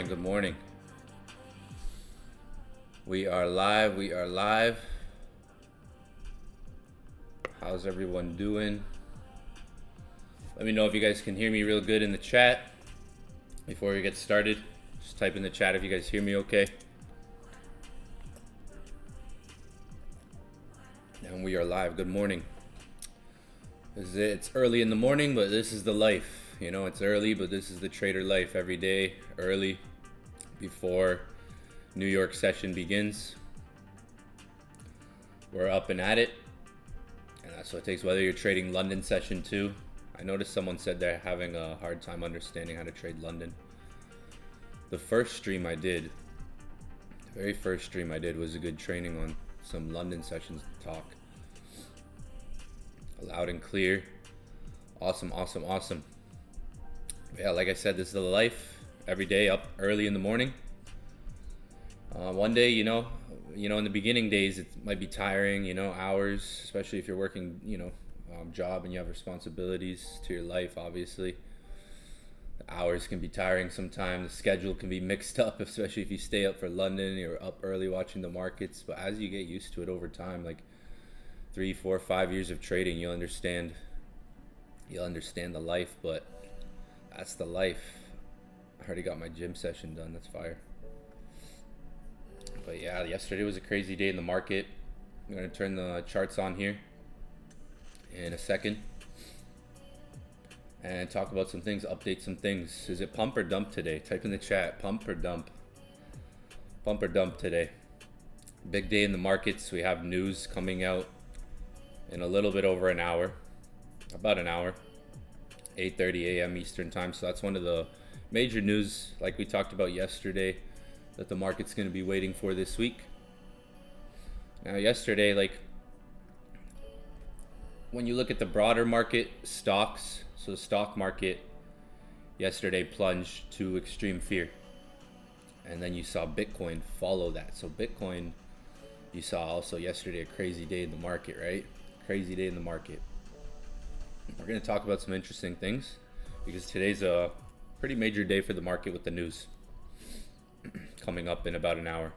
Good morning. We are live. How's everyone doing? Let me know if you guys can hear me real good in the chat before we get started. Just type in the chat if you guys hear me okay. And we are live. Good morning. It's early in the morning, but this is the life. You know, it's early, but this is the trader life. Every day early before New York session begins. We're up and at it. And that's what it takes, whether you're trading London session too. I noticed someone said they're having a hard time understanding how to trade London. The very first stream I did was a good training on some London sessions to talk. Loud and clear. Awesome. Yeah, like I said, this is the life. Every day up early in the morning. One day, you know, in the beginning days, it might be tiring, hours, especially if you're working, job and you have responsibilities to your life, obviously. The hours can be tiring sometimes. The schedule can be mixed up, especially if you stay up for London, you're up early watching the markets. But as you get used to it over time, like 3, 4, 5 years of trading, you'll understand the life. But that's the life. I already got my gym session done. That's fire. But yeah, yesterday was a crazy day in the market. I'm going to turn the charts on here in a second and talk about some things, update some things. Is it pump or dump today? Type in the chat, pump or dump. Pump or dump today. Big day in the markets. We have news coming out in a little bit over an hour, about an hour, 8:30 a.m. Eastern time. So that's one of the major news, like we talked about yesterday, that the market's going to be waiting for this week. Now yesterday, like when you look at the broader market, stocks, so the stock market yesterday plunged to extreme fear. And then you saw Bitcoin follow that. So Bitcoin, you saw also yesterday a crazy day in the market, right? Crazy day in the market. We're going to talk about some interesting things because today's a pretty major day for the market with the news coming up in about an hour.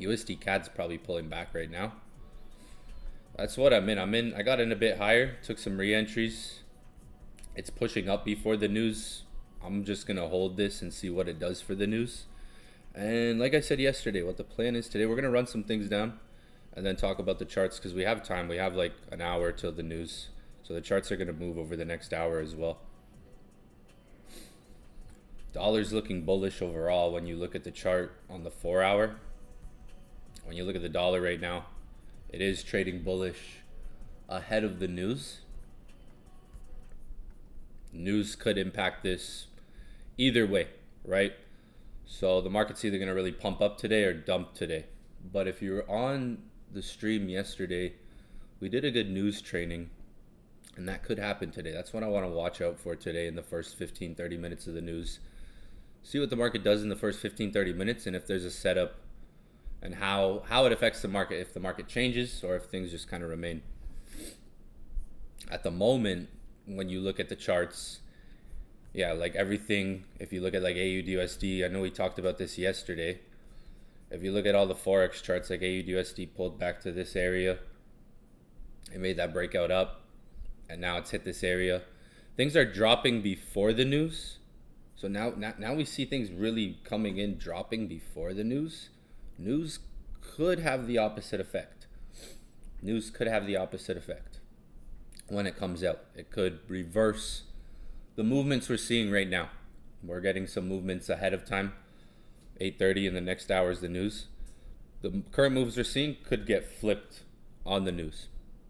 USDCAD's probably pulling back right now. That's what I'm in. I got in a bit higher, took some re-entries. It's pushing up before the news. I'm just going to hold this and see what it does for the news. And like I said yesterday, what the plan is today, we're going to run some things down and then talk about the charts because we have time. We have like an hour till the news. So the charts are going to move over the next hour as well. Dollar's looking bullish overall when you look at the chart on the 4-hour. When you look at the dollar right now, it is trading bullish ahead of the news. News could impact this either way, right? So the market's either going to really pump up today or dump today. But if you were on the stream yesterday, we did a good news training, and that could happen today. That's what I want to watch out for today in the first 15-30 minutes of the news. See what the market does in the first 15-30 minutes and if there's a setup and how it affects the market, if the market changes or if things just kind of remain. At the moment, when you look at the charts, yeah, like everything, if you look at like AUDUSD, I know we talked about this yesterday. If you look at all the Forex charts, like AUDUSD pulled back to this area. It made that breakout up, and now it's hit this area. Things are dropping before the news. So now we see things really coming in, dropping before the news. News could have the opposite effect. News could have the opposite effect when it comes out. It could reverse the movements we're seeing right now. We're getting some movements ahead of time. 8:30 in the next hour is the news. The current moves we're seeing could get flipped on the news.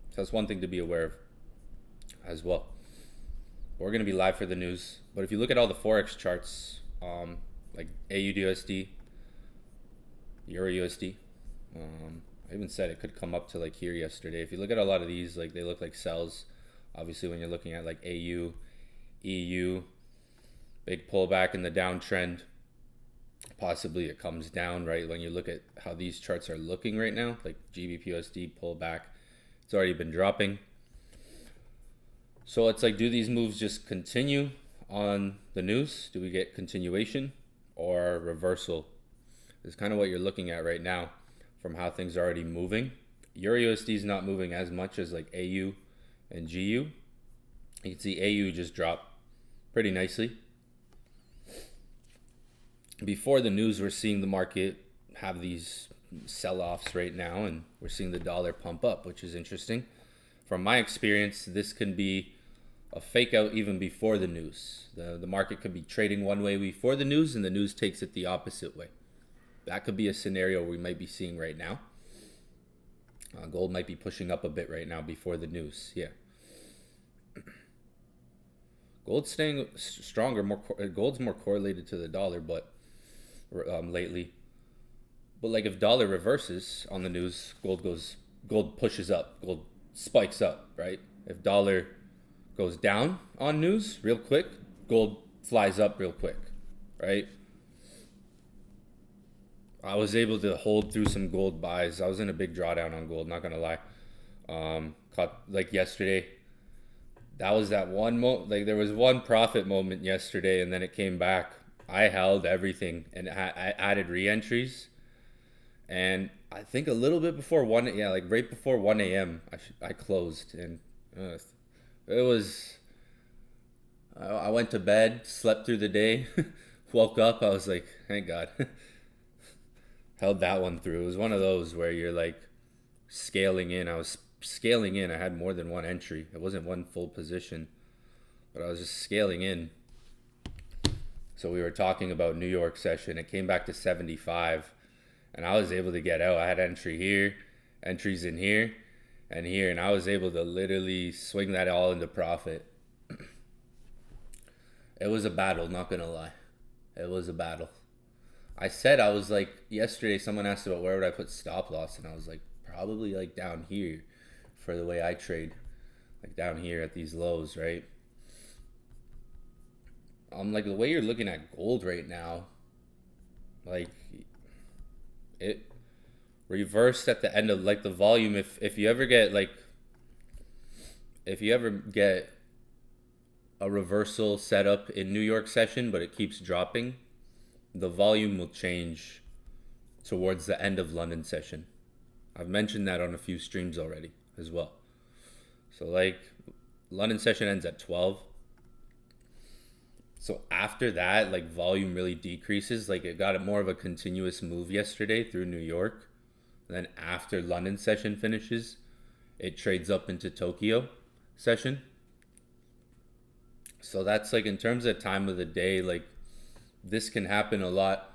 So that's one thing to be aware of as well. We're going to be live for the news. But if you look at all the Forex charts, like AUDUSD, EURUSD, I even said it could come up to like here yesterday. If you look at a lot of these, like they look like sells. Obviously, when you're looking at like AU, EU, big pullback in the downtrend. Possibly it comes down, right? When you look at how these charts are looking right now, like GBPUSD pullback, it's already been dropping. So it's like, do these moves just continue on the news? Do we get continuation or reversal? It's kind of what you're looking at right now from how things are already moving. EURUSD is not moving as much as like AU and GU. You can see AU just dropped pretty nicely. Before the news, we're seeing the market have these sell-offs right now, and we're seeing the dollar pump up, which is interesting. From my experience, this can be a fake out even before the news. The market could be trading one way before the news, and the news takes it the opposite way. That could be a scenario we might be seeing right now. Gold might be pushing up a bit right now before the news. Yeah. Gold's staying stronger. Gold's more correlated to the dollar, but lately. But like if dollar reverses on the news, gold pushes up, gold spikes up, right? If dollar goes down on news real quick, gold flies up real quick, right? I was able to hold through some gold buys. I was in a big drawdown on gold, not gonna lie. Caught like yesterday. That was that one like there was one profit moment yesterday, and then it came back. I held everything and I added re-entries, And I think a little bit before 1, yeah, like right before 1 a.m. I closed, and uh, it was. I went to bed, slept through the day, woke up. I was like, thank God, held that one through. It was one of those where you're like scaling in. I was scaling in. I had more than one entry. It wasn't one full position, but I was just scaling in. So we were talking about New York session. It came back to 75, and I was able to get out. I had entry here, entries in here, and here, and I was able to literally swing that all into profit. It was a battle, not gonna lie. It was a battle. I said, I was like, yesterday someone asked about where would I put stop loss, and I was like, probably like down here for the way I trade. Like down here at these lows, right? Like the way you're looking at gold right now, like it reversed at the end of like the volume. If you ever get like, if you ever get a reversal set up in New York session, but it keeps dropping, the volume will change towards the end of London session. I've mentioned that on a few streams already as well. So like London session ends at 12. So after that, like volume really decreases. Like it got more of a continuous move yesterday through New York. Then after London session finishes, it trades up into Tokyo session. So that's like in terms of time of the day, like this can happen a lot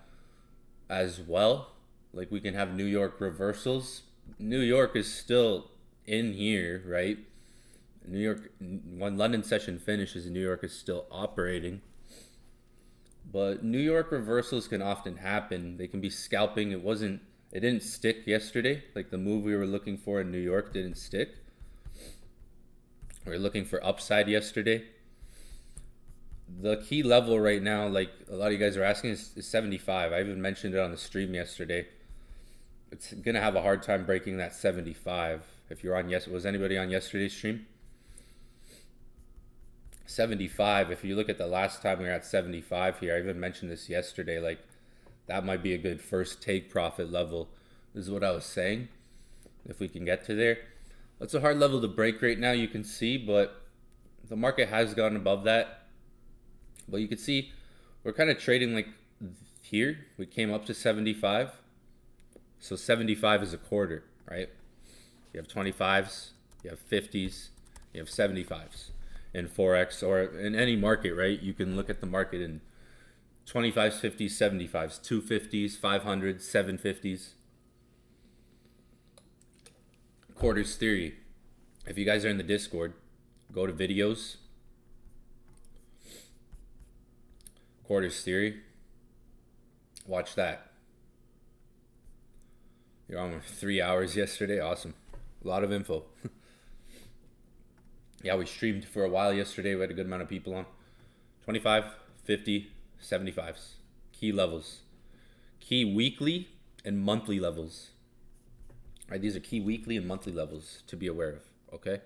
as well. Like we can have New York reversals. New York is still in here, right? New York, when London session finishes, New York is still operating. But New York reversals can often happen. They can be scalping. It didn't stick yesterday. Like the move we were looking for in New York didn't stick. We were looking for upside yesterday. The key level right now, like a lot of you guys are asking, is 75. I even mentioned it on the stream yesterday. It's gonna have a hard time breaking that 75. If you're on, was anybody on yesterday's stream? 75. If you look at the last time we were at 75 here, I even mentioned this yesterday. Like that might be a good first take profit level. This is what I was saying. If we can get to there, that's a hard level to break right now. You can see, but the market has gone above that. But you can see we're kind of trading like here. We came up to 75. So 75 is a quarter, right? You have 25s, you have 50s, you have 75s in Forex or in any market, right? You can look at the market in 25s, 50s, 75s, 250s, 500s, 750s. Quarters theory. If you guys are in the Discord, go to videos. Quarters theory. Watch that. You're on 3 hours yesterday. Awesome. A lot of info. Yeah, we streamed for a while yesterday. We had a good amount of people on. 25, 50, 75s. Key levels. Key weekly and monthly levels. All right, these are key weekly and monthly levels to be aware of. Okay?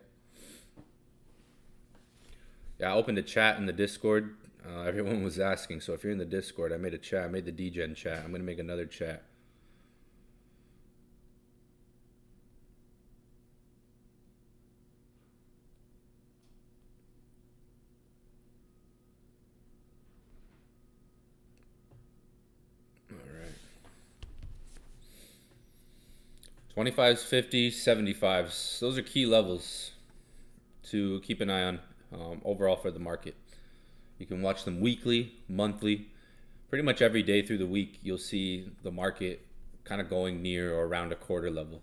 Yeah, I opened a chat in the Discord. Everyone was asking. So if you're in the Discord, I made a chat. I made the DGen chat. I'm going to make another chat. All right. 25s, 50s, 75s. Those are key levels to keep an eye on overall for the market. You can watch them weekly, monthly, pretty much every day through the week. You'll see the market kind of going near or around a quarter level.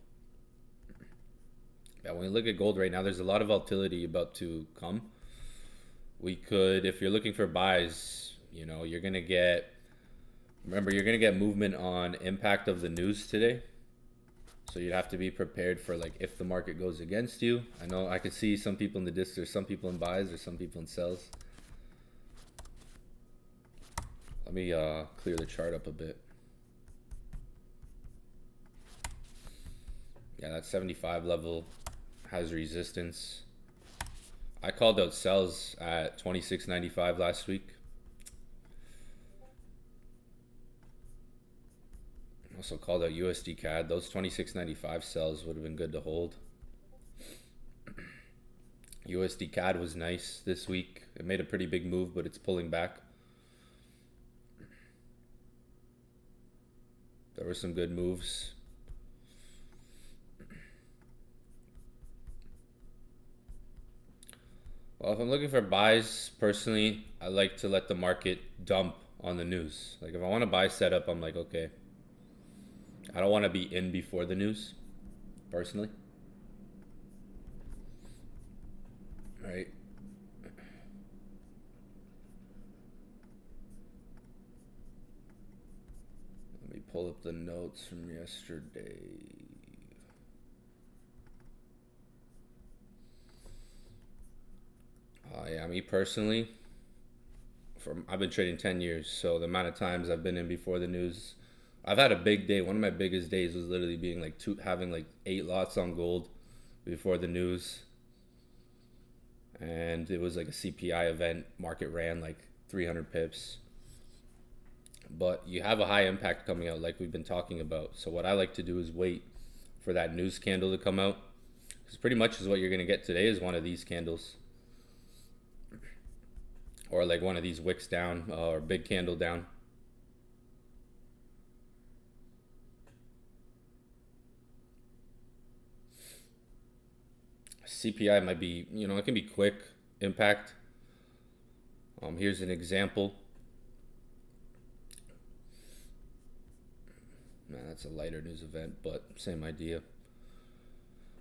Yeah, when we look at gold right now, there's a lot of volatility about to come. We could, if you're looking for buys, you know, you're going to get, remember, you're going to get movement on impact of the news today. So you'd have to be prepared for like if the market goes against you. I know I could see some people in the disc, there's some people in buys, there's some people in sells. Let me clear the chart up a bit. Yeah, that 75 level has resistance. I called out sells at 26.95 last week. Also called out USDCAD. Those 26.95 sells would have been good to hold. USDCAD was nice this week. It made a pretty big move, but it's pulling back. There were some good moves. Well, if I'm looking for buys, personally, I like to let the market dump on the news. Like if I want to buy setup, I'm like, okay. I don't want to be in before the news, personally. Right. Let me pull up the notes from yesterday. Yeah, me personally, I've been trading 10 years, so the amount of times I've been in before the news, I've had a big day. One of my biggest days was literally being like having like 8 lots on gold before the news. And it was like a CPI event. Market ran like 300 pips. But you have a high impact coming out like we've been talking about. So what I like to do is wait for that news candle to come out. Because pretty much is what you're going to get today is one of these candles. Or like one of these wicks down or big candle down. CPI might be, it can be quick impact. Here's an example. Man, that's a lighter news event, but same idea.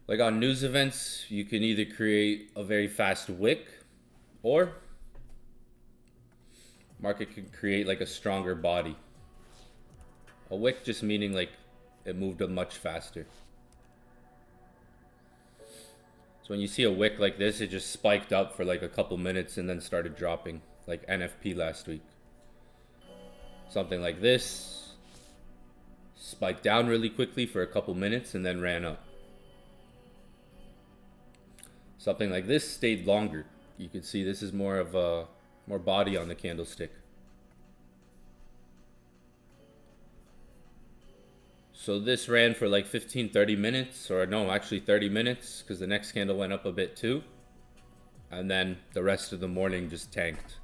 Like on news events, you can either create a very fast wick or market can create like a stronger body. A wick just meaning like it moved up much faster. So when you see a wick like this, it just spiked up for like a couple minutes and then started dropping, like NFP last week. Something like this spiked down really quickly for a couple minutes and then ran up. Something like this stayed longer. You can see this is more of a more body on the candlestick. So this ran for like 15-30 minutes, or no, actually 30 minutes, because the next candle went up a bit too. And then the rest of the morning just tanked.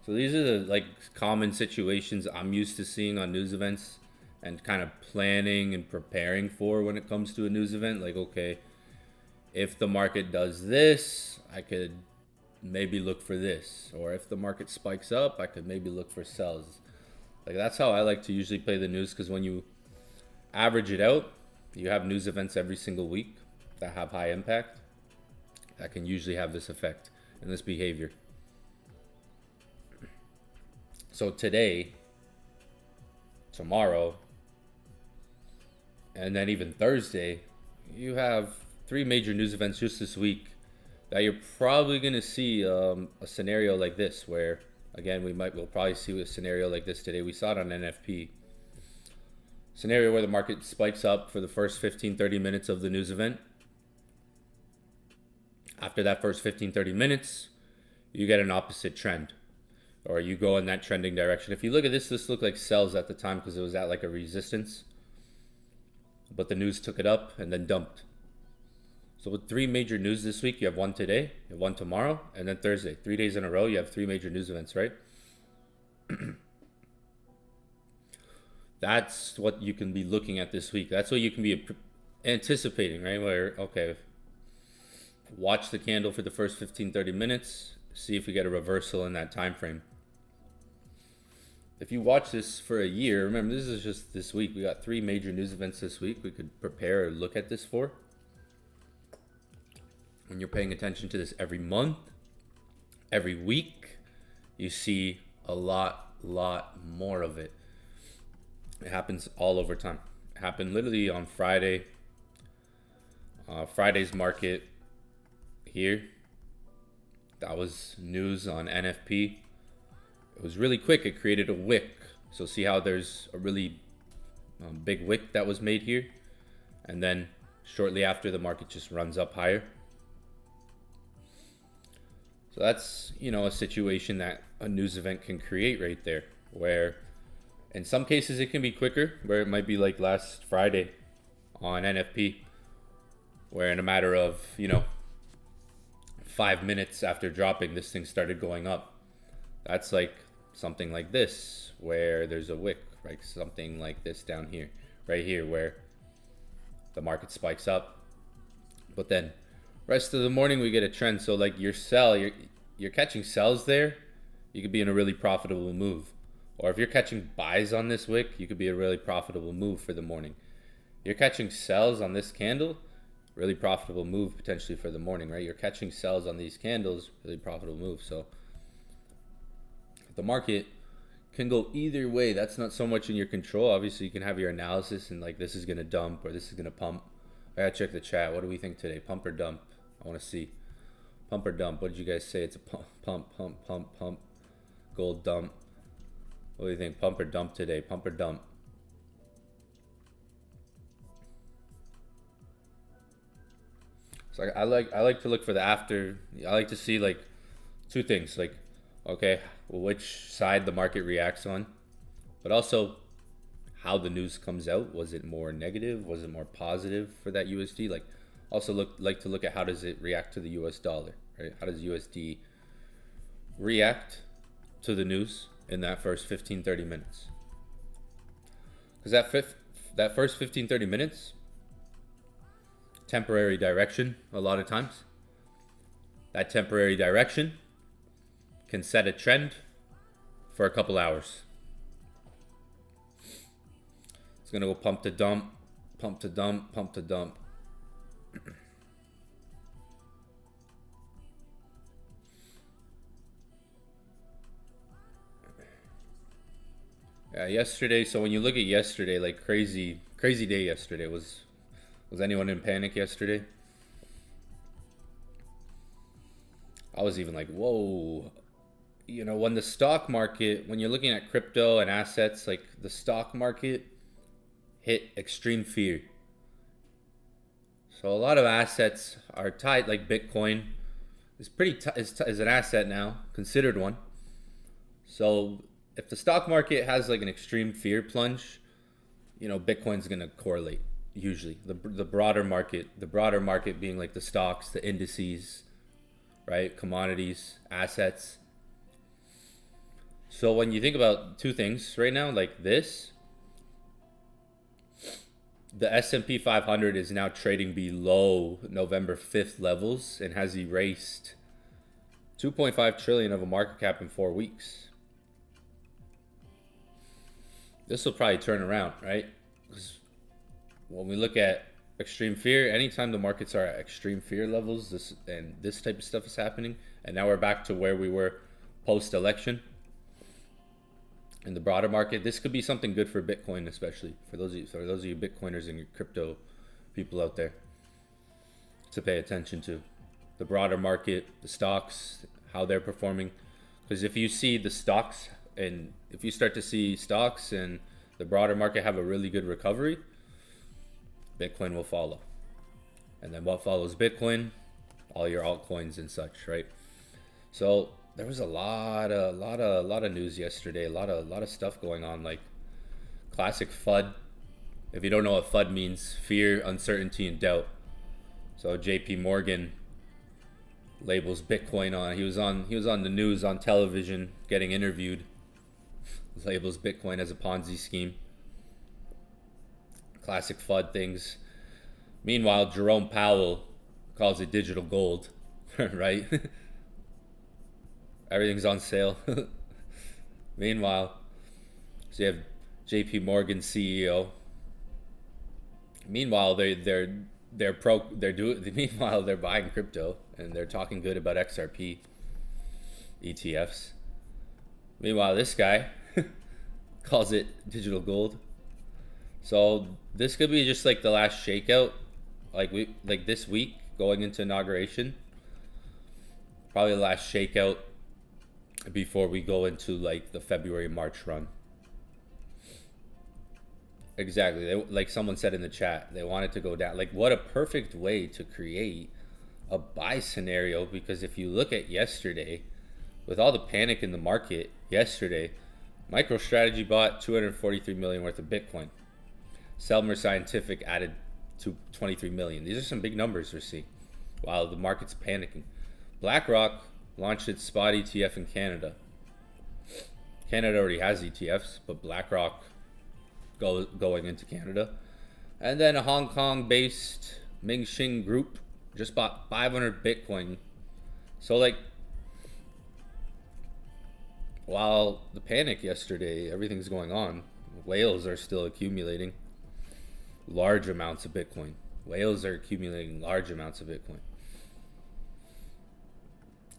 So these are the like common situations I'm used to seeing on news events and kind of planning and preparing for when it comes to a news event. Like, okay, if the market does this, I could maybe look for this. Or if the market spikes up, I could maybe look for sells. Like that's how I like to usually play the news, because when you average it out, you have news events every single week that have high impact that can usually have this effect and this behavior. So today, tomorrow, and then even Thursday, you have 3 major news events just this week that you're probably going to see a scenario like this, where again we'll probably see a scenario like this today. We saw it on NFP. Scenario where the market spikes up for the first 15-30 minutes of the news event. After that first 15-30 minutes, you get an opposite trend, or you go in that trending direction. If you look at this looked like sells at the time because it was at like a resistance, but the news took it up and then dumped. So with 3 major news this week, you have one today, you have one tomorrow, and then Thursday. 3 days in a row, you have 3 major news events, right? That's what you can be looking at this week. That's what you can be anticipating, right? Where, okay, watch the candle for the first 15-30 minutes, see if we get a reversal in that time frame. If you watch this for a year, remember this is just this week. We got 3 major news events this week we could prepare or look at this for. When you're paying attention to this every month, every week, you see a lot more of it. It happens all over time. It happened literally on Friday. Friday's market here. That was news on NFP. It was really quick. It created a wick. So see how there's a really big wick that was made here. And then shortly after, the market just runs up higher. So that's, a situation that a news event can create right there, where In some cases, it can be quicker, where it might be like last Friday on NFP, where in a matter of, 5 minutes after dropping, this thing started going up. That's like something like this, where there's a wick, right? Something like this down here, right here, where the market spikes up. But then rest of the morning, we get a trend. So like your sell, you're catching sells there, you could be in a really profitable move. Or if you're catching buys on this wick, you could be a really profitable move for the morning. You're catching sells on this candle, really profitable move potentially for the morning, right? You're catching sells on these candles, really profitable move. So the market can go either way. That's not so much in your control. Obviously, you can have your analysis and like this is going to dump or this is going to pump. I gotta check the chat. What do we think today? Pump or dump? I want to see. Pump or dump? What did you guys say? It's a pump. Gold dump. What do you think? Pump or dump today? Pump or dump? So I like to look for the after. I like to see like two things. Like, okay, well, which side the market reacts on, but also how the news comes out. Was it more negative? Was it more positive for that USD? Like, also like to look at how does it react to the US dollar, right? How does USD react to the news in that first 15-30 minutes? Because that first 15-30 minutes, temporary direction a lot of times. That temporary direction can set a trend for a couple hours. It's gonna go pump to dump, pump to dump, pump to dump. Yeah, yesterday. So when you look at yesterday, like crazy day yesterday. Was anyone in panic yesterday? I was even like, whoa. When the stock market, when you're looking at crypto and assets, like the stock market hit extreme fear. So a lot of assets are tied, like Bitcoin is is an asset now, considered one. So if the stock market has like an extreme fear plunge, Bitcoin's gonna correlate. Usually, the broader market being like the stocks, the indices, right? Commodities, assets. So when you think about two things right now, like this, the S&P 500 is now trading below November 5th levels and has erased 2.5 trillion of a market cap in 4 weeks. This will probably turn around, right? Because when we look at extreme fear, anytime the markets are at extreme fear levels, this type of stuff is happening, and now we're back to where we were post-election. In the broader market, this could be something good for Bitcoin, especially for those of you Bitcoiners and your crypto people out there to pay attention to. The broader market, the stocks, how they're performing. Because if you see the stocks, and if you start to see stocks and the broader market have a really good recovery, Bitcoin will follow. And then what follows Bitcoin? All your altcoins and such, right? So there was a lot of news yesterday, a lot of stuff going on, like classic FUD. If you don't know what FUD means, fear, uncertainty, and doubt. So JP Morgan labels Bitcoin on. He was on the news on television getting interviewed. Labels Bitcoin as a Ponzi scheme. Classic FUD things. Meanwhile, Jerome Powell calls it digital gold, right? Everything's on sale. Meanwhile, so you have JP Morgan CEO. Meanwhile, meanwhile they're buying crypto and they're talking good about XRP ETFs. Meanwhile, this guy calls it digital gold. So this could be just like the last shakeout, like this week going into inauguration. Probably the last shakeout before we go into like the February-March run. Exactly. Like someone said in the chat, they wanted to go down. Like, what a perfect way to create a buy scenario, because if you look at yesterday, with all the panic in the market yesterday, MicroStrategy bought 243 million worth of Bitcoin. Selmer Scientific added to 23 million. These are some big numbers we're seeing while the market's panicking. BlackRock launched its spot ETF in Canada. Canada already has ETFs, but BlackRock going into Canada. And then a Hong Kong-based Mingxing Group just bought 500 Bitcoin. So like, while the panic yesterday, everything's going on, whales are still accumulating large amounts of Bitcoin. Whales are accumulating large amounts of Bitcoin.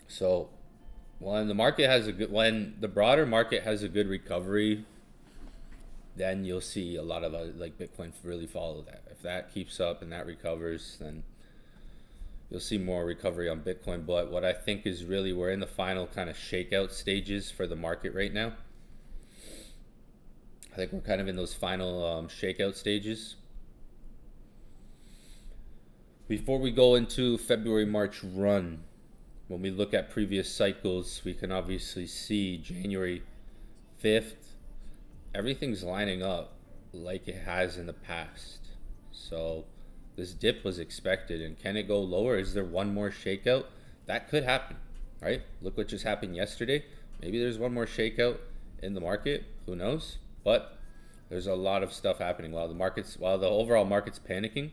So when the broader market has a good recovery, then you'll see a lot of like Bitcoin really follow that. If that keeps up and that recovers, then you'll see more recovery on Bitcoin. But what I think is really, we're in the final kind of shakeout stages for the market right now. I think we're kind of in those final shakeout stages. Before we go into February, March run, when we look at previous cycles, we can obviously see January 5th, everything's lining up like it has in the past. So this dip was expected, and can it go lower? Is there one more shakeout? That could happen, right? Look what just happened yesterday. Maybe there's one more shakeout in the market. Who knows? But there's a lot of stuff happening while the overall market's panicking.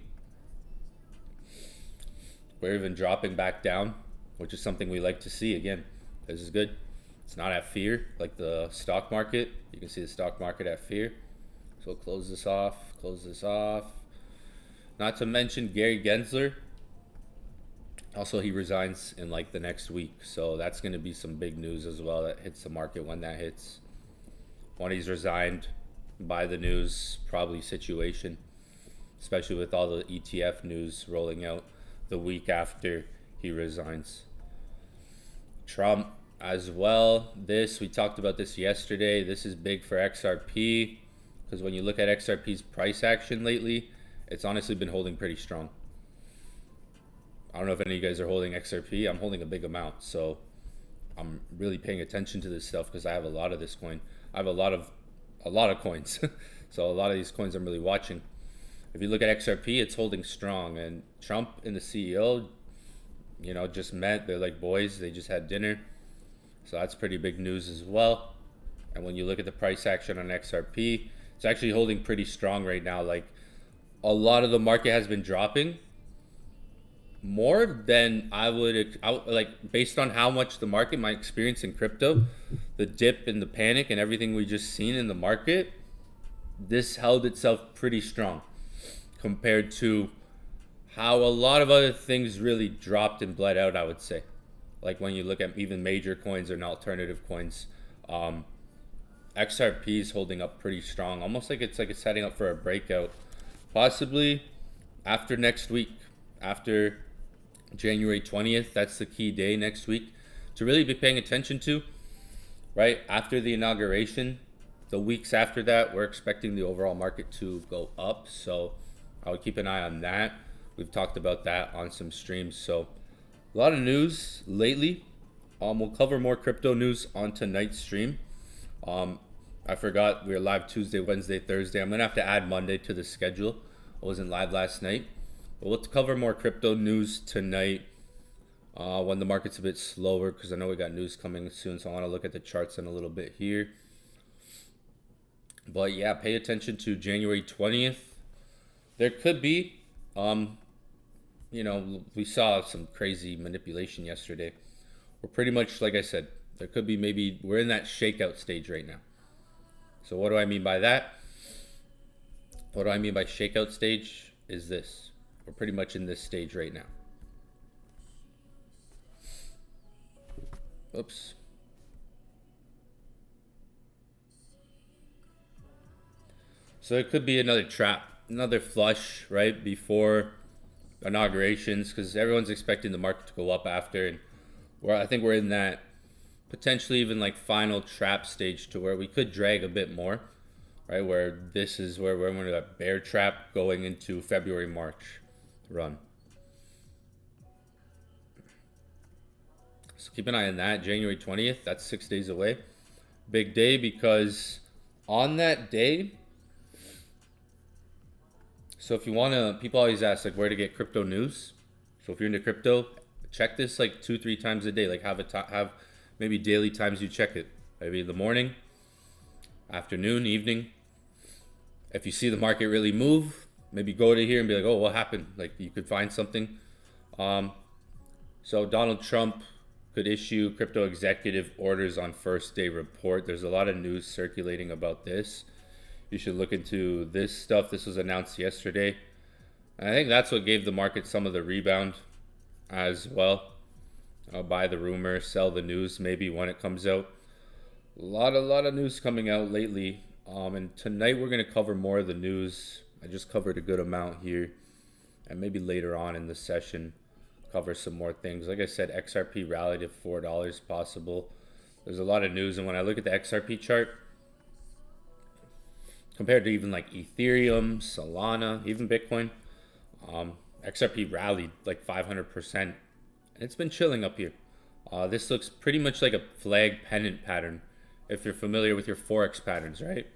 We're even dropping back down, which is something we like to see. Again, this is good. It's not at fear like the stock market. You can see the stock market at fear. So we'll close this off. Not to mention Gary Gensler. Also, he resigns in like the next week. So that's going to be some big news as well that hits the market when that hits. When he's resigned, by the news, probably situation, especially with all the ETF news rolling out the week after he resigns. Trump as well. We talked about this yesterday. This is big for XRP because when you look at XRP's price action lately, it's honestly been holding pretty strong. I don't know if any of you guys are holding XRP. I'm holding a big amount, so I'm really paying attention to this stuff because I have a lot of this coin. I have a lot of coins, so a lot of these coins I'm really watching. If you look at XRP, it's holding strong, and Trump and the CEO, just met. They're like boys. They just had dinner, so that's pretty big news as well. And when you look at the price action on XRP, it's actually holding pretty strong right now. Like, a lot of the market has been dropping more than I would like, based on how much the market, my experience in crypto, the dip and the panic and everything we just seen in the market, this held itself pretty strong compared to how a lot of other things really dropped and bled out, I would say. Like when you look at even major coins and alternative coins, XRP is holding up pretty strong, almost like it's setting up for a breakout, possibly after next week, after January 20th. That's the key day next week to really be paying attention to, right? After the inauguration, the weeks after that, we're expecting the overall market to go up, so I would keep an eye on that. We've talked about that on some streams. So a lot of news lately. We'll cover more crypto news on tonight's stream. I forgot we were live Tuesday, Wednesday, Thursday. I'm gonna have to add Monday to the schedule. I wasn't live last night, but we'll cover more crypto news tonight when the market's a bit slower, because I know we got news coming soon. So I want to look at the charts in a little bit here. But yeah, pay attention to January 20th. There could be, we saw some crazy manipulation yesterday. We're pretty much, like I said, there could be maybe, we're in that shakeout stage right now. So what do I mean by that? What do I mean by shakeout stage is this. We're pretty much in this stage right now. Oops. So it could be another trap, another flush, right, before inaugurations, because everyone's expecting the market to go up after, and I think we're in that potentially even like final trap stage to where we could drag a bit more, right, where this is where we're in a bear trap going into February, March run. So keep an eye on that. January 20th, that's 6 days away. big day because on that day, so if you want to, people always ask like where to get crypto news. So if you're into crypto, check this like 2-3 times a day. Like have maybe daily times you check it. Maybe in the morning, afternoon, evening. If you see the market really move, maybe go to here and be like, oh, what happened? Like you could find something. So Donald Trump could issue crypto executive orders on first day report. There's a lot of news circulating about this. You should look into this stuff. This was announced yesterday. And I think that's what gave the market some of the rebound as well. Buy the rumor, sell the news maybe when it comes out. A lot of news coming out lately. And tonight we're going to cover more of the news. I just covered a good amount here. And maybe later on in the session, cover some more things. Like I said, XRP rallied to $4 possible. There's a lot of news. And when I look at the XRP chart, compared to even like Ethereum, Solana, even Bitcoin, XRP rallied like 500%. And it's been chilling up here. This looks pretty much like a flag pennant pattern if you're familiar with your Forex patterns, right?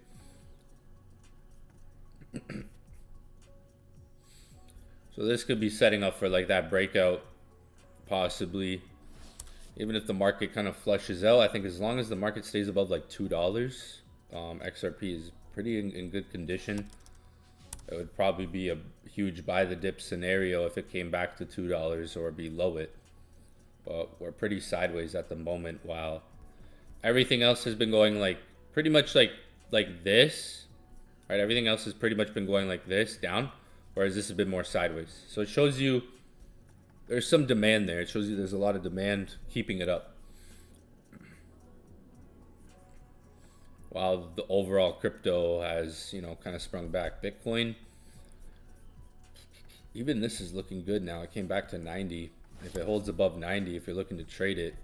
So this could be setting up for like that breakout, possibly. Even if the market kind of flushes out, I think as long as the market stays above like $2, XRP is pretty in good condition. It would probably be a huge buy the dip scenario if it came back to $2 or below it. But we're pretty sideways at the moment while everything else has been going like pretty much like this, right? Everything else has pretty much been going like this down, whereas this has been more sideways. So it shows you there's some demand there. It shows you there's a lot of demand keeping it up. While the overall crypto has, kind of sprung back. Bitcoin, even this is looking good now. It came back to 90. If it holds above 90, if you're looking to trade it,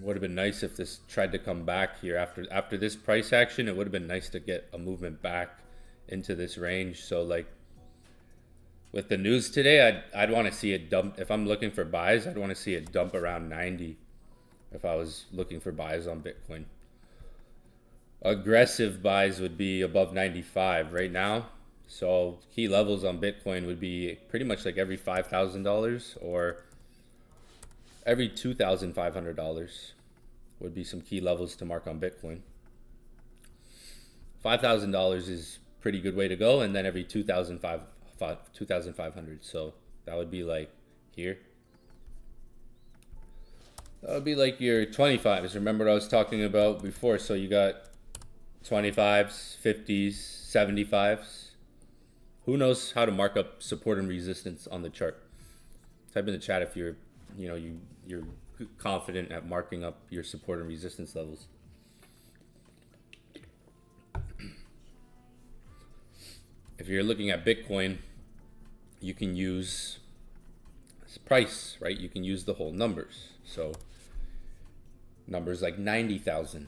would have been nice if this tried to come back here after this price action. It would have been nice to get a movement back into this range. So like with the news today, I'd want to see it dump. If I'm looking for buys, I'd want to see it dump around 90 if I was looking for buys on Bitcoin. Aggressive buys would be above 95 right now. So key levels on Bitcoin would be pretty much like every $5,000 or every $2,500 would be some key levels to mark on Bitcoin. $5,000 is pretty good way to go, and then every 2,500. So that would be like here. That would be like your 25s. Remember what I was talking about before? So you got 25s, 50s, 75s. Who knows how to mark up support and resistance on the chart? Type in the chat if you're confident at marking up your support and resistance levels. If you're looking at Bitcoin, you can use price, right? You can use the whole numbers. So numbers like 90,000,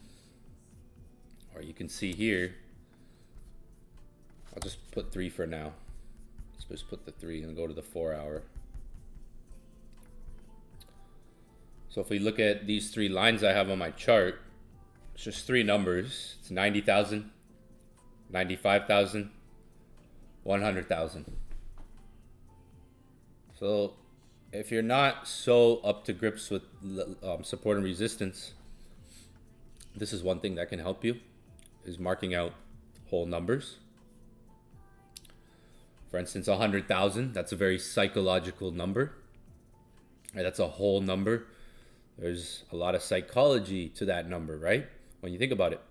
or you can see here, I'll just put 3 for now. Let's just put the 3 and go to the 4 hour. So if we look at these 3 lines I have on my chart, it's just 3 numbers. It's 90,000, 95,000, 100,000. So if you're not so up to grips with support and resistance, this is one thing that can help you, is marking out whole numbers. For instance, 100,000, that's a very psychological number. Right, that's a whole number. There's a lot of psychology to that number, right? When you think about it.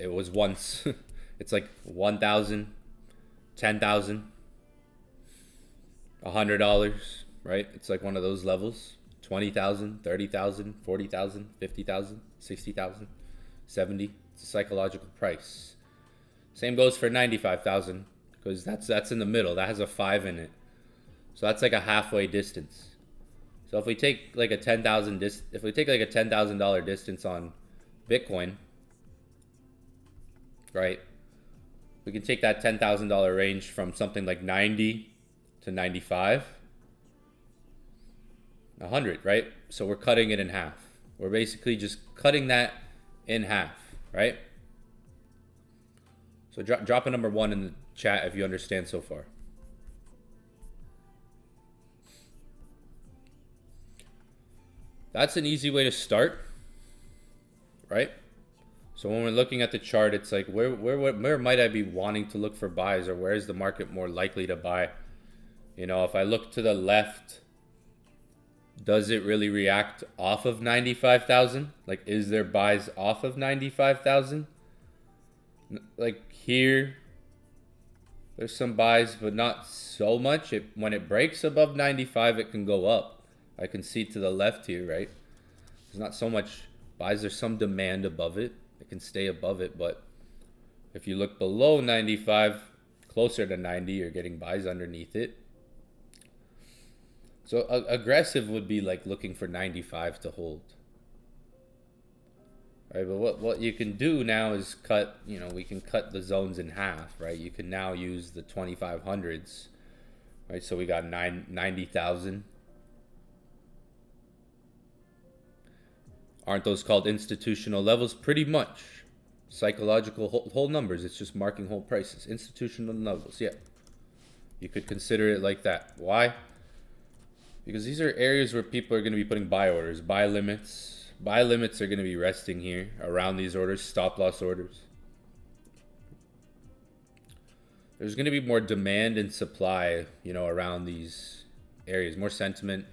It was once, it's like 1,000, 10,000, $100, right? It's like one of those levels. 20,000, 30,000, 40,000, 50,000, 60,000, 70. It's a psychological price. Same goes for 95,000, because that's in the middle. That has a 5 in it. So that's like a halfway distance. So if we take like a $10,000 distance on Bitcoin, right? We can take that $10,000 range from something like 90 to 95. 100, right? So we're cutting it in half. We're basically just cutting that in half, right? So drop a number 1 in the chat if you understand so far. That's an easy way to start, right? So when we're looking at the chart, it's like where might I be wanting to look for buys, or where is the market more likely to buy? You know, if I look to the left, does it really react off of 95,000? Like, is there buys off of 95,000? Like here, there's some buys, but not so much. When it breaks above 95, it can go up. I can see to the left here, right? There's not so much buys. There's some demand above it. It can stay above it, but if you look below 95, closer to 90, you're getting buys underneath it. So aggressive would be like looking for 95 to hold. Right, but what you can do now is cut, you know, we can cut the zones in half, right? You can now use the 2500s, right? So we got 90,000. Aren't those called institutional levels? Pretty much. Psychological whole numbers. It's just marking whole prices. Institutional levels, yeah. You could consider it like that. Why? Because these are areas where people are going to be putting buy orders, buy limits. Buy limits are going to be resting here around these orders, stop loss orders. There's going to be more demand and supply, you know, around these areas, more sentiment.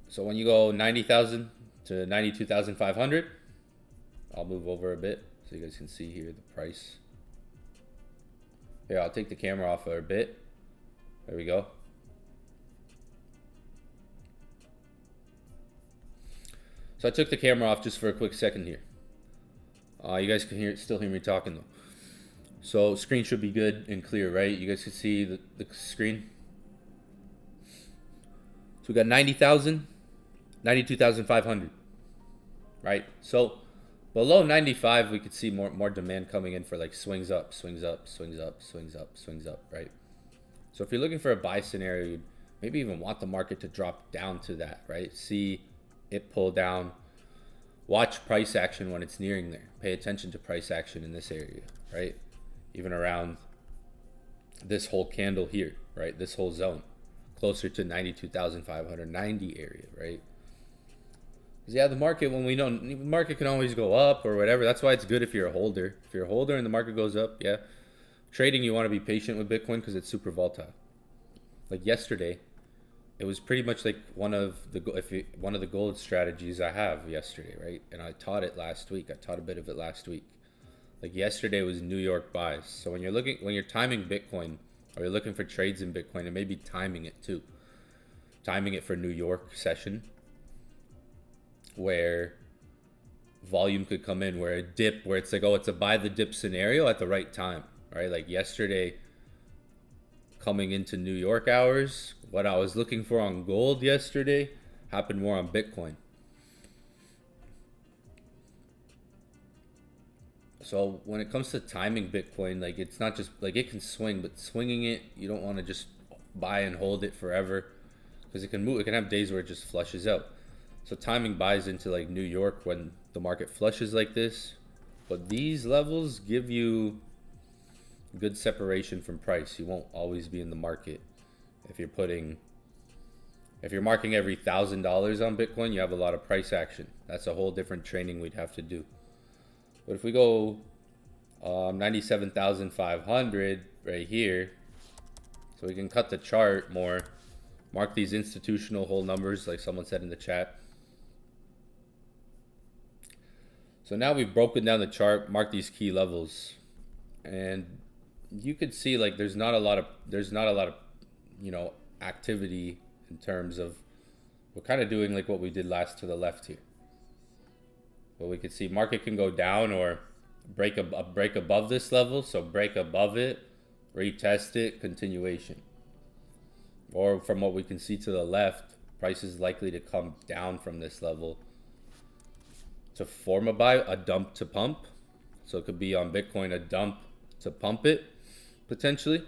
So when you go 90,000 to 92,500, I'll move over a bit so you guys can see here the price. Here, I'll take the camera off for a bit. There we go. So I took the camera off just for a quick second here. You guys can still hear me talking though. So screen should be good and clear, right? You guys can see the screen. So we got 90,000, 92,500, right? So below 95, we could see more demand coming in for like swings up, swings up, swings up, swings up, swings up, right? So if you're looking for a buy scenario, you'd maybe even want the market to drop down to that, right? See it pull down. Watch price action when it's nearing there. Pay attention to price action in this area, right? Even around this whole candle here, right? This whole zone, closer to 92,590 area, right? Because yeah, the market, when we know, the market can always go up or whatever. That's why it's good if you're a holder. If you're a holder and the market goes up, yeah. Trading, you want to be patient with Bitcoin because it's super volatile. Like yesterday, it was pretty much like one of the gold strategies I have yesterday, right? And I taught it last week. I taught a bit of it last week. Like yesterday was New York buys. So when you're timing Bitcoin, or you're looking for trades in Bitcoin, and maybe timing it too, timing it for New York session, where volume could come in, where a dip, where it's like, oh, it's a buy the dip scenario at the right time, right? Like yesterday, coming into New York hours, what I was looking for on gold yesterday happened more on Bitcoin. So when it comes to timing Bitcoin, like it's not just like it can swing, but swinging it, you don't want to just buy and hold it forever because it can move. It can have days where it just flushes out. So timing buys into like New York when the market flushes like this, but these levels give you good separation from price. You won't always be in the market. If you're marking every $1,000 on Bitcoin, you have a lot of price action. That's a whole different training we'd have to do. But if we go 97,500 right here, so we can cut the chart more, mark these institutional whole numbers like someone said in the chat. So now we've broken down the chart, marked these key levels, and you could see like there's not a lot of you know, activity in terms of, we're kind of doing like what we did last to the left here. But we could see market can go down or break above this level. So break above it, retest it, continuation. Or from what we can see to the left, price is likely to come down from this level to form a buy, a dump to pump. So it could be on Bitcoin, a dump to pump it, potentially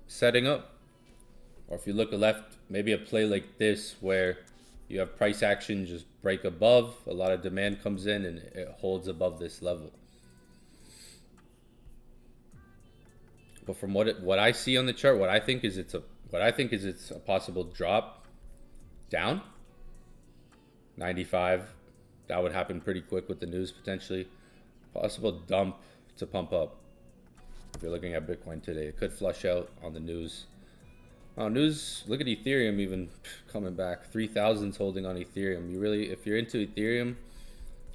setting up. Or if you look left, maybe a play like this where you have price action just break above, a lot of demand comes in and it holds above this level. But from what I see on the chart, what I think is it's a possible drop down 95. That would happen pretty quick with the news potentially. Possible dump to pump up. If you're looking at Bitcoin today, it could flush out on the news. News, look at Ethereum even coming back. 3,000's holding on Ethereum. If you're into Ethereum,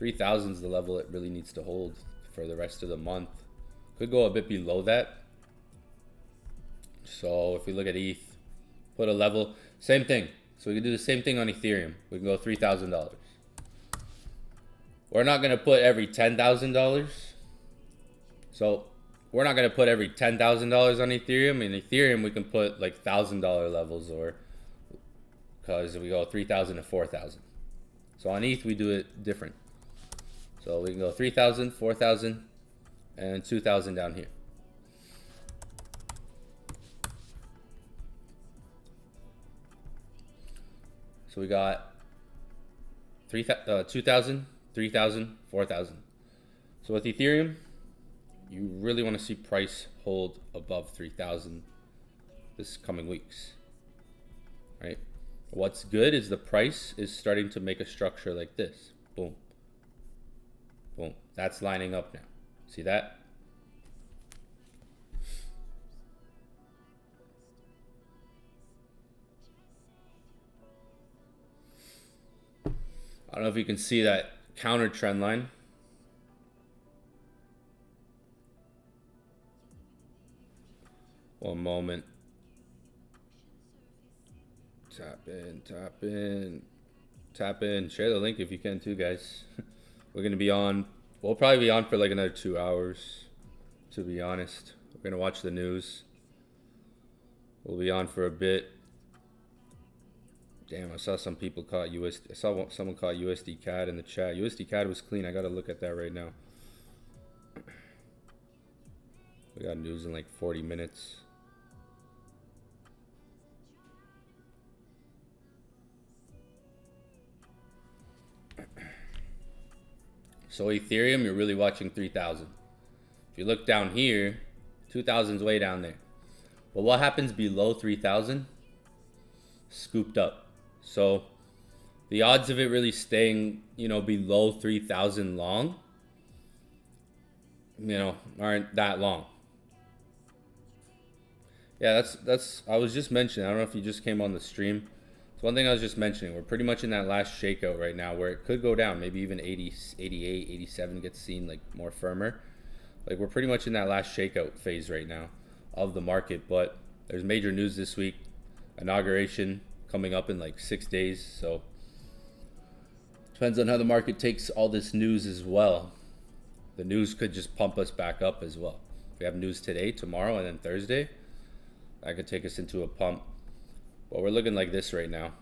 3,000's the level it really needs to hold for the rest of the month. Could go a bit below that. So if we look at ETH, put a level, same thing. So we can do the same thing on Ethereum. We can go $3,000. We're not going to put every $10,000. So we're not going to put every $10,000 on Ethereum. In Ethereum, we can put like $1,000 levels, or because we go 3,000 to 4,000. So on ETH, we do it different. So we can go 3,000, 4,000, and 2,000 down here. So we got 2,000, 3,000, 4,000. So with Ethereum, you really want to see price hold above 3,000 this coming weeks, right? What's good is the price is starting to make a structure like this. Boom. Boom. That's lining up now. See that? I don't know if you can see that counter trend line. One moment. Tap in, tap in, tap in. Share the link if you can too, guys. We're going to be on, we'll probably be on for like another 2 hours, to be honest. We're going to watch the news. We'll be on for a bit. Damn, I saw some people caught I saw someone caught USDCAD in the chat. USDCAD was clean. I got to look at that right now. We got news in like 40 minutes. So Ethereum, you're really watching 3,000. If you look down here, 2,000's way down there. But what happens below 3,000? Scooped up. So the odds of it really staying, below 3,000 long, aren't that long. Yeah, that's I was just mentioning. I don't know if you just came on the stream. It's one thing I was just mentioning. We're pretty much in that last shakeout right now where it could go down. Maybe even 80, 88, 87 gets seen like more firmer. Like we're pretty much in that last shakeout phase right now of the market. But there's major news this week. Inauguration coming up in like 6 days. So depends on how the market takes all this news as well. The news could just pump us back up as well. If we have news today, tomorrow, and then Thursday, that could take us into a pump. But we're looking like this right now.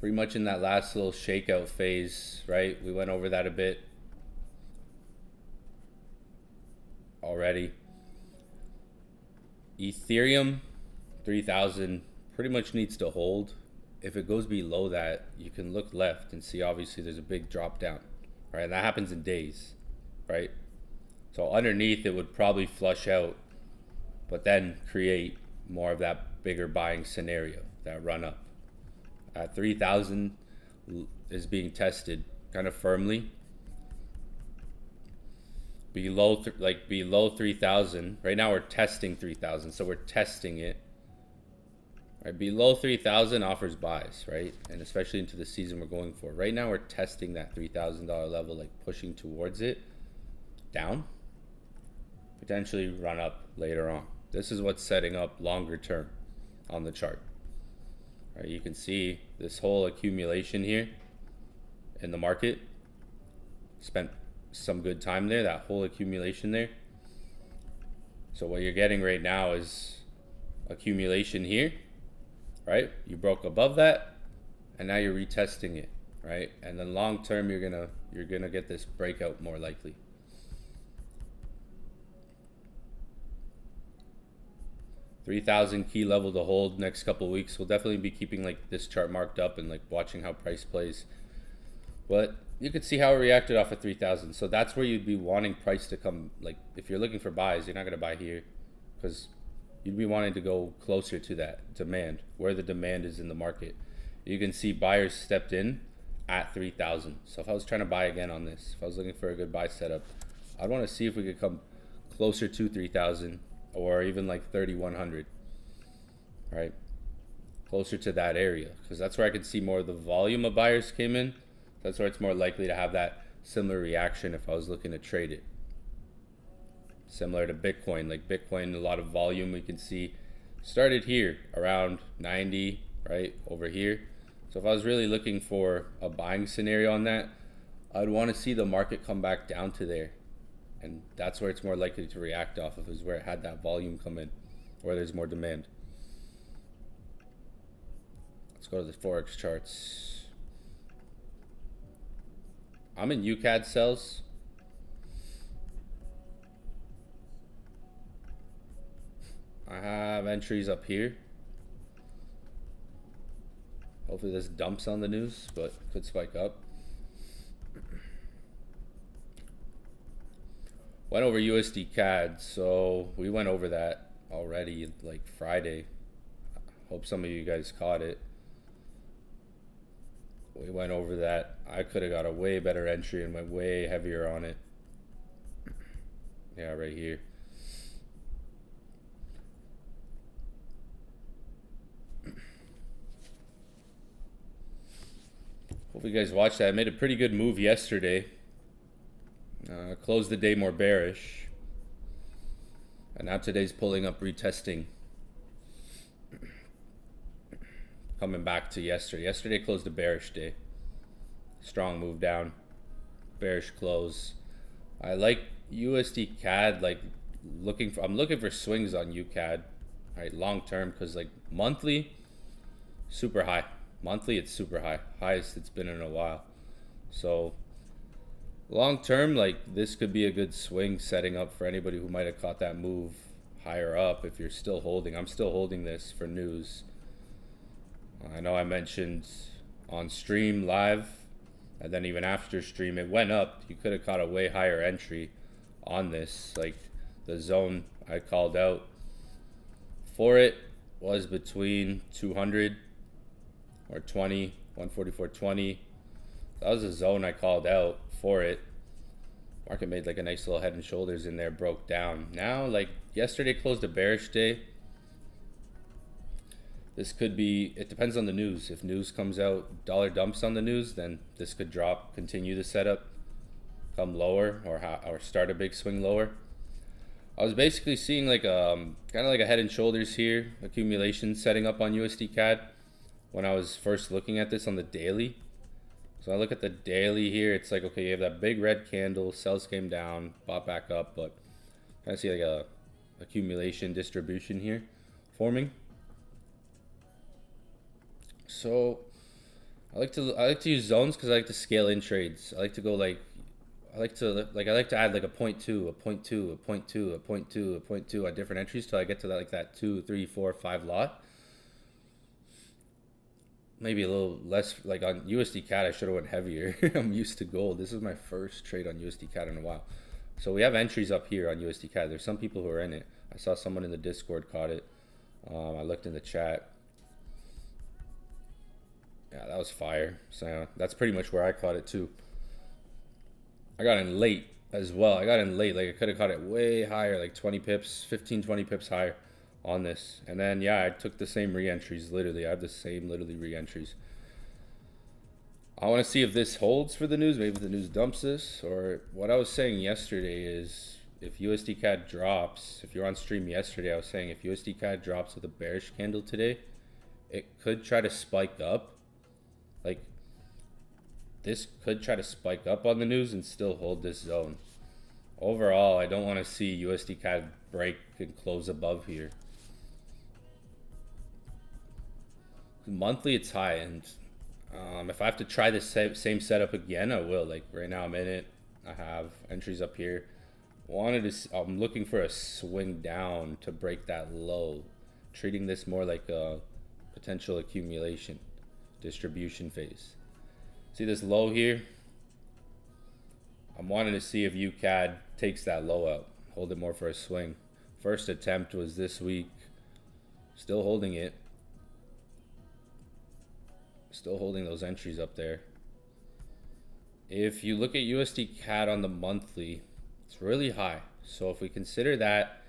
Pretty much in that last little shakeout phase, right? We went over that a bit already. Ethereum 3,000 pretty much needs to hold. If it goes below that, you can look left and see obviously there's a big drop down, right? And that happens in days, right? So underneath it would probably flush out, but then create more of that bigger buying scenario, that run up. At 3,000 is being tested kind of firmly. Below 3,000. Right now we're testing 3,000, so we're testing it. Right, below 3,000 offers buys, right? And especially into the season we're going for. Right now we're testing that $3,000 level, like pushing towards it, down, potentially run up later on. This is what's setting up longer term on the chart. Right, you can see this whole accumulation here in the market. Spent some good time there, that whole accumulation there. So what you're getting right now is accumulation here, right? You broke above that and now you're retesting it, right? And then long term you're gonna get this breakout more likely. 3,000 key level to hold next couple of weeks. We'll definitely be keeping like this chart marked up and like watching how price plays. But you could see how it reacted off of 3,000. So that's where you'd be wanting price to come. Like if you're looking for buys, you're not going to buy here because you'd be wanting to go closer to that demand, where the demand is in the market. You can see buyers stepped in at 3,000. So if I was trying to buy again on this, if I was looking for a good buy setup, I'd want to see if we could come closer to 3,000 or even like 3,100, right? Closer to that area, because that's where I could see more of the volume of buyers came in. That's where it's more likely to have that similar reaction if I was looking to trade it. Similar to Bitcoin, like Bitcoin, a lot of volume we can see started here around 90, right over here. So if I was really looking for a buying scenario on that, I'd want to see the market come back down to there. And that's where it's more likely to react off of, is where it had that volume come in, where there's more demand. Let's go to the Forex charts. I'm in UCAD cells. I have entries up here. Hopefully this dumps on the news, but could spike up. Went over USDCAD, so we went over that already like Friday. Hope some of you guys caught it. We went over that. I could have got a way better entry and went way heavier on it. Yeah, right here. Hope you guys watched that. I made a pretty good move yesterday. Closed the day more bearish. And now today's pulling up, retesting. Coming back to yesterday. Yesterday closed a bearish day. Strong move down. Bearish close. I like USDCAD, like I'm looking for swings on UCAD, right, long term, because like monthly, super high. Monthly it's super high. Highest it's been in a while. So long term, like this could be a good swing setting up for anybody who might have caught that move higher up. If you're still holding, I'm still holding this for news. I know I mentioned on stream live, and then even after stream it went up. You could have caught a way higher entry on this. Like the zone I called out for it was between 200 or 20, 144.20. That was a zone I called out for it. Market made like a nice little head and shoulders in there, broke down. Now, like yesterday closed a bearish day. This could be, it depends on the news. If news comes out, dollar dumps on the news, then this could drop, continue the setup, come lower, or start a big swing lower. I was basically seeing like kind of like a head and shoulders here, accumulation setting up on USDCAD when I was first looking at this on the daily. So I look at the daily here, it's like, okay, you have that big red candle, sells came down, bought back up, but kind of see like a accumulation distribution here forming. So I like to use zones because I like to scale in trades. I like to go like I like to add like a 0.2, a 0.2, a 0.2, a 0.2, a 0.2 on different entries till I get to that, like that 2, 3, 4, 5 lot. Maybe a little less. Like on USDCAD I should have went heavier. I'm used to gold. This is my first trade on USDCAD in a while. So we have entries up here on USDCAD. There's some people who are in it. I saw someone in the Discord caught it. I looked in the chat. Yeah, that was fire. So that's pretty much where I caught it too. I got in late as well. I got in late. Like I could have caught it way higher, like 20 pips, 15, 20 pips higher on this. And then, yeah, I took the same re-entries, literally. I have the same, literally, re-entries. I want to see if this holds for the news. Maybe the news dumps this. Or what I was saying yesterday is if USDCAD drops, if you're on stream yesterday, I was saying if USDCAD drops with a bearish candle today, it could try to spike up. Like, this could try to spike up on the news and still hold this zone. Overall, I don't want to see USDCAD break and close above here. Monthly, it's high, and if I have to try the same setup again, I will. Like right now, I'm in it. I have entries up here. I'm looking for a swing down to break that low treating this more like a potential accumulation distribution phase. See this low here? I'm wanting to see if UCAD takes that low out, hold it more for a swing. First attempt was this week, still holding it, still holding those entries up there. If you look at USDCAD on the monthly, it's really high. So if we consider that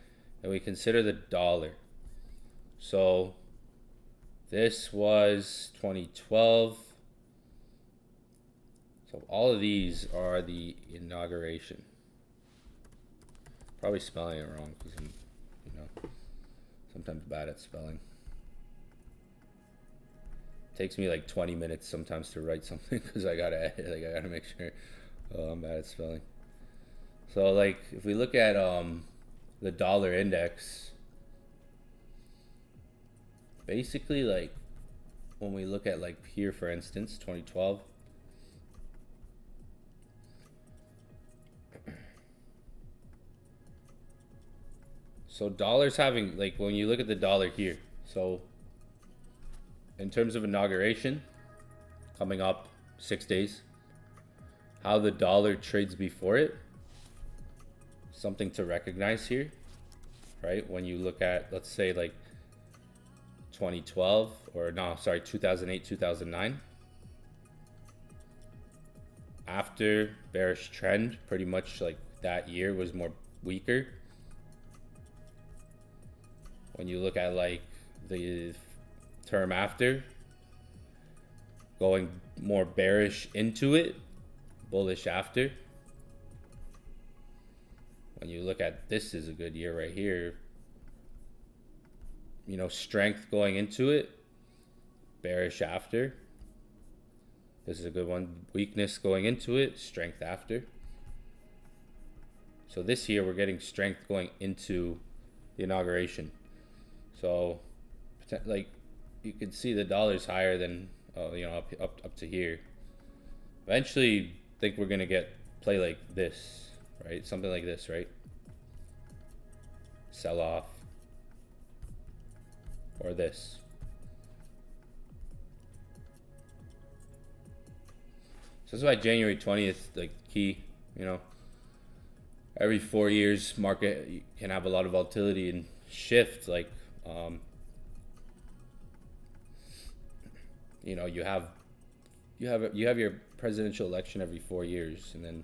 and we consider the dollar, so this was 2012. So all of these are the inauguration. Probably spelling it wrong because I'm, sometimes bad at spelling. Takes me like 20 minutes sometimes to write something because I gotta edit, I gotta make sure. Oh, I'm bad at spelling. So like if we look at the dollar index, basically like when we look at like here for instance 2012, so dollars having, like when you look at the dollar here, so in terms of inauguration coming up 6 days, how the dollar trades before it, something to recognize here, right? When you look at, let's say like 2012 or no, sorry, 2008, 2009, after bearish trend, pretty much like that year was more weaker. When you look at like the term after, going more bearish into it, bullish after. When you look at this is a good year right here, strength going into it, bearish after. This is a good one, weakness going into it, strength after. So this year we're getting strength going into the inauguration. So like you can see the dollar's higher than up to here. Eventually think we're gonna play like this, right? Something like this, right? Sell off. Or this. So this is why January 20th, like key, every 4 years market can have a lot of volatility and shift. Like, you have your presidential election every 4 years, and then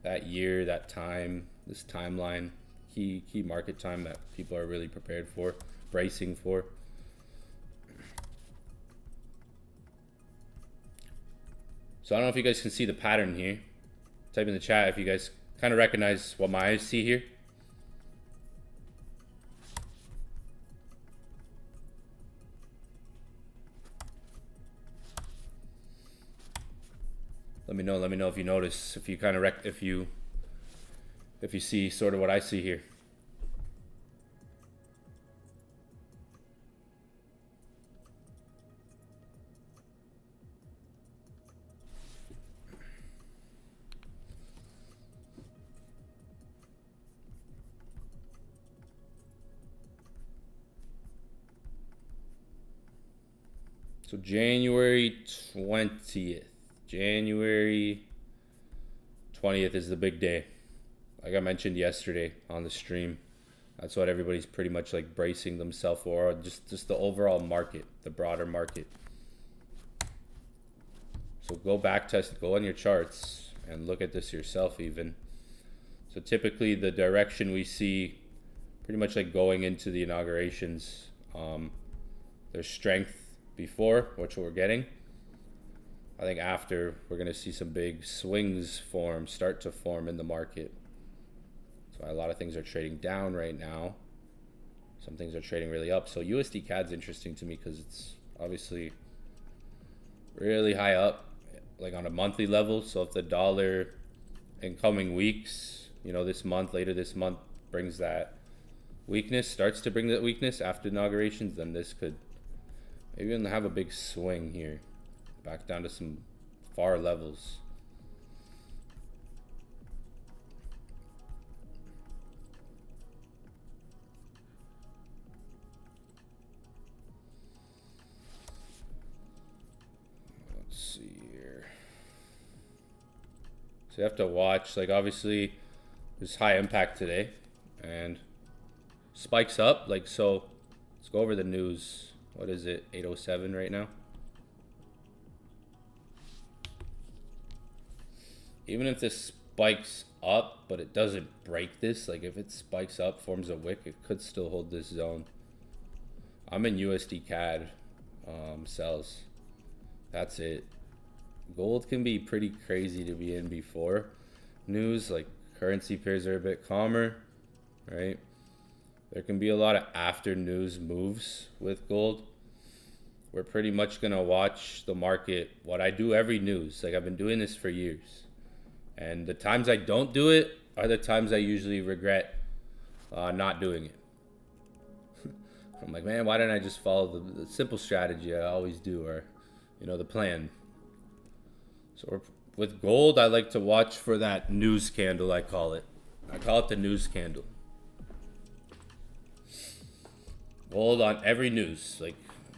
that year, that time, this timeline, key market time that people are really prepared for, bracing for. So I don't know if you guys can see the pattern here. Type in the chat if you guys kind of recognize what my eyes see here. Let me know if you notice, if you kind of if you see sort of what I see here. So January 20th. January 20th is the big day. Like I mentioned yesterday on the stream. That's what everybody's pretty much like bracing themselves for, just the overall market, the broader market. So go back test, go on your charts and look at this yourself even. So typically the direction we see pretty much like going into the inaugurations, there's strength before, which we're getting. I think after we're going to see some big swings start to form in the market. So a lot of things are trading down right now. Some things are trading really up. So USDCAD is interesting to me because it's obviously really high up, like on a monthly level. So if the dollar in coming weeks, this month, later this month, brings that weakness, starts to bring that weakness after inaugurations, then this could maybe even have a big swing here, back down to some far levels. So you have to watch, like obviously there's high impact today and spikes up like so. Let's go over the news. What is it? 8:07 right now. Even if this spikes up, but it doesn't break this, like if it spikes up, forms a wick, it could still hold this zone. I'm in USDCAD sells. That's it. Gold can be pretty crazy to be in before news. Like currency pairs are a bit calmer, right? There can be a lot of after news moves with gold. We're pretty much gonna watch the market. What I do every news, like I've been doing this for years. And the times I don't do it are the times I usually regret not doing it. I'm like, man, why didn't I just follow the simple strategy I always do, or, the plan? So with gold, I like to watch for that news candle, I call it. I call it the news candle. Gold on every news, like,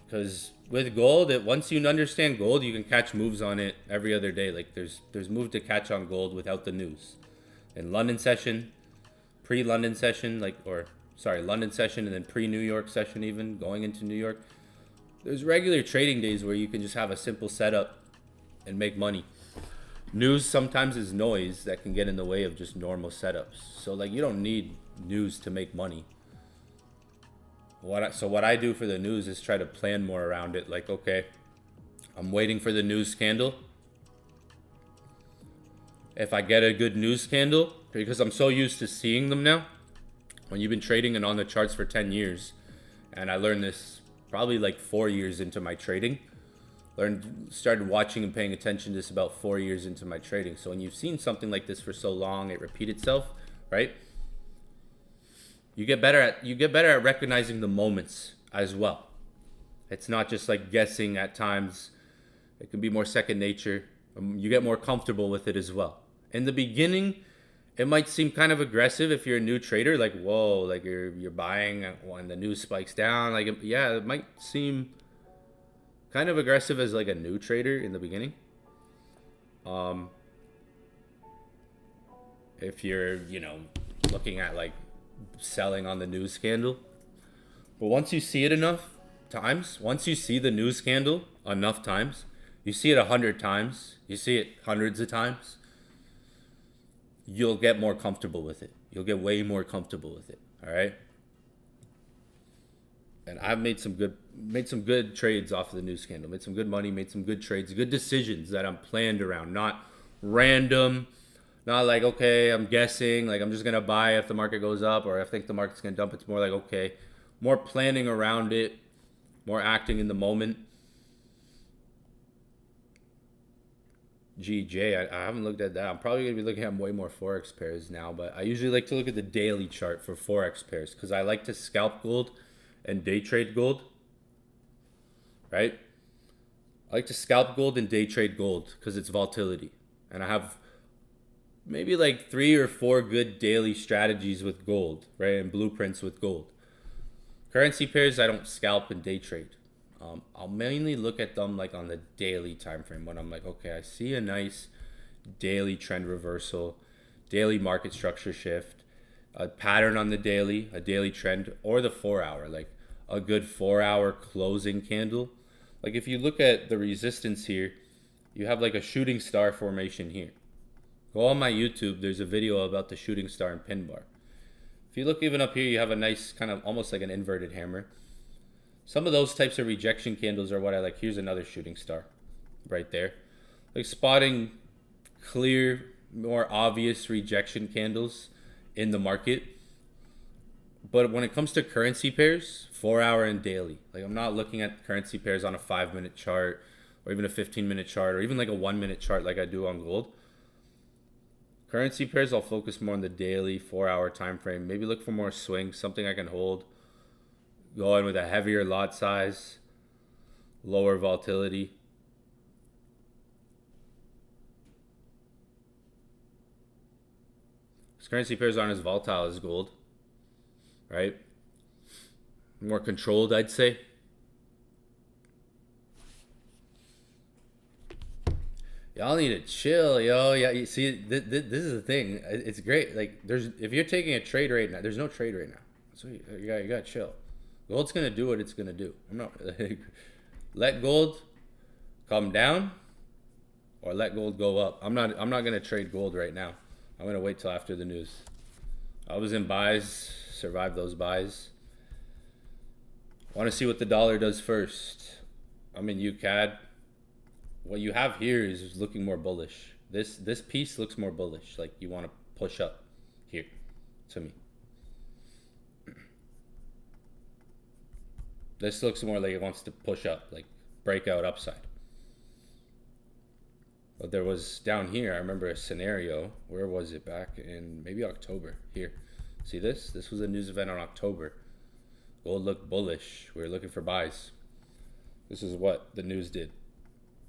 because with gold, once you understand gold, you can catch moves on it every other day. Like there's move to catch on gold without the news. In London session, pre-London session, London session and then pre-New York session, even going into New York. There's regular trading days where you can just have a simple setup and make money. News sometimes is noise that can get in the way of just normal setups. So like you don't need news to make money. What I do for the news is try to plan more around it. Like, okay, I'm waiting for the news candle. If I get a good news candle, because I'm so used to seeing them now, when you've been trading and on the charts for 10 years, and I learned this probably like 4 years into my trading, started watching and paying attention to this about 4 years into my trading. So when you've seen something like this for so long, it repeats itself, right? You get better at recognizing the moments as well. It's not just like guessing at times. It can be more second nature. You get more comfortable with it as well. In the beginning, it might seem kind of aggressive if you're a new trader. Like, whoa, like you're buying when the news spikes down. Like, yeah, it might seem kind of aggressive as like a new trader in the beginning. If you're, looking at like selling on the news candle. But once you see it enough times, once you see the news candle enough times, you see it 100 times, you see it hundreds of times, you'll get more comfortable with it. You'll get way more comfortable with it. All right. And I've made some good trades off of the news candle, made some good money, made some good trades, good decisions that I'm planned around, not random. Not like, okay, I'm guessing, like I'm just going to buy if the market goes up or I think the market's going to dump. It's more like, okay, more planning around it, more acting in the moment. GJ, I haven't looked at that. I'm probably going to be looking at way more Forex pairs now, but I usually like to look at the daily chart for Forex pairs because I like to scalp gold and day trade gold, right? I like to scalp gold and day trade gold because it's volatility. And I have maybe like 3 or 4 good daily strategies with gold, right? And blueprints with gold. Currency pairs, I don't scalp and day trade. I'll mainly look at them like on the daily time frame when I'm like, okay, I see a nice daily trend reversal, daily market structure shift, a pattern on the daily, a daily trend, or the 4 hour, like a good 4 hour closing candle. Like if you look at the resistance here, you have like a shooting star formation here. Go on my YouTube, there's a video about the shooting star and pin bar. If you look even up here, you have a nice kind of almost like an inverted hammer. Some of those types of rejection candles are what I like. Here's another shooting star right there. Like spotting clear, more obvious rejection candles in the market. But when it comes to currency pairs, 4 hour and daily, like I'm not looking at currency pairs on a 5-minute chart or even a 15-minute chart or even like a 1-minute chart like I do on gold. Currency pairs, I'll focus more on the daily 4 hour time frame. Maybe look for more swings, something I can hold. Go in with a heavier lot size, lower volatility. Because currency pairs aren't as volatile as gold, right? More controlled, I'd say. Y'all need to chill, yo. Yeah, you see, this is the thing. It's great. Like, if you're taking a trade right now, there's no trade right now. So you got to chill. Gold's gonna do what it's gonna do. I'm not let gold come down or let gold go up. I'm not gonna trade gold right now. I'm gonna wait till after the news. I was in buys, survived those buys. Want to see what the dollar does first. I'm in UCAD. What you have here is looking more bullish. This piece looks more bullish. Like you want to push up here to me. This looks more like it wants to push up, like breakout upside. But there was down here, I remember a scenario. Where was it? Back in maybe October. Here. See this? This was a news event on October. Gold looked bullish. We were looking for buys. This is what the news did.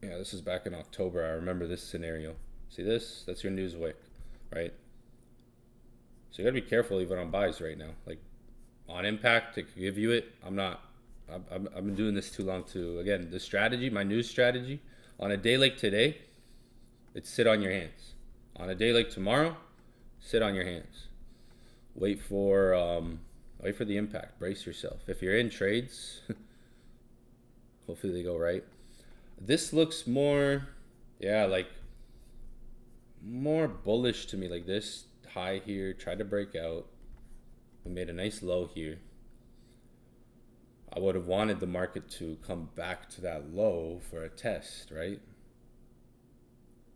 Yeah, this is back in October. I remember this scenario. See this? That's your news wick, right? So you gotta be careful even on buys right now. Like on impact, to give you it. I've been doing this too long to, again, the strategy, my news strategy, on a day like today, it's sit on your hands. On a day like tomorrow, sit on your hands. Wait for the impact. Brace yourself. If you're in trades, hopefully they go right. This looks more, yeah, like more bullish to me. Like this high here, tried to break out. We made a nice low here. I would have wanted the market to come back to that low for a test, right?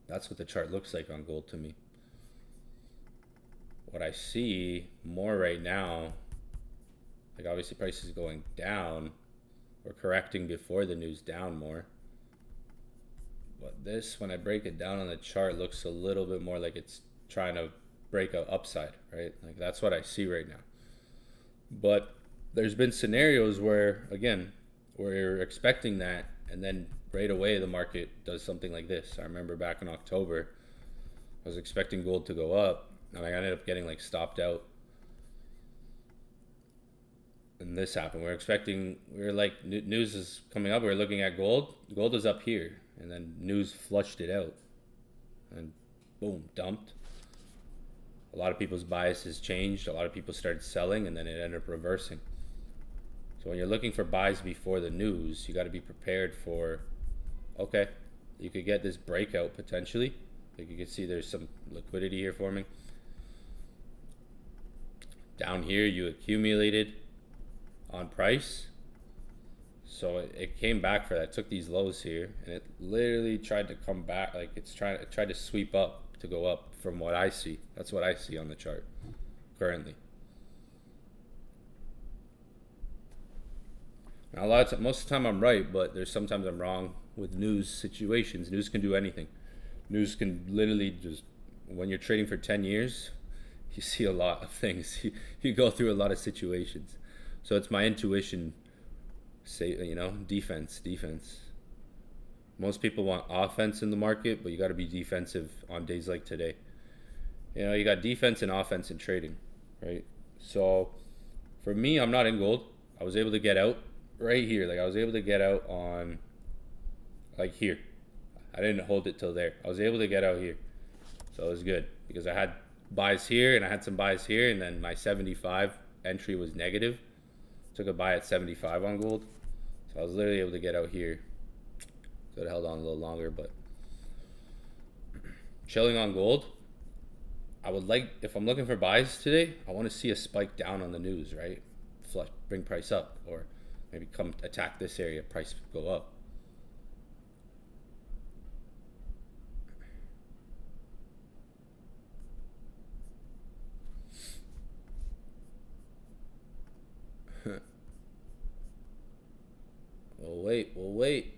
That's what the chart looks like on gold to me. What I see more right now, like obviously prices going down. We're correcting before the news down more. But this, when I break it down on the chart, looks a little bit more like it's trying to break out upside, right? Like that's what I see right now. But there's been scenarios where, again, we're expecting that, and then right away the market does something like this. I remember back in October, I was expecting gold to go up, and I ended up getting like stopped out. And this happened. We were like, news is coming up. We were looking at gold. Gold is up here, and then news flushed it out, and boom, dumped. A lot of people's biases changed. A lot of people started selling, and then it ended up reversing. So when you're looking for buys before the news, you got to be prepared for, okay, you could get this breakout potentially. Like you can see there's some liquidity here forming. Down here you accumulated on price. So it came back for that, took these lows here, and it literally tried to come back, like it tried to sweep up to go up from what I see. That's what I see on the chart currently. Now, most of the time I'm right, but there's sometimes I'm wrong with news situations. News can do anything. News can literally just, when you're trading for 10 years, you see a lot of things. You go through a lot of situations. So it's my intuition, defense. Most people want offense in the market, but you got to be defensive on days like today. You got defense and offense in trading, right? So for me, I'm not in gold. I was able to get out right here. Like I was able to get out on like here. I didn't hold it till there. I was able to get out here. So it was good because I had buys here and I had some buys here, and then my 75 entry was negative. Took a buy at 75 on gold. So I was literally able to get out here. So it held on a little longer, but chilling on gold. I would like, if I'm looking for buys today, I want to see a spike down on the news, right? Flush, bring price up, or maybe come attack this area, price go up. We'll wait.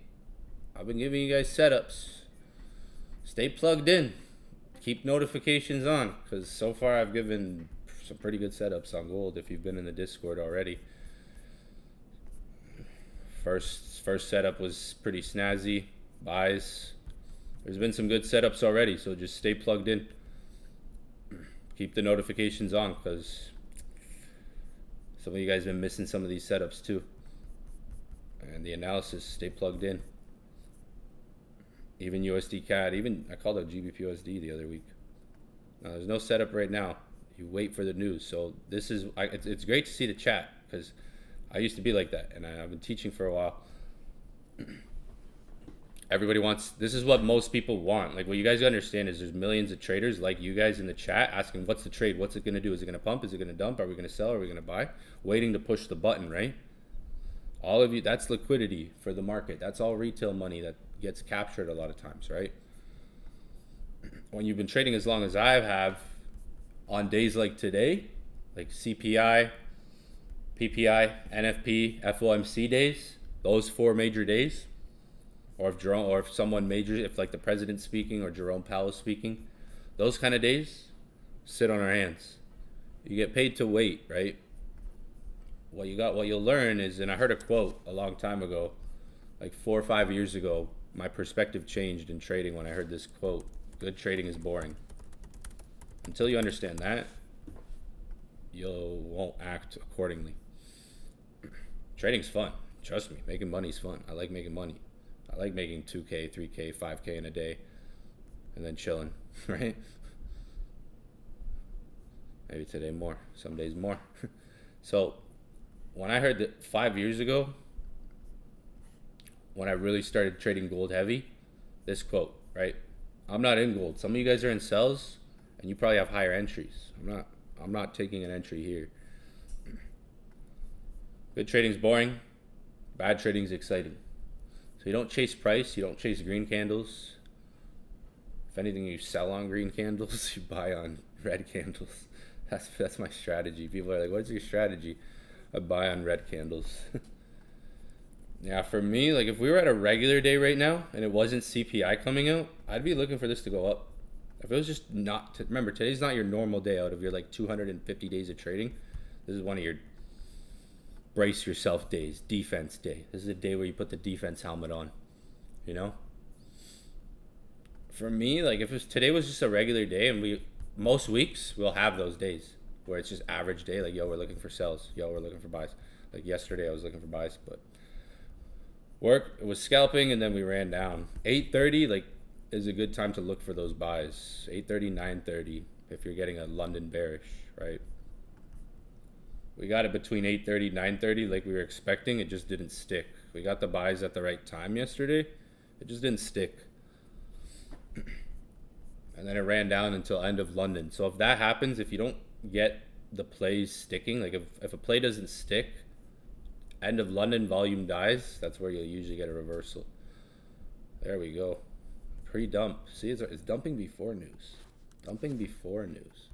I've been giving you guys setups. Stay plugged in. Keep notifications on, because so far I've given some pretty good setups on gold if you've been in the Discord already. First setup was pretty snazzy. Buys. There's been some good setups already, so just stay plugged in. Keep the notifications on, because some of you guys have been missing some of these setups too. And the analysis, stay plugged in. even USDCAD, even I called out GBPUSD the other week. Now, there's no setup right now. You wait for the news. So this is, it's great to see the chat, because I used to be like that, and I've been teaching for a while. Everybody wants, this is what most people want. Like, what you guys understand is there's millions of traders like you guys in the chat asking, what's the trade? What's it going to do? Is it going to pump? Is it going to dump? Are we going to sell? Are we going to buy? Waiting to push the button, right? All of you, that's liquidity for the market. That's all retail money that gets captured a lot of times, right? When you've been trading as long as I have, on days like today, like CPI, PPI, NFP, FOMC days, those 4 major days, or if someone major, if like the president's speaking or Jerome Powell's speaking, those kind of days, sit on our hands. You get paid to wait, right? What you'll learn is, and I heard a quote a long time ago, like 4 or 5 years ago, my perspective changed in trading when I heard this quote: good trading is boring. Until you understand that, you won't act accordingly. Trading's fun. Trust me, making money's fun. I like making money. I like making 2K, 3K, 5K in a day and then chilling, right? Maybe today more, some days more. So when I heard that 5 years ago, when I really started trading gold heavy, this quote, right? I'm not in gold. Some of you guys are in sells and you probably have higher entries. I'm not taking an entry here. Good trading's boring. Bad trading's exciting. So you don't chase price, you don't chase green candles. If anything, you sell on green candles, you buy on red candles. That's my strategy. People are like, what's your strategy? I buy on red candles. Yeah, for me, like if we were at a regular day right now and it wasn't CPI coming out, I'd be looking for this to go up. If it was just not, remember, today's not your normal day out of your like 250 days of trading. This is one of your brace yourself days, defense day. This is a day where you put the defense helmet on, you know? For me, like if today was just a regular day, and most weeks we'll have those days where it's just average day, like, yo, we're looking for sells, yo, we're looking for buys. Like yesterday I was looking for buys, but it was scalping and then we ran down. 8:30 like is a good time to look for those buys. 8:30, 9:30 if you're getting a London bearish, right? We got it between 8:30, 9:30 like we were expecting. It just didn't stick. We got the buys at the right time yesterday. It just didn't stick. And then it ran down until end of London. So if that happens, if you don't get the plays sticking, like if a play doesn't stick, end of London, volume dies, that's where you'll usually get a reversal. There we go. Pre-dump. See, it's dumping before news. Dumping before news.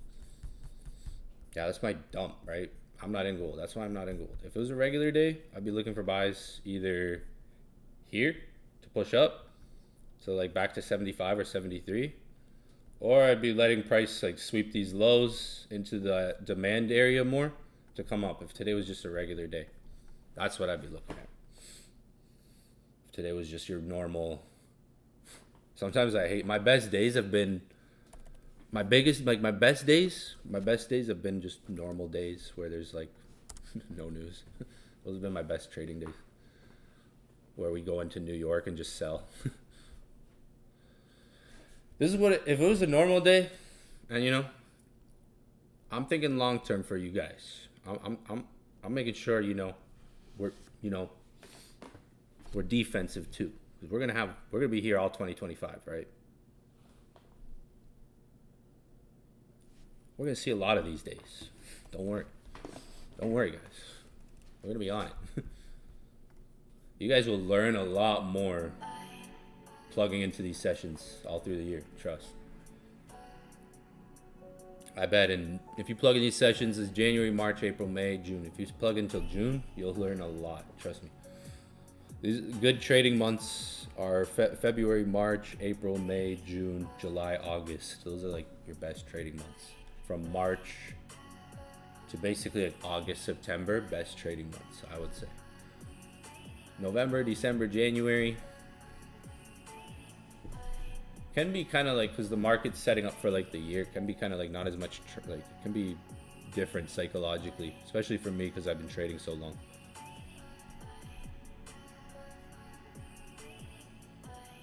Yeah, that's my dump, right? I'm not in gold. That's why I'm not in gold. If it was a regular day, I'd be looking for buys either here to push up, so like back to 75 or 73, or I'd be letting price like sweep these lows into the demand area more to come up. If today was just a regular day, that's what I'd be looking at. If today was just your normal, sometimes I hate, my best days have been my best days have been just normal days where there's like no news. Those have been my best trading days, where we go into New York and just sell. This is what if it was a normal day, and you know, I'm thinking long term for you guys. I'm making sure we're defensive too, because we're gonna be here all 2025, right? We're gonna see a lot of these days. Don't worry, guys. We're gonna be on it. You guys will learn a lot more plugging into these sessions all through the year. Trust. I bet. And if you plug in these sessions, it's January, March, April, May, June. If you plug until June, you'll learn a lot. Trust me. These good trading months are February, March, April, May, June, July, August. Those are like your best trading months. From March to basically like August, September, best trading months, I would say. November, December, January can be kind of like, because the market's setting up for like the year, can be kind of like not as much, like it can be different psychologically, especially for me because I've been trading so long.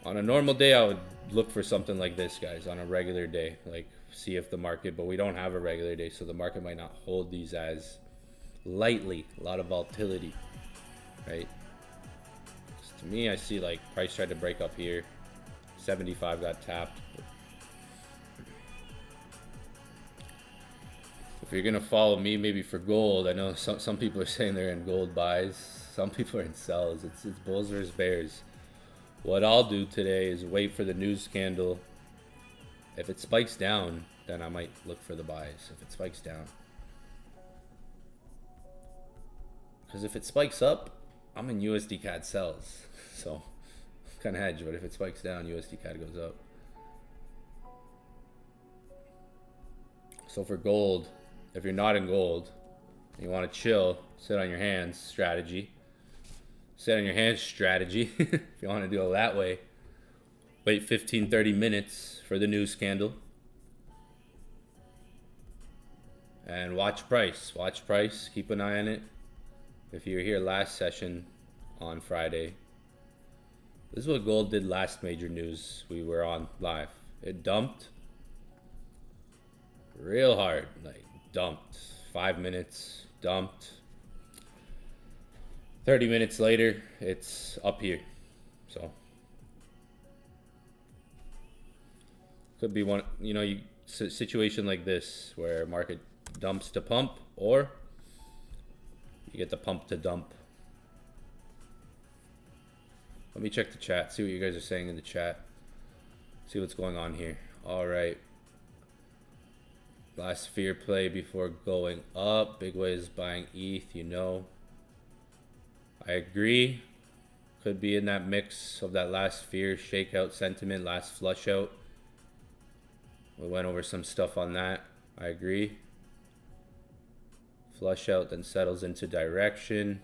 On a normal day, I would look for something like this, guys, on a regular day. Like, see if the market, but we don't have a regular day, so the market might not hold these as lightly. A lot of volatility, right? To me, I see like price tried to break up here. 75 got tapped. If you're gonna follow me, maybe for gold, I know some people are saying they're in gold buys. Some people are in sells. It's bulls versus bears. What I'll do today is wait for the news candle. If it spikes down, then I might look for the buys. If it spikes down, because if it spikes up, I'm in USDCAD sells. So kind of hedge, but if it spikes down, USDCAD goes up. So for gold, if you're not in gold, and you want to chill, sit on your hands strategy. Sit on your hands strategy. If you want to do it that way, wait 15-30 minutes for the news candle. And watch price. Watch price. Keep an eye on it. If you were here last session on Friday, this is what gold did last major news we were on live. It dumped real hard, like dumped. 5 minutes, dumped. 30 minutes later, it's up here. So could be one, situation like this where market dumps to pump, or you get the pump to dump. Let me check the chat, see what you guys are saying in the chat. See what's going on here. All right. Last fear play before going up. Big way is buying ETH, I agree. Could be in that mix of that last fear, shakeout sentiment, last flush out. We went over some stuff on that. I agree. Flush out, then settles into direction.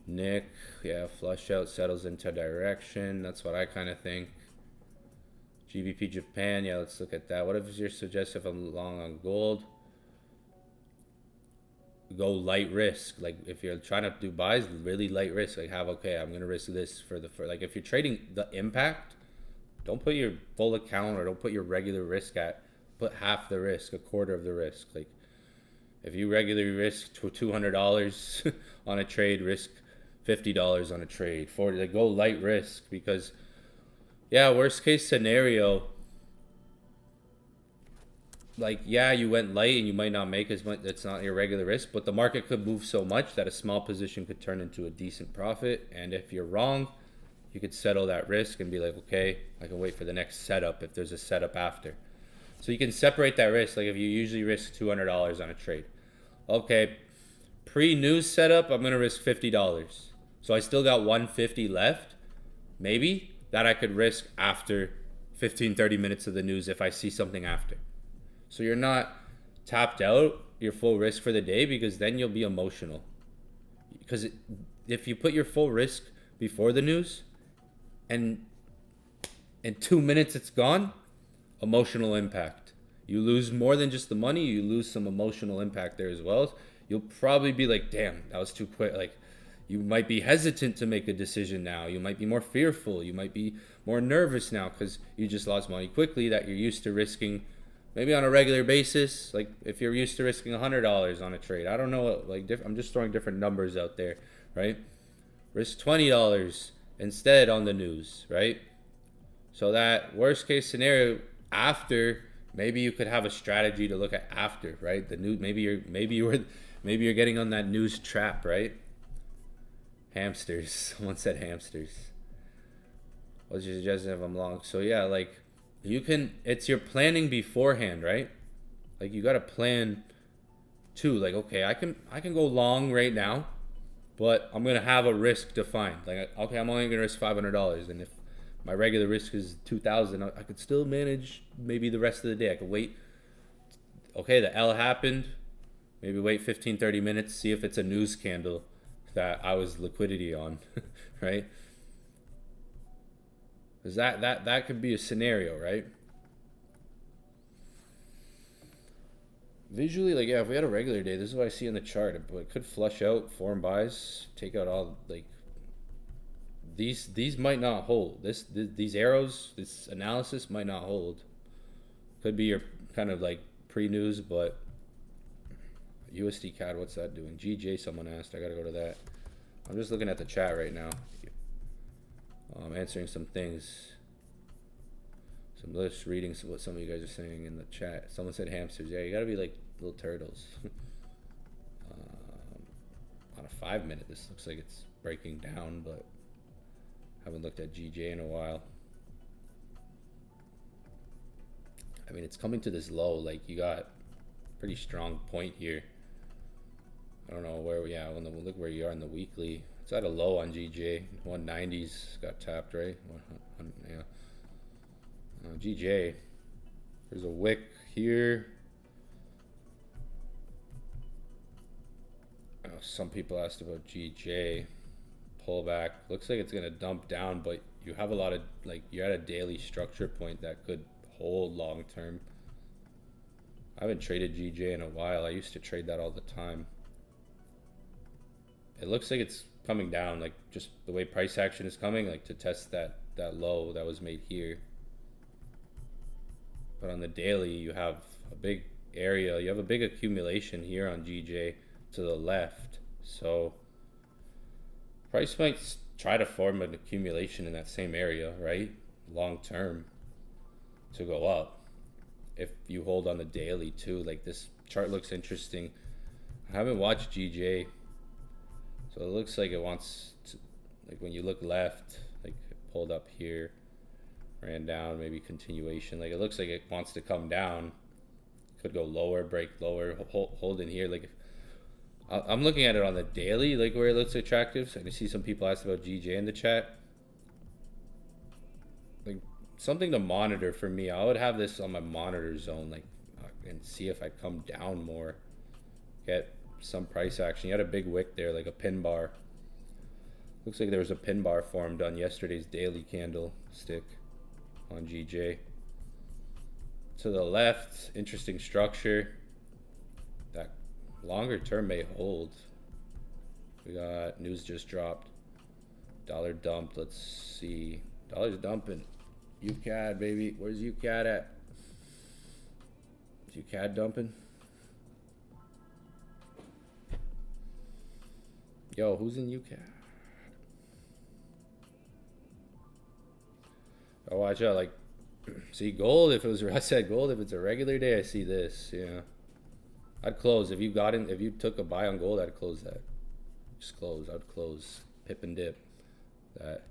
Nick, yeah, flush out, settles into direction. That's what I kind of think. GBP Japan, yeah, let's look at that. What if you're suggesting if I'm long on gold? Go light risk. Like if you're trying to do buys, really light risk. Like okay, I'm gonna risk this for like if you're trading the impact, don't put your full account or don't put your regular risk at. Put half the risk, a quarter of the risk. Like if you regularly risk $200 on a trade, risk $50 on a trade. Like go light risk, because yeah, worst case scenario, like, yeah, you went light and you might not make as much. That's not your regular risk, but the market could move so much that a small position could turn into a decent profit. And if you're wrong, you could settle that risk and be like, okay, I can wait for the next setup if there's a setup after. So you can separate that risk. Like if you usually risk $200 on a trade, okay, pre-news setup, I'm gonna risk $50. So I still got $150 left, maybe, that I could risk after 15-30 minutes of the news if I see something after. So you're not tapped out your full risk for the day, because then you'll be emotional. Because if you put your full risk before the news and in 2 minutes it's gone, emotional impact. You lose more than just the money, you lose some emotional impact there as well. You'll probably be like, damn, that was too quick. Like you might be hesitant to make a decision now. You might be more fearful. You might be more nervous now because you just lost money quickly that you're used to risking. Maybe on a regular basis, like if you're used to risking $100 on a trade, I don't know, I'm just throwing different numbers out there, right? Risk $20 instead on the news, right? So that worst case scenario after, maybe you could have a strategy to look at after, right? The new, maybe you're getting on that news trap, right? Hamsters. Someone said hamsters. What's your suggestion if I'm long? So yeah, like. It's your planning beforehand, right? Like you got to plan too. Like, okay, I can go long right now, but I'm going to have a risk defined. Like, okay, I'm only going to risk $500. And if my regular risk is $2,000, I could still manage maybe the rest of the day. I could wait. Okay, the L happened. Maybe wait 15-30 minutes, see if it's a news candle that I was liquidity on, right? Because that could be a scenario, right? Visually, like, yeah, if we had a regular day, this is what I see in the chart. It could flush out, form buys, take out all, like, these might not hold. These arrows, this analysis might not hold. Could be your kind of like pre-news, but USDCAD, what's that doing? GJ, someone asked. I gotta go to that. I'm just looking at the chat right now. I'm answering some things. Just reading what some of you guys are saying in the chat. Someone said hamsters. Yeah, you gotta be like little turtles. On a 5-minute, this looks like it's breaking down, but haven't looked at GJ in a while. I mean, it's coming to this low. Like, you got pretty strong point here. I don't know where. Yeah, look where you are in the weekly. It's at a low on GJ. 190s got tapped, right? Yeah. GJ. There's a wick here. Some people asked about GJ. Pullback. Looks like it's gonna dump down, but you have a lot of, like, you're at a daily structure point that could hold long term. I haven't traded GJ in a while. I used to trade that all the time. It looks like it's coming down, like just the way price action is coming, like to test that low that was made here. But on the daily, you have a big area. You have a big accumulation here on GJ to the left. So price might try to form an accumulation in that same area, right? Long term to go up. If you hold on the daily too, like this chart looks interesting. I haven't watched GJ. So it looks like it wants to, like when you look left, like it pulled up here, ran down, maybe continuation. Like it looks like it wants to come down. Could go lower, break lower, hold in here. Like if, I'm looking at it on the daily, like where it looks attractive. So I can see some people asked about GJ in the chat. Like something to monitor for me. I would have this on my monitor zone, like, and see if I come down more. Get some price action. You had a big wick there, like a pin bar. Looks like there was a pin bar formed on yesterday's daily candlestick on GJ. To the left, interesting structure. That longer term may hold. We got news just dropped. Dollar dumped. Let's see. Dollar's dumping. UCAD, baby. Where's UCAD at? Is UCAD dumping? Yo, who's in UCAD? Oh, watch out. Like, see gold. If it was, I said gold. If it's a regular day, I see this. Yeah, I'd close. If you got in, if you took a buy on gold, I'd close that. Just close. I'd close. Pip and dip. That.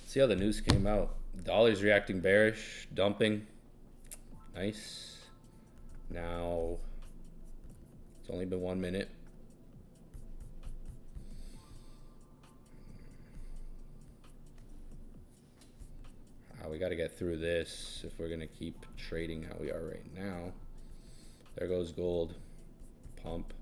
See how the news came out. Dollar's reacting bearish, dumping. Nice. Now. It's only been 1 minute. We got to get through this if we're going to keep trading how we are right now. There goes gold. Pump.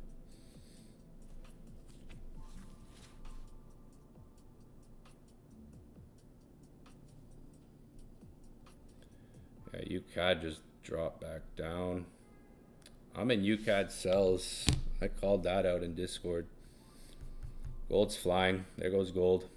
Yeah, UCAD just dropped back down. I'm in UCAD sells. I called that out in Discord. Gold's flying. There goes gold.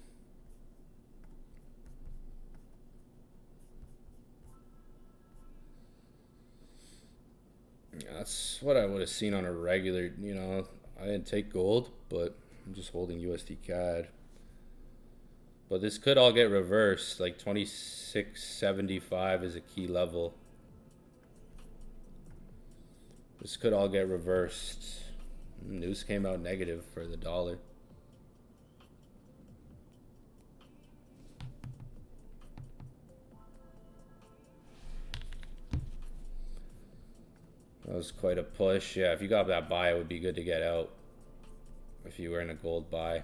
Yeah, that's what I would have seen on a regular, you know. I didn't take gold, but I'm just holding USDCAD. But this could all get reversed. Like 26.75 is a key level. This could all get reversed. News came out negative for the dollar. That was quite a push. Yeah, if you got that buy, it would be good to get out if you were in a gold buy.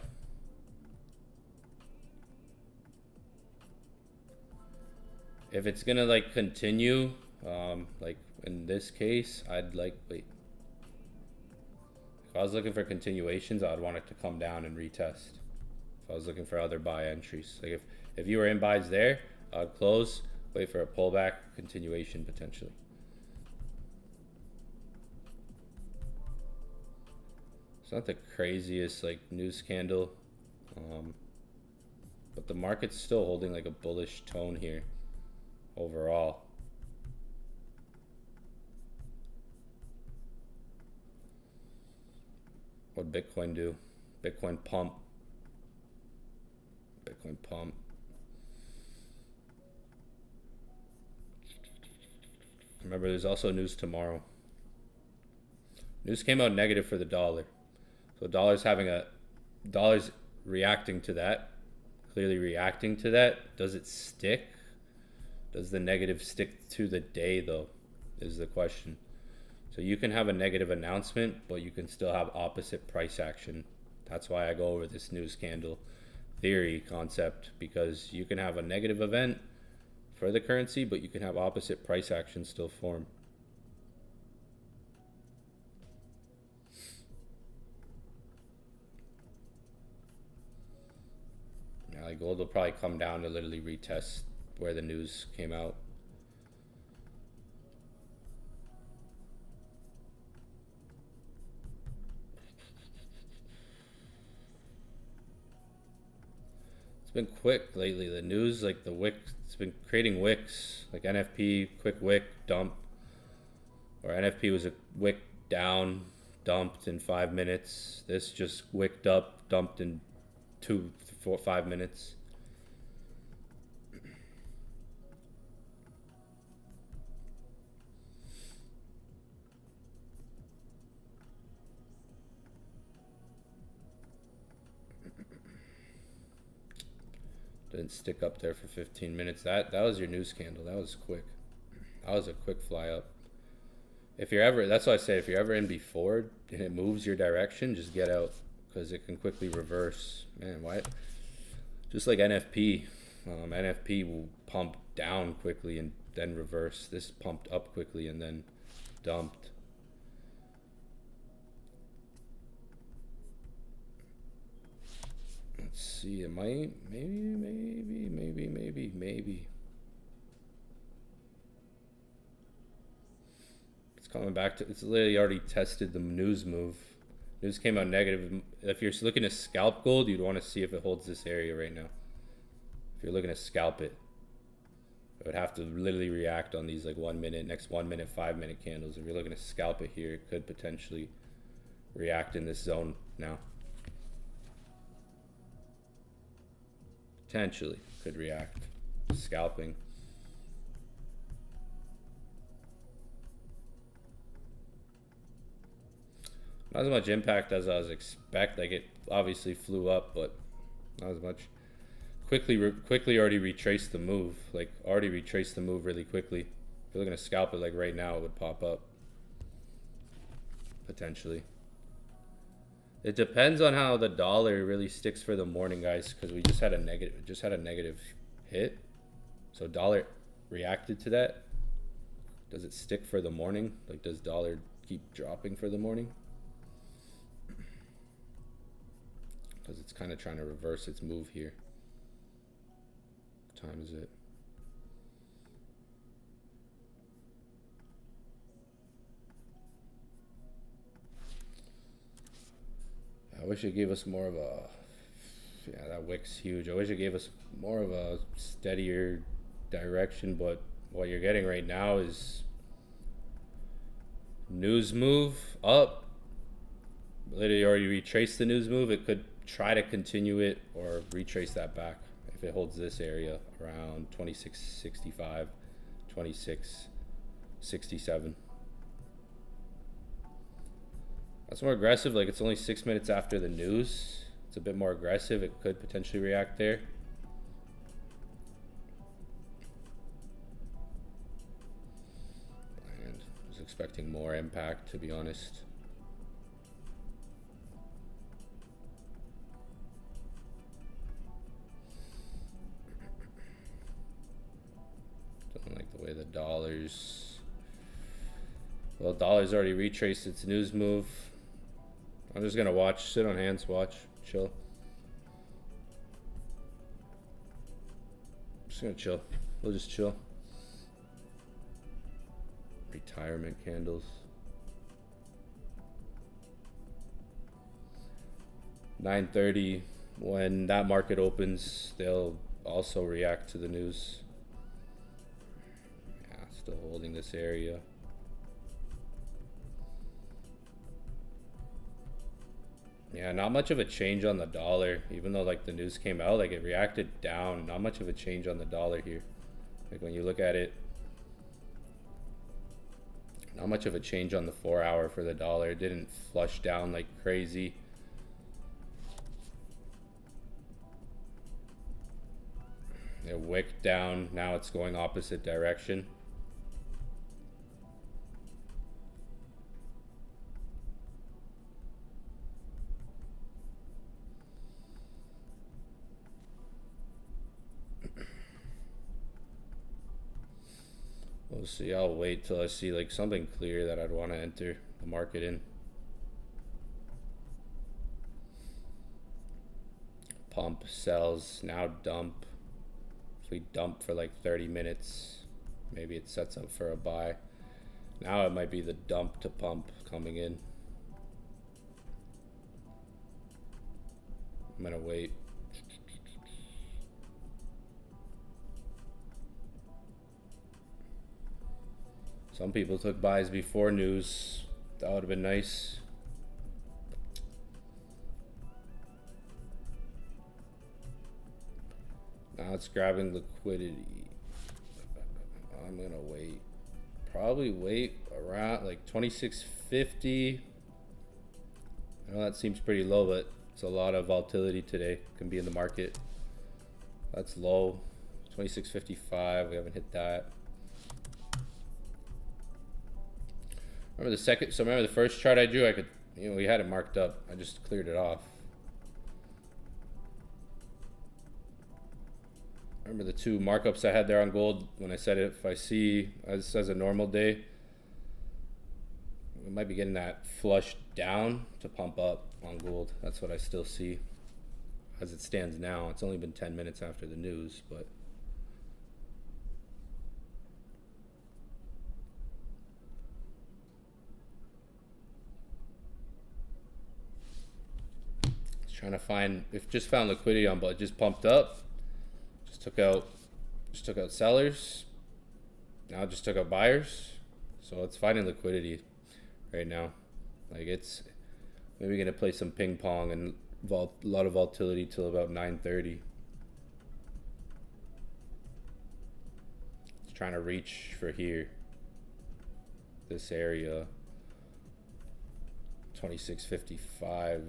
If it's gonna like continue, like in this case, I'd like wait. If I was looking for continuations, I'd want it to come down and retest. If I was looking for other buy entries, like if you were in buys there, I'd close, wait for a pullback, continuation potentially. It's not the craziest like news candle. But the market's still holding like a bullish tone here overall. What'd Bitcoin do? Bitcoin pump. Bitcoin pump. Remember, there's also news tomorrow. News came out negative for the dollar. So dollar's reacting to that. Clearly reacting to that. Does it stick? Does the negative stick to the day though? Is the question. So you can have a negative announcement, but you can still have opposite price action. That's why I go over this news candle theory concept, because you can have a negative event for the currency, but you can have opposite price action still form. Yeah, like gold will probably come down to literally retest where the news came out. It's been quick lately. The news, like the wick, it's been creating wicks, like NFP, quick wick, dump. Or NFP was a wick down, dumped in 5 minutes. This just wicked up, dumped in 2, 4, 5 minutes. Didn't stick up there for 15 minutes. That was your news candle. That was quick. That was a quick fly up. If you're ever, that's why I say, if you're ever in before and it moves your direction, just get out, because it can quickly reverse. Man, why? Just like NFP. NFP will pump down quickly and then reverse. This pumped up quickly and then dumped. Let's see, it might, maybe. It's coming back to, it's literally already tested the news move. News came out negative. If you're looking to scalp gold, you'd want to see if it holds this area right now. If you're looking to scalp it, it would have to literally react on these like 1 minute, next 1 minute, 5 minute candles. If you're looking to scalp it here, it could potentially react in this zone now. Potentially could react. Scalping. Not as much impact as I was expecting. Like, it obviously flew up, but not as much. Quickly already retraced the move. Like, already retraced the move really quickly. If you're looking to scalp it, like right now, it would pop up. Potentially. It depends on how the dollar really sticks for the morning, guys, because we just had a negative hit. So dollar reacted to that. Does it stick for the morning? Like, does dollar keep dropping for the morning? Because it's kind of trying to reverse its move here. What time is it? I wish it gave us more of a, yeah, that wick's huge. I wish it gave us more of a steadier direction, but what you're getting right now is news move up. Literally already retraced the news move. It could try to continue it or retrace that back if it holds this area around 26.65, 26.67. That's more aggressive. Like, it's only 6 minutes after the news. It's a bit more aggressive. It could potentially react there. And I was expecting more impact, to be honest. Doesn't like the way the dollars. Well, dollar's already retraced its news move. I'm just gonna watch, sit on hands, watch, chill. Just gonna chill. We'll just chill. Retirement candles. 9:30. when that market opens, they'll also react to the news. Yeah, still holding this area. Yeah, not much of a change on the dollar, even though like the news came out, like it reacted down. Not much of a change on the dollar here. Like when you look at it, not much of a change on the 4 hour for the dollar. It didn't flush down like crazy. It wicked down. Now it's going opposite direction. We'll see. I'll wait till I see like something clear that I'd want to enter the market in. Pump, sells, now dump. If we dump for like 30 minutes, maybe it sets up for a buy. Now it might be the dump to pump coming in. I'm gonna wait. Some people took buys before news. That would have been nice. Now it's grabbing liquidity. I'm gonna wait. Probably wait around like 2650. I know that seems pretty low, but it's a lot of volatility today. Can be in the market. That's low. 2655. We haven't hit that. Remember the first chart I drew, we had it marked up. I just cleared it off. Remember the two markups I had there on gold when I said if I see this as a normal day, we might be getting that flush down to pump up on gold. That's what I still see as it stands now. It's only been 10 minutes after the news, but trying to find, just found liquidity on, but just pumped up, just took out sellers, now just took out buyers. So it's finding liquidity right now. Like it's maybe gonna play some ping pong and a lot of volatility till about 9:30. It's trying to reach for here, this area. 2655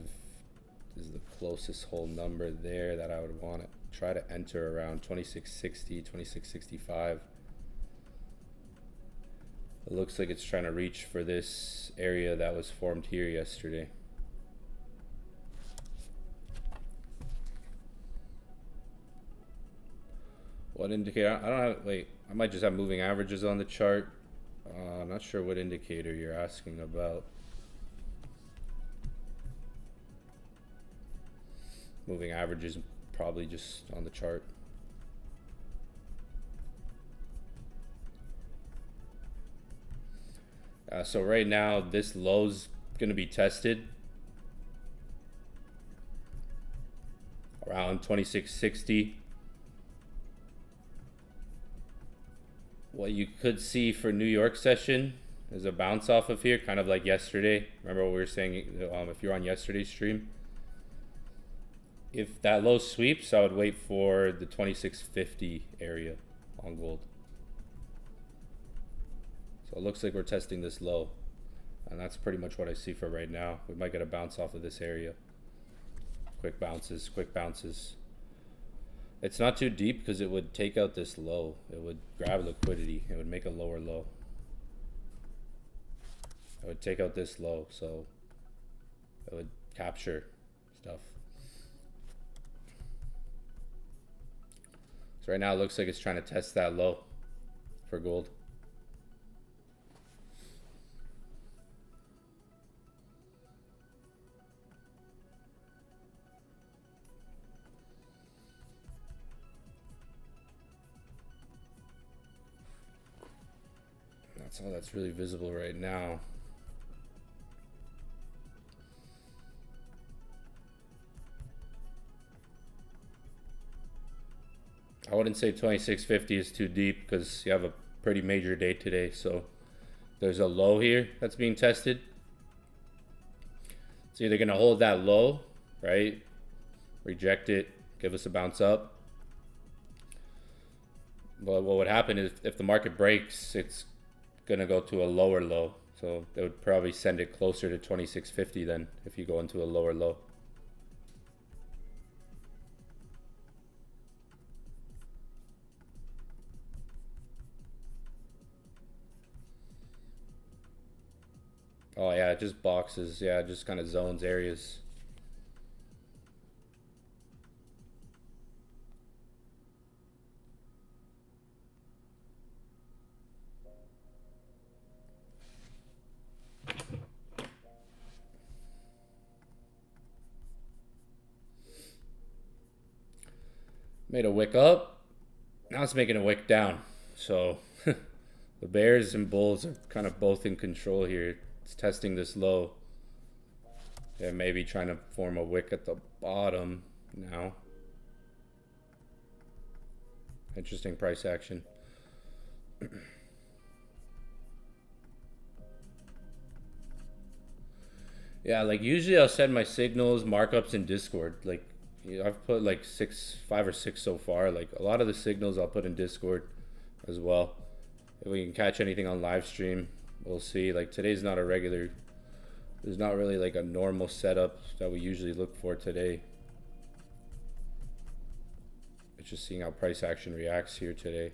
is the closest whole number there that I would want to try to enter around 2660, 2665. It looks like it's trying to reach for this area that was formed here yesterday. What indicator? I don't have, wait, I might just have moving averages on the chart. I'm not sure what indicator you're asking about. Moving averages probably just on the chart. So right now this low's going to be tested around 2660. What you could see for New York session is a bounce off of here, kind of like yesterday. Remember what we were saying if you're on yesterday's stream? If that low sweeps, I would wait for the 2650 area on gold. So it looks like we're testing this low, and that's pretty much what I see for right now. We might get a bounce off of this area. Quick bounces, quick bounces. It's not too deep because it would take out this low. It would grab liquidity. It would make a lower low. It would take out this low, so it would capture stuff. So right now it looks like it's trying to test that low for gold. That's all that's really visible right now. I wouldn't say 2650 is too deep because you have a pretty major day today. So there's a low here that's being tested. It's either going to hold that low, right? Reject it, give us a bounce up. But what would happen is if the market breaks, it's going to go to a lower low. So they would probably send it closer to 2650 then if you go into a lower low. Oh yeah, it just boxes. Yeah, it just kind of zones areas. Made a wick up. Now it's making a wick down. So the bears and bulls are kind of both in control here. It's testing this low. Yeah, maybe trying to form a wick at the bottom now. Interesting price action. Yeah, like usually I'll send my signals, markups in Discord. Like I've put like 5 or 6 so far. Like a lot of the signals I'll put in Discord as well. If we can catch anything on live stream, we'll see. Like today's not a regular, there's not really like a normal setup that we usually look for today. It's just seeing how price action reacts here today.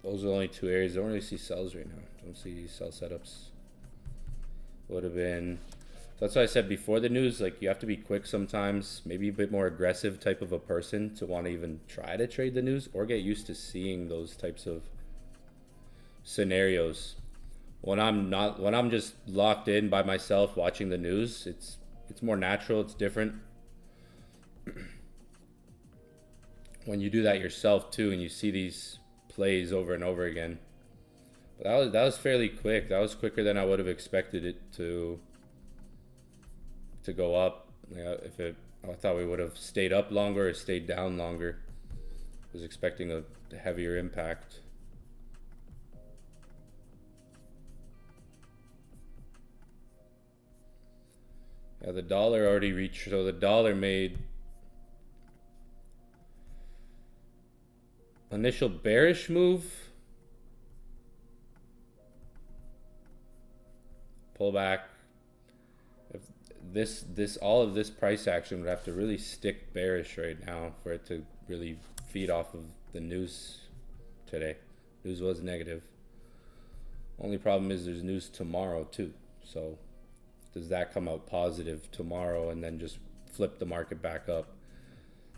Those are the only 2 areas. I don't really see sells right now. Don't see sell setups. Would have been. That's why I said before the news, like you have to be quick sometimes, maybe a bit more aggressive type of a person to want to even try to trade the news or get used to seeing those types of scenarios. When I'm just locked in by myself watching the news, it's more natural, it's different. When you do that yourself too and you see these plays over and over again. But that was fairly quick. That was quicker than I would have expected it to go up. Yeah, I thought we would have stayed up longer or stayed down longer. I was expecting a heavier impact. Yeah, the dollar already reached, so the dollar made initial bearish move, pull back. If all of this price action would have to really stick bearish right now for it to really feed off of the news today. News was negative. Only problem is there's news tomorrow too. So does that come out positive tomorrow and then just flip the market back up?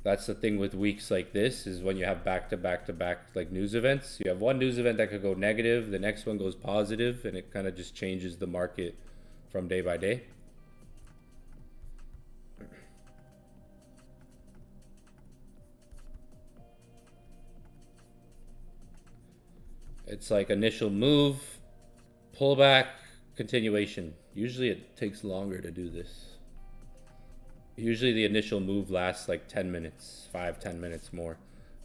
That's the thing with weeks like this, is when you have back to back like news events. You have one news event that could go negative, the next one goes positive, and it kind of just changes the market from day by day. It's like initial move, pullback, continuation. Usually it takes longer to do this. Usually the initial move lasts like 10 minutes, 5-10 minutes more,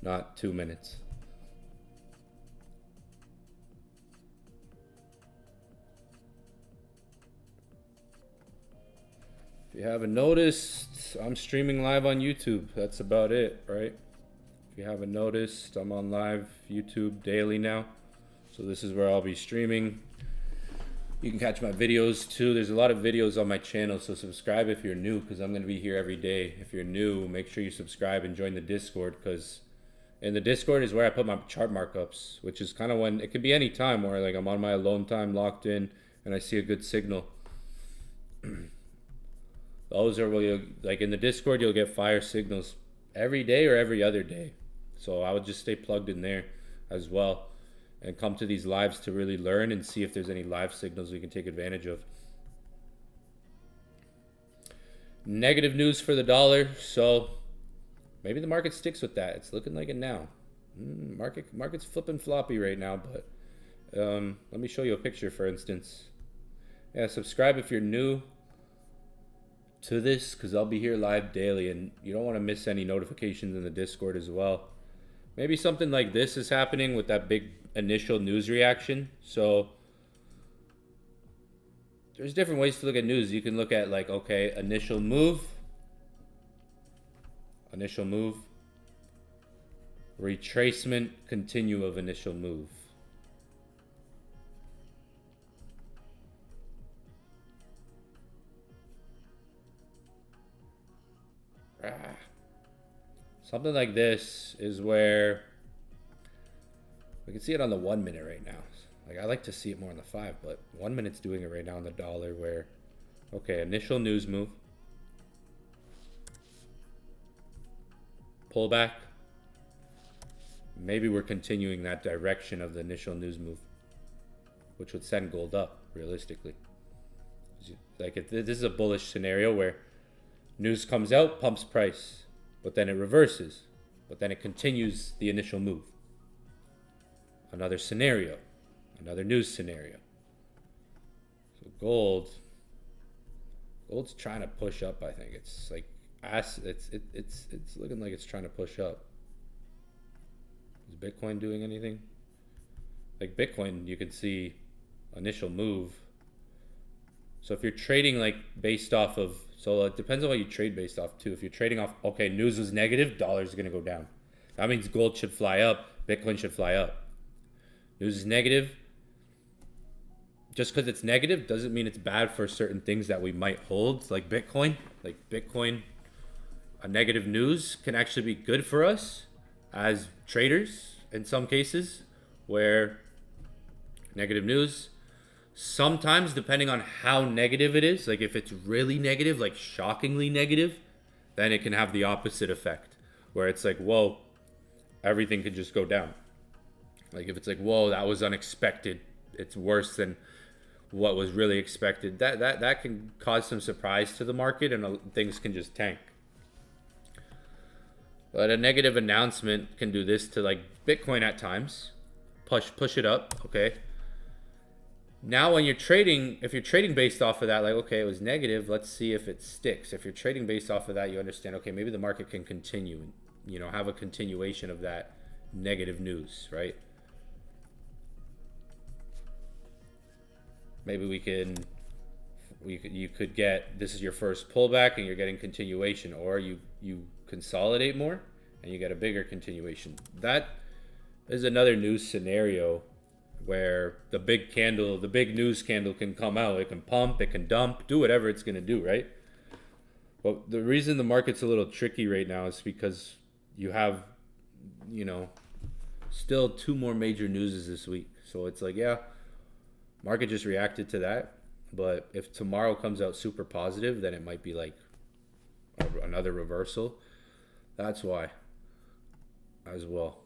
not 2 minutes. If you haven't noticed, I'm streaming live on YouTube. That's about it, right? If you haven't noticed, I'm on live YouTube daily now. So this is where I'll be streaming. You can catch my videos too. There's a lot of videos on my channel, so subscribe if you're new, because I'm going to be here every day. If you're new, make sure you subscribe and join the Discord, because in the Discord is where I put my chart markups, which is kind of when, it could be any time where like I'm on my alone time locked in and I see a good signal. Those are where you, like in the Discord, you'll get fire signals every day or every other day. So I would just stay plugged in there as well and come to these lives to really learn and see if there's any live signals we can take advantage of. Negative news for the dollar, so maybe the market sticks with that. It's looking like it now. Market's flipping floppy right now, but let me show you a picture, for instance. Yeah, subscribe if you're new. to this because I'll be here live daily, and you don't want to miss any notifications in the Discord as well. Maybe something like this is happening with that big initial news reaction. So there's different ways to look at news. You can look at like, okay, initial move, retracement, continue of initial move. Something like this is where we can see it on the 1 minute right now. Like, I like to see it more on the 5, but 1 minute's doing it right now on the dollar where, okay, initial news move, pullback. Maybe we're continuing that direction of the initial news move, which would send gold up realistically. Like, if this is a bullish scenario where news comes out, pumps price, but then it reverses, but then it continues the initial move. Another scenario, another news scenario. So gold's trying to push up. I think it's like it's looking like it's trying to push up. Is Bitcoin doing anything? Like Bitcoin, you can see initial move. So if you're trading like based off of, so it depends on what you trade based off too. If you're trading off, okay, news is negative, dollar's gonna go down. That means gold should fly up, Bitcoin should fly up. News is negative. Just because it's negative doesn't mean it's bad for certain things that we might hold, like Bitcoin. Like Bitcoin, a negative news can actually be good for us as traders in some cases, where negative news, sometimes depending on how negative it is, like if it's really negative, like shockingly negative, then it can have the opposite effect where it's like, whoa, everything could just go down. Like if it's like, whoa, that was unexpected, it's worse than what was really expected, that can cause some surprise to the market and things can just tank. But a negative announcement can do this to like Bitcoin at times, push it up, okay? Now when you're trading, if you're trading based off of that, like, okay, it was negative, let's see if it sticks. If you're trading based off of that, you understand, okay, maybe the market can continue, you know, have a continuation of that negative news, right? Maybe you could get, this is your first pullback and you're getting continuation, or you consolidate more and you get a bigger continuation. That is another news scenario where the big candle, the big news candle can come out. It can pump, it can dump, do whatever it's going to do, right? But the reason the market's a little tricky right now is because you have, you know, still 2 more major newses this week. So it's like, yeah, market just reacted to that. But if tomorrow comes out super positive, then it might be like another reversal. That's why as well.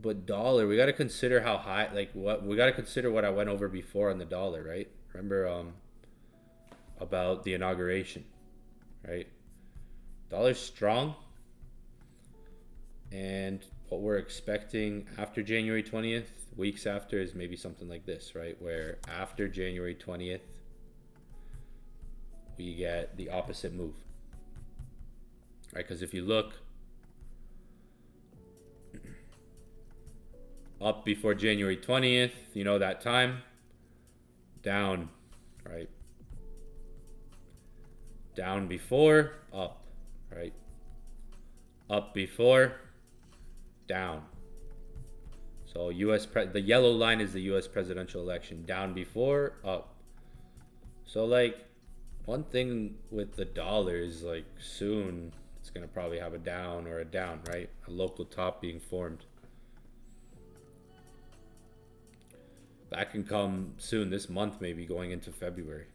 But dollar, we got to consider how high, like what we got to consider what I went over before on the dollar, right? Remember about the inauguration, right? Dollar's strong, and what we're expecting after January 20th, weeks after, is maybe something like this, right? Where after January 20th, we get the opposite move, right? Because if you look up before January 20th, you know, that time, down, right? Down before, up, right? Up before, down. So the yellow line is the US presidential election. Down before, up. So like, one thing with the dollar is like soon it's gonna probably have a down or a down, right? A local top being formed. That can come soon, this month maybe, going into February.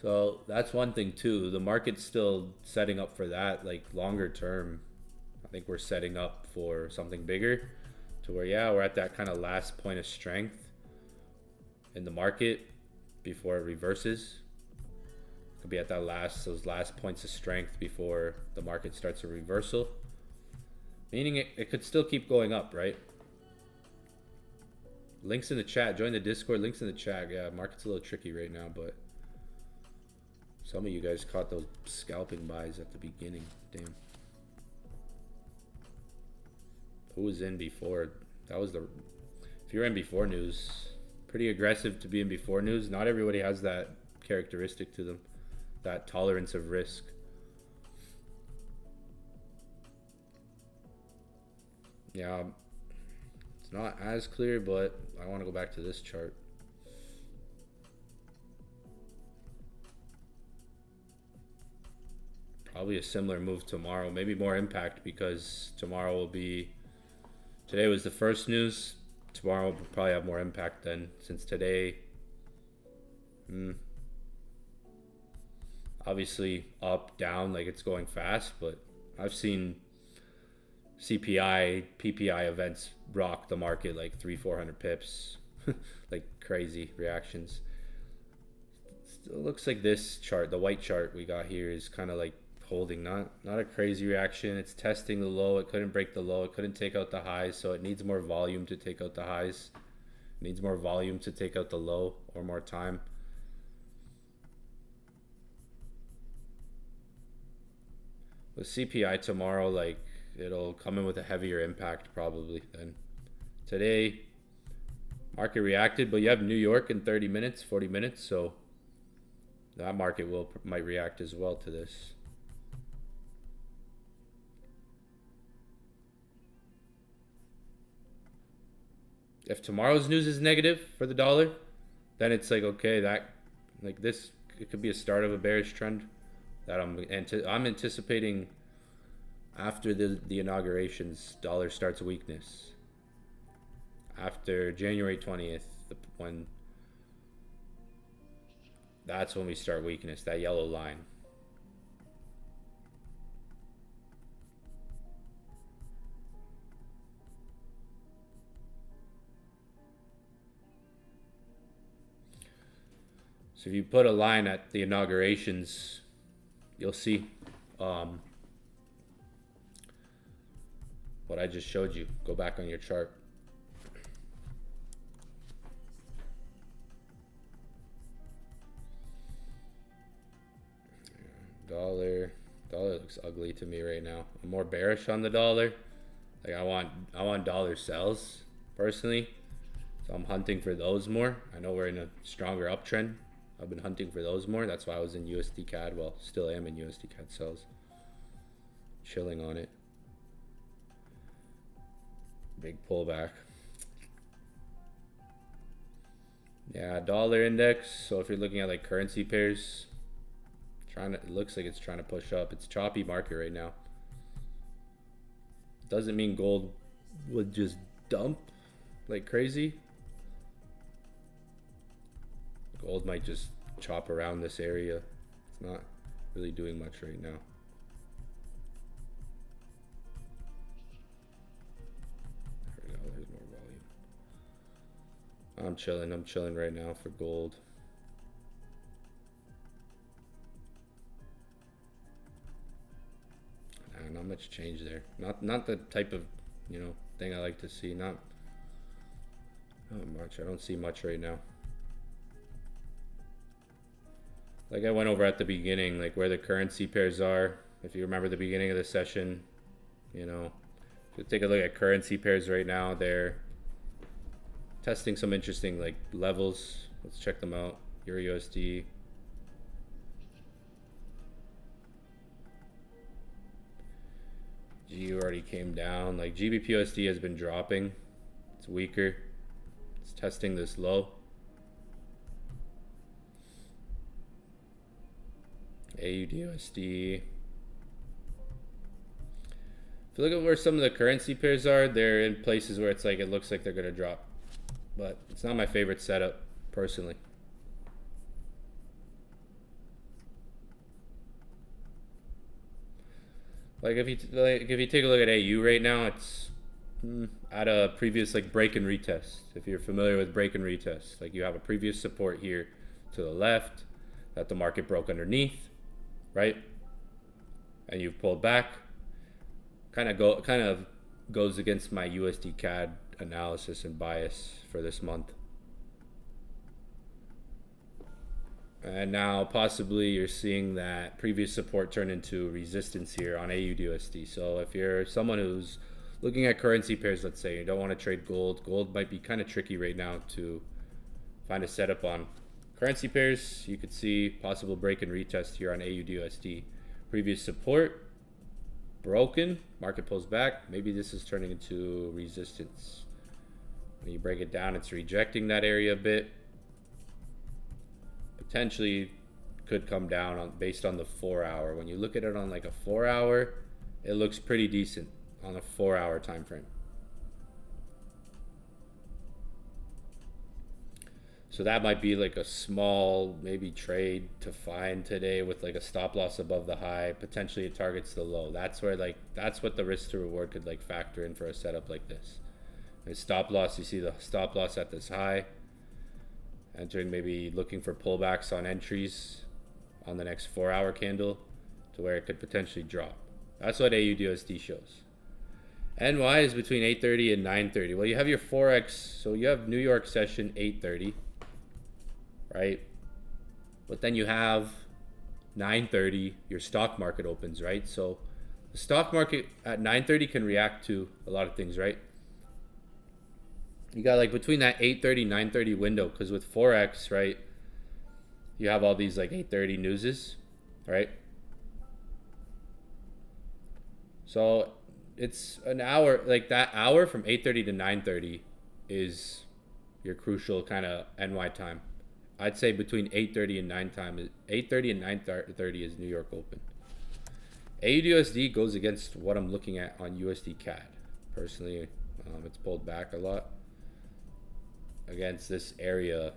So that's one thing too. The market's still setting up for that, like longer term. I think we're setting up for something bigger to where, yeah, we're at that kind of last point of strength in the market before it reverses. Could be at that those last points of strength before the market starts a reversal. Meaning it could still keep going up, right? Links in the chat. Join the Discord. Links in the chat. Yeah, market's a little tricky right now, but some of you guys caught those scalping buys at the beginning. Damn. Who was in before? That was the... If you're in before news, pretty aggressive to be in before news. Not everybody has that characteristic to them, that tolerance of risk. Yeah, it's not as clear, but I want to go back to this chart. Probably a similar move tomorrow, maybe more impact because tomorrow will be... Today was the first news. Tomorrow will probably have more impact then, since today... Obviously up, down, like it's going fast, but I've seen CPI, PPI events rock the market like 300-400 pips. Like crazy reactions. Still looks like this chart, the white chart we got here, is kind of like holding, not a crazy reaction. It's testing the low. It couldn't break the low. It couldn't take out the highs, so it needs more volume to take out the highs. It needs more volume to take out the low, or more time. With CPI tomorrow, like, it'll come in with a heavier impact probably than today. Market reacted, but you have New York in 30 minutes, 40 minutes, so that market might react as well to this. If tomorrow's news is negative for the dollar, then it's like, okay, that, like this, it could be a start of a bearish trend that I'm anticipating. After the inaugurations, dollar starts weakness. After January 20th, that's when we start weakness, that yellow line. So if you put a line at the inaugurations, you'll see what I just showed you. Go back on your chart. Dollar looks ugly to me right now. I'm more bearish on the dollar. Like I want dollar sells personally. So I'm hunting for those more. I know we're in a stronger uptrend. I've been hunting for those more. That's why I was in USDCAD. Well, still am in USDCAD sells. Chilling on it. Big pullback. Yeah, dollar index. So if you're looking at like currency pairs, it looks like it's trying to push up. It's a choppy market right now. Doesn't mean gold would just dump like crazy. Gold might just chop around this area. It's not really doing much right now. There we go, there's more volume. I'm chilling right now for gold. Not much change there. Not the type of, thing I like to see. Not much. I don't see much right now. Like I went over at the beginning, like where the currency pairs are. If you remember the beginning of the session, if you take a look at currency pairs right now, they're testing some interesting like levels. Let's check them out. Euro USD. GU already came down. Like GBP USD has been dropping. It's weaker. It's testing this low. AUD/USD. If you look at where some of the currency pairs are, they're in places where it's like it looks like they're gonna drop, but it's not my favorite setup personally. Like if you take a look at AU right now, it's at a previous like break and retest. If you're familiar with break and retest, like you have a previous support here to the left that the market broke underneath, right? And you've pulled back. Kind of goes against my USDCAD analysis and bias for this month. And now possibly you're seeing that previous support turn into resistance here on AUDUSD. So if you're someone who's looking at currency pairs, let's say you don't want to trade gold, gold might be kind of tricky right now to find a setup on. Currency pairs, you could see possible break and retest here on AUDUSD. Previous support broken, market pulls back. Maybe this is turning into resistance. When you break it down, it's rejecting that area a bit. Potentially could come down on based on the 4 hour. When you look at it on like a 4 hour, it looks pretty decent on a 4 hour time frame. So that might be like a small maybe trade to find today with like a stop loss above the high. Potentially it targets the low. That's where that's what the risk to reward could like factor in for a setup like this. And stop loss, you see the stop loss at this high. Entering, maybe looking for pullbacks on entries on the next 4 hour candle to where it could potentially drop. That's what AUDUSD shows. NY is between 8:30 and 9:30. Well, you have your Forex, so you have New York session 8:30, right? But then you have 9:30, your stock market opens, right? So the stock market at 9:30 can react to a lot of things, right? You got like between that 8:30, 9:30 window, because with Forex, right, you have all these like 8:30 newses, right? So it's an hour, like that hour from 8:30 to 9:30 is your crucial kind of NY time. I'd say between 8:30 and 8:30 and 9:30 is New York open. AUDUSD goes against what I'm looking at on USDCAD. Personally, it's pulled back a lot against this area.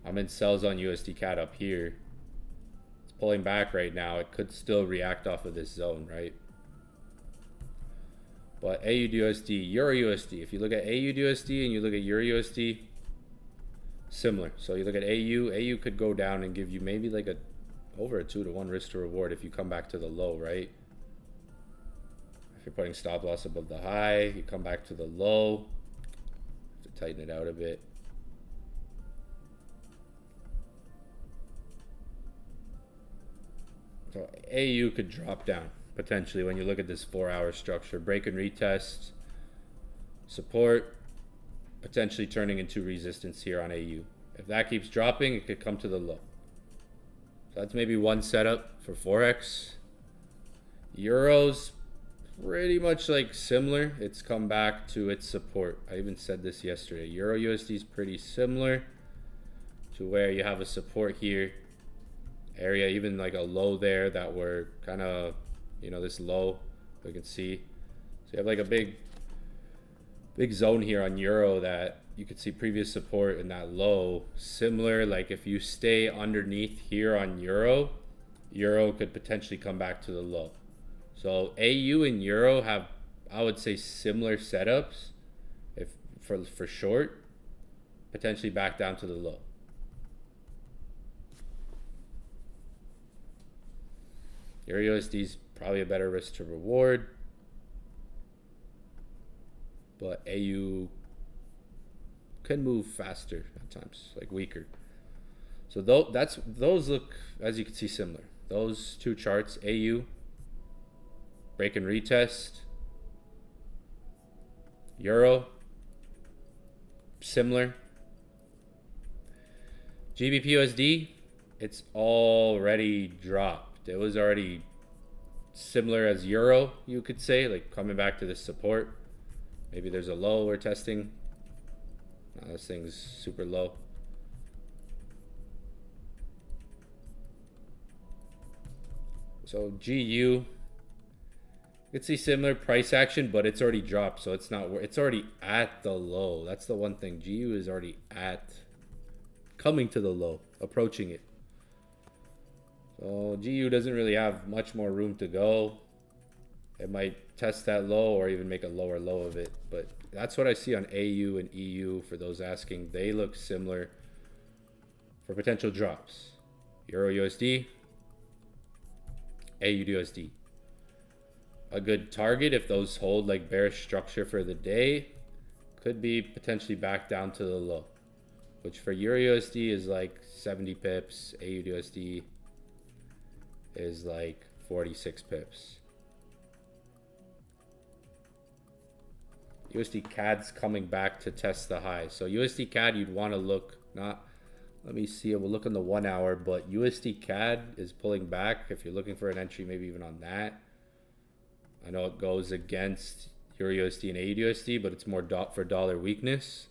I'm in sells on USDCAD up here. It's pulling back right now. It could still react off of this zone, right? But AUDUSD, EURUSD, if you look at AUDUSD and you look at EURUSD, similar. So you look at AU could go down and give you maybe like over a 2-to-1 risk to reward if you come back to the low, right? If you're putting stop loss above the high, you come back to the low. To tighten it out a bit. So AU could drop down potentially when you look at this 4 hour structure. Break and retest, support, potentially turning into resistance here on AU. If that keeps dropping, it could come to the low. So that's maybe one setup for Forex. Euros, pretty much like similar. It's come back to its support. I even said this yesterday. Euro USD is pretty similar to where you have a support here area, even like a low there that we're kind of, this low we can see. So you have like a big zone here on Euro that you could see previous support in that low. Similar, like if you stay underneath here on Euro could potentially come back to the low. So AU and Euro have, I would say, similar setups if for short, potentially back down to the low. Euro USD is probably a better risk to reward, but AU can move faster at times, like weaker. So those look, as you can see, similar. Those two charts, AU, break and retest. Euro, similar. GBP USD, it's already dropped. It was already similar as Euro, you could say, like coming back to this support. Maybe there's a low we're testing. No, this thing's super low. So GU, you can see similar price action, but it's already dropped, so it's not. It's already at the low. That's the one thing. GU is already coming to the low, approaching it. So GU doesn't really have much more room to go. It might test that low or even make a lower low of it, but that's what I see on AU and EU. For those asking, they look similar for potential drops. Euro USD, AUDUSD. a good target if those hold like bearish structure for the day. Could be potentially back down to the low, which for Euro USD is like 70 pips. AUD USD is like 46 pips. USD CAD's coming back to test the high. So USD CAD, you'd want to look, not, let me see, we'll look on the 1 hour, but USD CAD is pulling back. If you're looking for an entry, maybe even on that. I know it goes against Euro USD and AUD USD, but it's more for dollar weakness.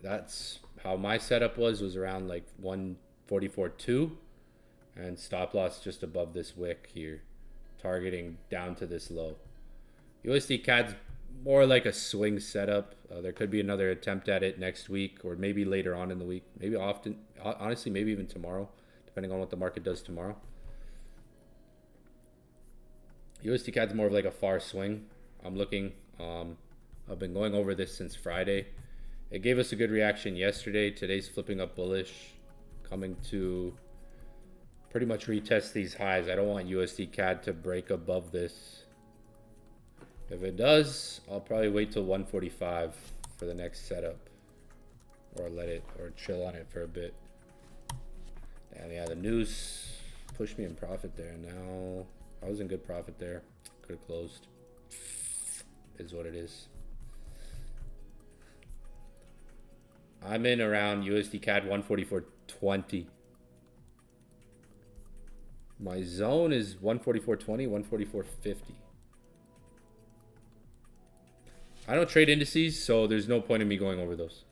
That's how my setup was around like 144.2, and stop loss just above this wick here, targeting down to this low. USD CAD's more like a swing setup. There could be another attempt at it next week, or maybe later on in the week. Maybe honestly, maybe even tomorrow, depending on what the market does tomorrow. USD CAD's more of like a far swing. I'm looking. I've been going over this since Friday. It gave us a good reaction yesterday. Today's flipping up bullish, coming to pretty much retest these highs. I don't want USD CAD to break above this. If it does, I'll probably wait till 145 for the next setup, or let it, or chill on it for a bit. And yeah, the news pushed me in profit there. Now I was in good profit there. Could have closed. Is what it is. I'm in around USD CAD 144.20. My zone is 144.20, 144.50. I don't trade indices, so there's no point in me going over those.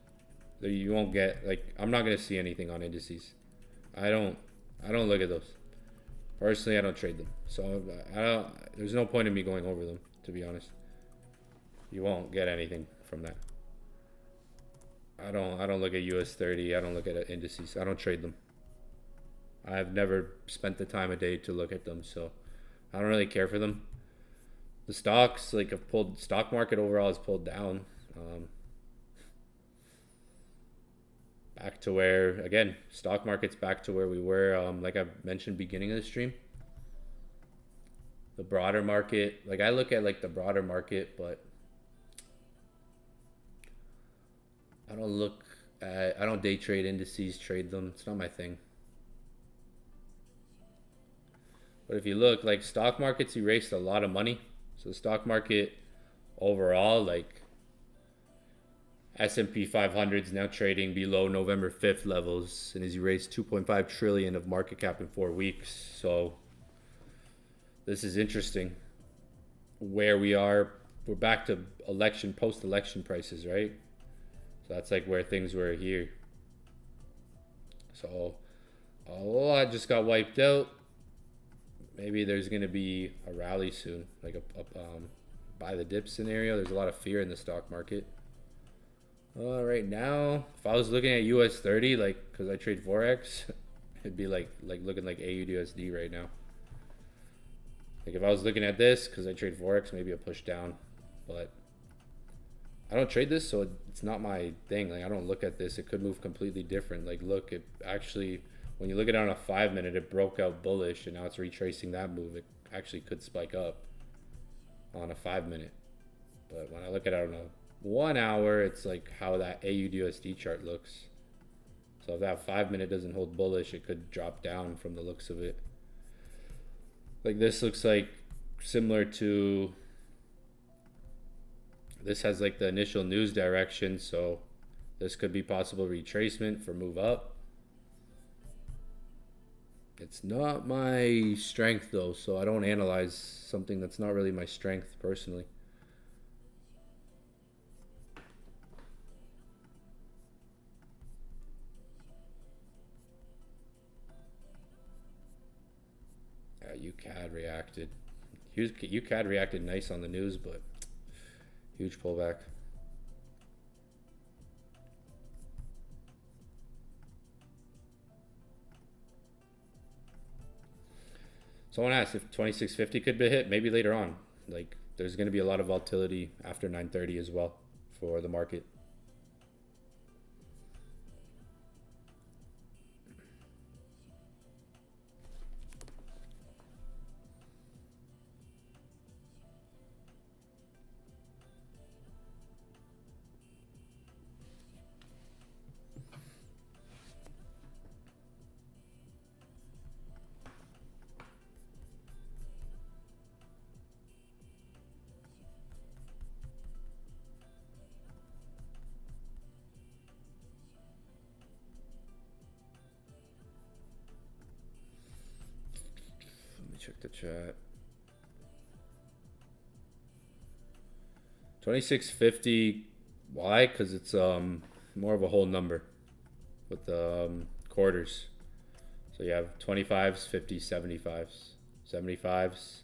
You won't get, like, I'm not gonna see anything on indices. I don't look at those. Personally, I don't trade them, so there's no point in me going over them, to be honest. You won't get anything from that. I don't look at US 30. I don't look at indices. I don't trade them. I've never spent the time of day to look at them, so I don't really care for them. The stocks, like, have pulled, stock market overall has pulled down. Back to where, again, stock market's back to where we were, like I mentioned beginning of the stream. The broader market, like, I look at like the broader market, but I don't day trade indices, trade them. It's not my thing. But if you look, like, stock markets erased a lot of money. So the stock market overall, like, S&P 500 is now trading below November 5th levels and has erased 2.5 trillion of market cap in 4 weeks. So this is interesting. Where we are, we're back to post-election prices, right? So that's like where things were here. So a lot just got wiped out. Maybe there's going to be a rally soon, like a buy the dip scenario. There's a lot of fear in the stock market. Right now, if I was looking at US 30, like, because I trade Forex, it'd be like looking like AUD USD right now. Like, if I was looking at this, because I trade Forex, maybe a push down. But I don't trade this, so it's not my thing. Like, I don't look at this. It could move completely different. Like, look, it actually, when you look at it on a 5 minute, it broke out bullish, and now it's retracing that move. It actually could spike up on a 5 minute. But when I look at it on a 1 hour, it's like how that AUD USD chart looks. So if that 5 minute doesn't hold bullish, it could drop down from the looks of it. Like, this looks like similar to, this has like the initial news direction, so this could be possible retracement for move up. It's not my strength though, so I don't analyze something that's not really my strength personally. UCAD reacted. UCAD reacted nice on the news, but huge pullback. Someone asked if 2650 could be hit. Maybe later on. Like, there's going to be a lot of volatility after 9:30 as well for the market. check the chat. 2650. Why? Because it's more of a whole number with the quarters. So you have 25s, 50s, 75s, 75s.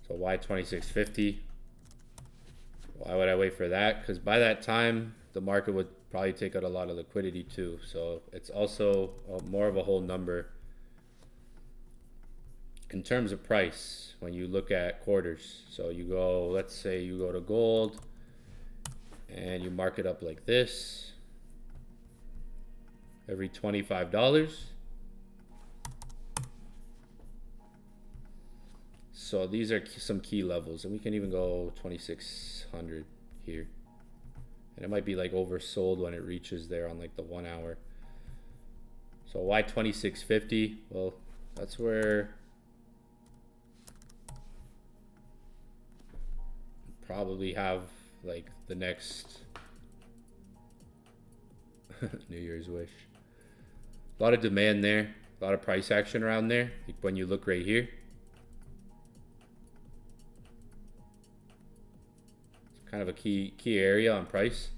So why 2650? Why would I wait for that? Because by that time, the market would probably take out a lot of liquidity too. So it's also more of a whole number. In terms of price, when you look at quarters, so you go, let's say you go to gold and you mark it up like this every $25. So these are some key levels, and we can even go 2600 here. And it might be like oversold when it reaches there on like the 1 hour. So why 2650? Well, that's where probably have like the next New Year's wish. A lot of demand there, a lot of price action around there. Like when you look right here, it's kind of a key area on price,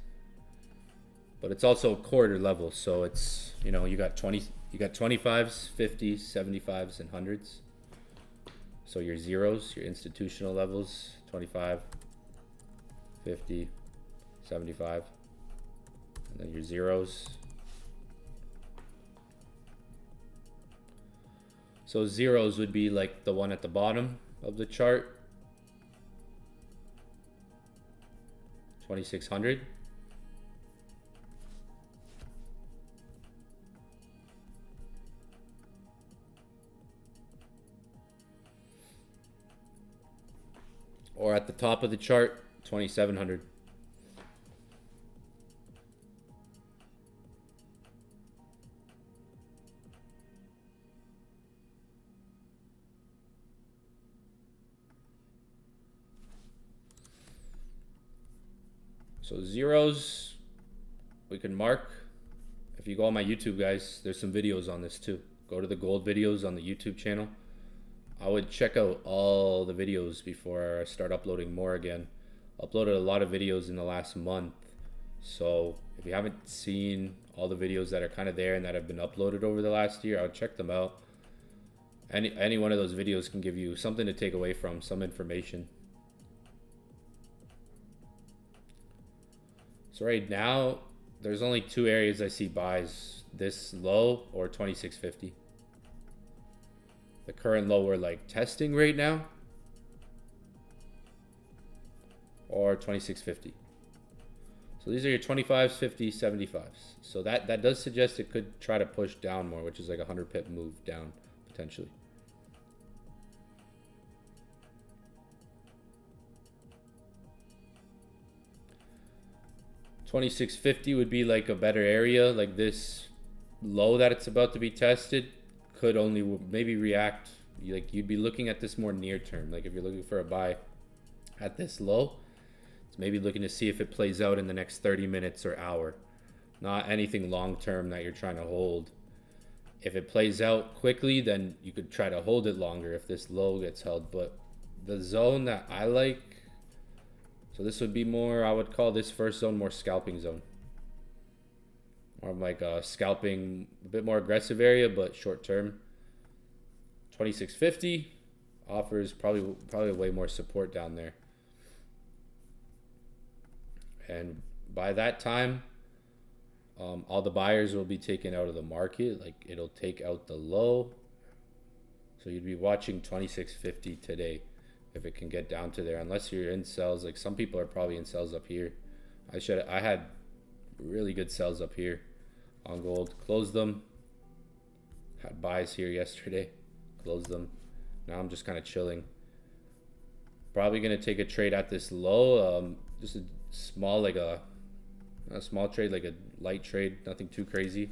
but it's also a quarter level. So it's, you know, you got 25s, 50s, 75s, and 100s. So your zeros, your institutional levels, 25, 50, 75, and then your zeros. So zeros would be like the one at the bottom of the chart, 2600. Or at the top of the chart, 2700. So zeros, we can mark. If you go on my YouTube, guys, there's some videos on this too. Go to the gold videos on the YouTube channel. I would check out all the videos before I start uploading more again. Uploaded a lot of videos in the last month. So if you haven't seen all the videos that are kind of there and that have been uploaded over the last year, I would check them out. Any one of those videos can give you something to take away from, some information. So right now, there's only two areas I see buys, this low or 2650. The current low we're like testing right now, or 2650. So these are your 25s, 50s, 75s. So that does suggest it could try to push down more, which is like a 100 pip move down potentially. $26.50 would be like a better area. Like this low that it's about to be tested could only maybe react. Like you'd be looking at this more near term. Like if you're looking for a buy at this low, it's maybe looking to see if it plays out in the next 30 minutes or hour. Not anything long term that you're trying to hold. If it plays out quickly, then you could try to hold it longer if this low gets held. But the zone that I like, so this would be more, I would call this first zone more scalping zone. More like a scalping, a bit more aggressive area, but short term. 2650 offers probably way more support down there. And by that time, all the buyers will be taken out of the market. Like it'll take out the low. So you'd be watching 2650 today if it can get down to there, unless you're in sells. Like some people are probably in sells up here. I had really good sells up here on gold. Closed them. Had buys here yesterday. Closed them. Now I'm just kind of chilling. Probably gonna take a trade at this low. Just a small, like a small trade, like a light trade, nothing too crazy.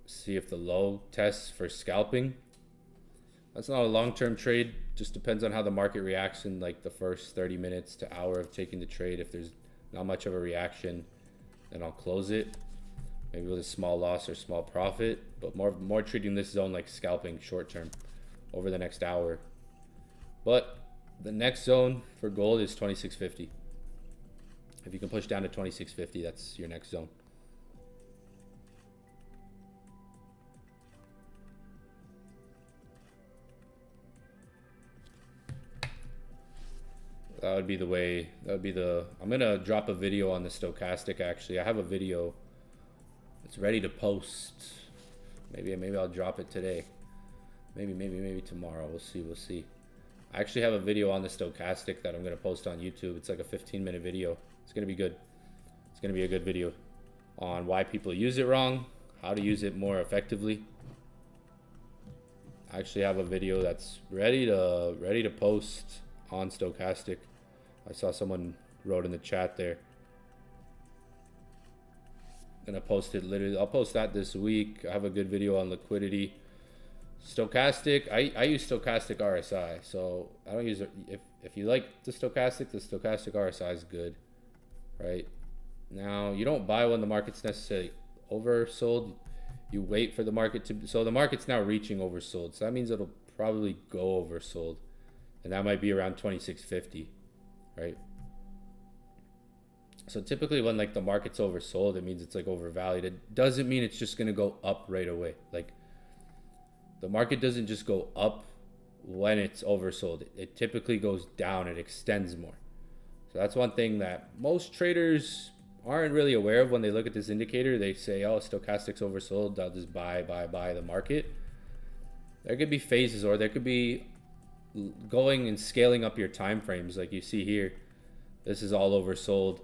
See if the low tests for scalping. That's not a long-term trade. Just depends on how the market reacts in like the first 30 minutes to hour of taking the trade. If there's not much of a reaction, then I'll close it. Maybe with a small loss or small profit, but more treating this zone like scalping short term. over the next hour. But the next zone for gold is 2650. If you can push down to 2650, that's your next zone. That would be the way. That would be the. I'm gonna drop a video on the stochastic. Actually, I have a video. It's ready to post. Maybe I'll drop it today. Maybe tomorrow. We'll see. We'll see. I actually have a video on the stochastic that I'm gonna post on YouTube. It's like a 15-minute video. It's gonna be good. It's gonna be a good video on why people use it wrong, how to use it more effectively. I actually have a video that's ready to post on stochastic. I saw someone wrote in the chat there. Gonna post it literally. I'll post that this week. I have a good video on liquidity. Stochastic. I use stochastic RSI, so I don't use it. If you like the stochastic RSI is good, right? Now you don't buy when the market's necessarily oversold. You wait for the market to. So the market's now reaching oversold, so that means it'll probably go oversold, and that might be around 2650, right? So typically when like the market's oversold, it means it's like overvalued. It doesn't mean it's just gonna go up right away. Like the market doesn't just go up when it's oversold. It typically goes down, it extends more. So that's one thing that most traders aren't really aware of when they look at this indicator. They say, oh, stochastic's oversold, I'll just buy the market. There could be phases, or there could be going and scaling up your time frames. Like you see here, this is all oversold.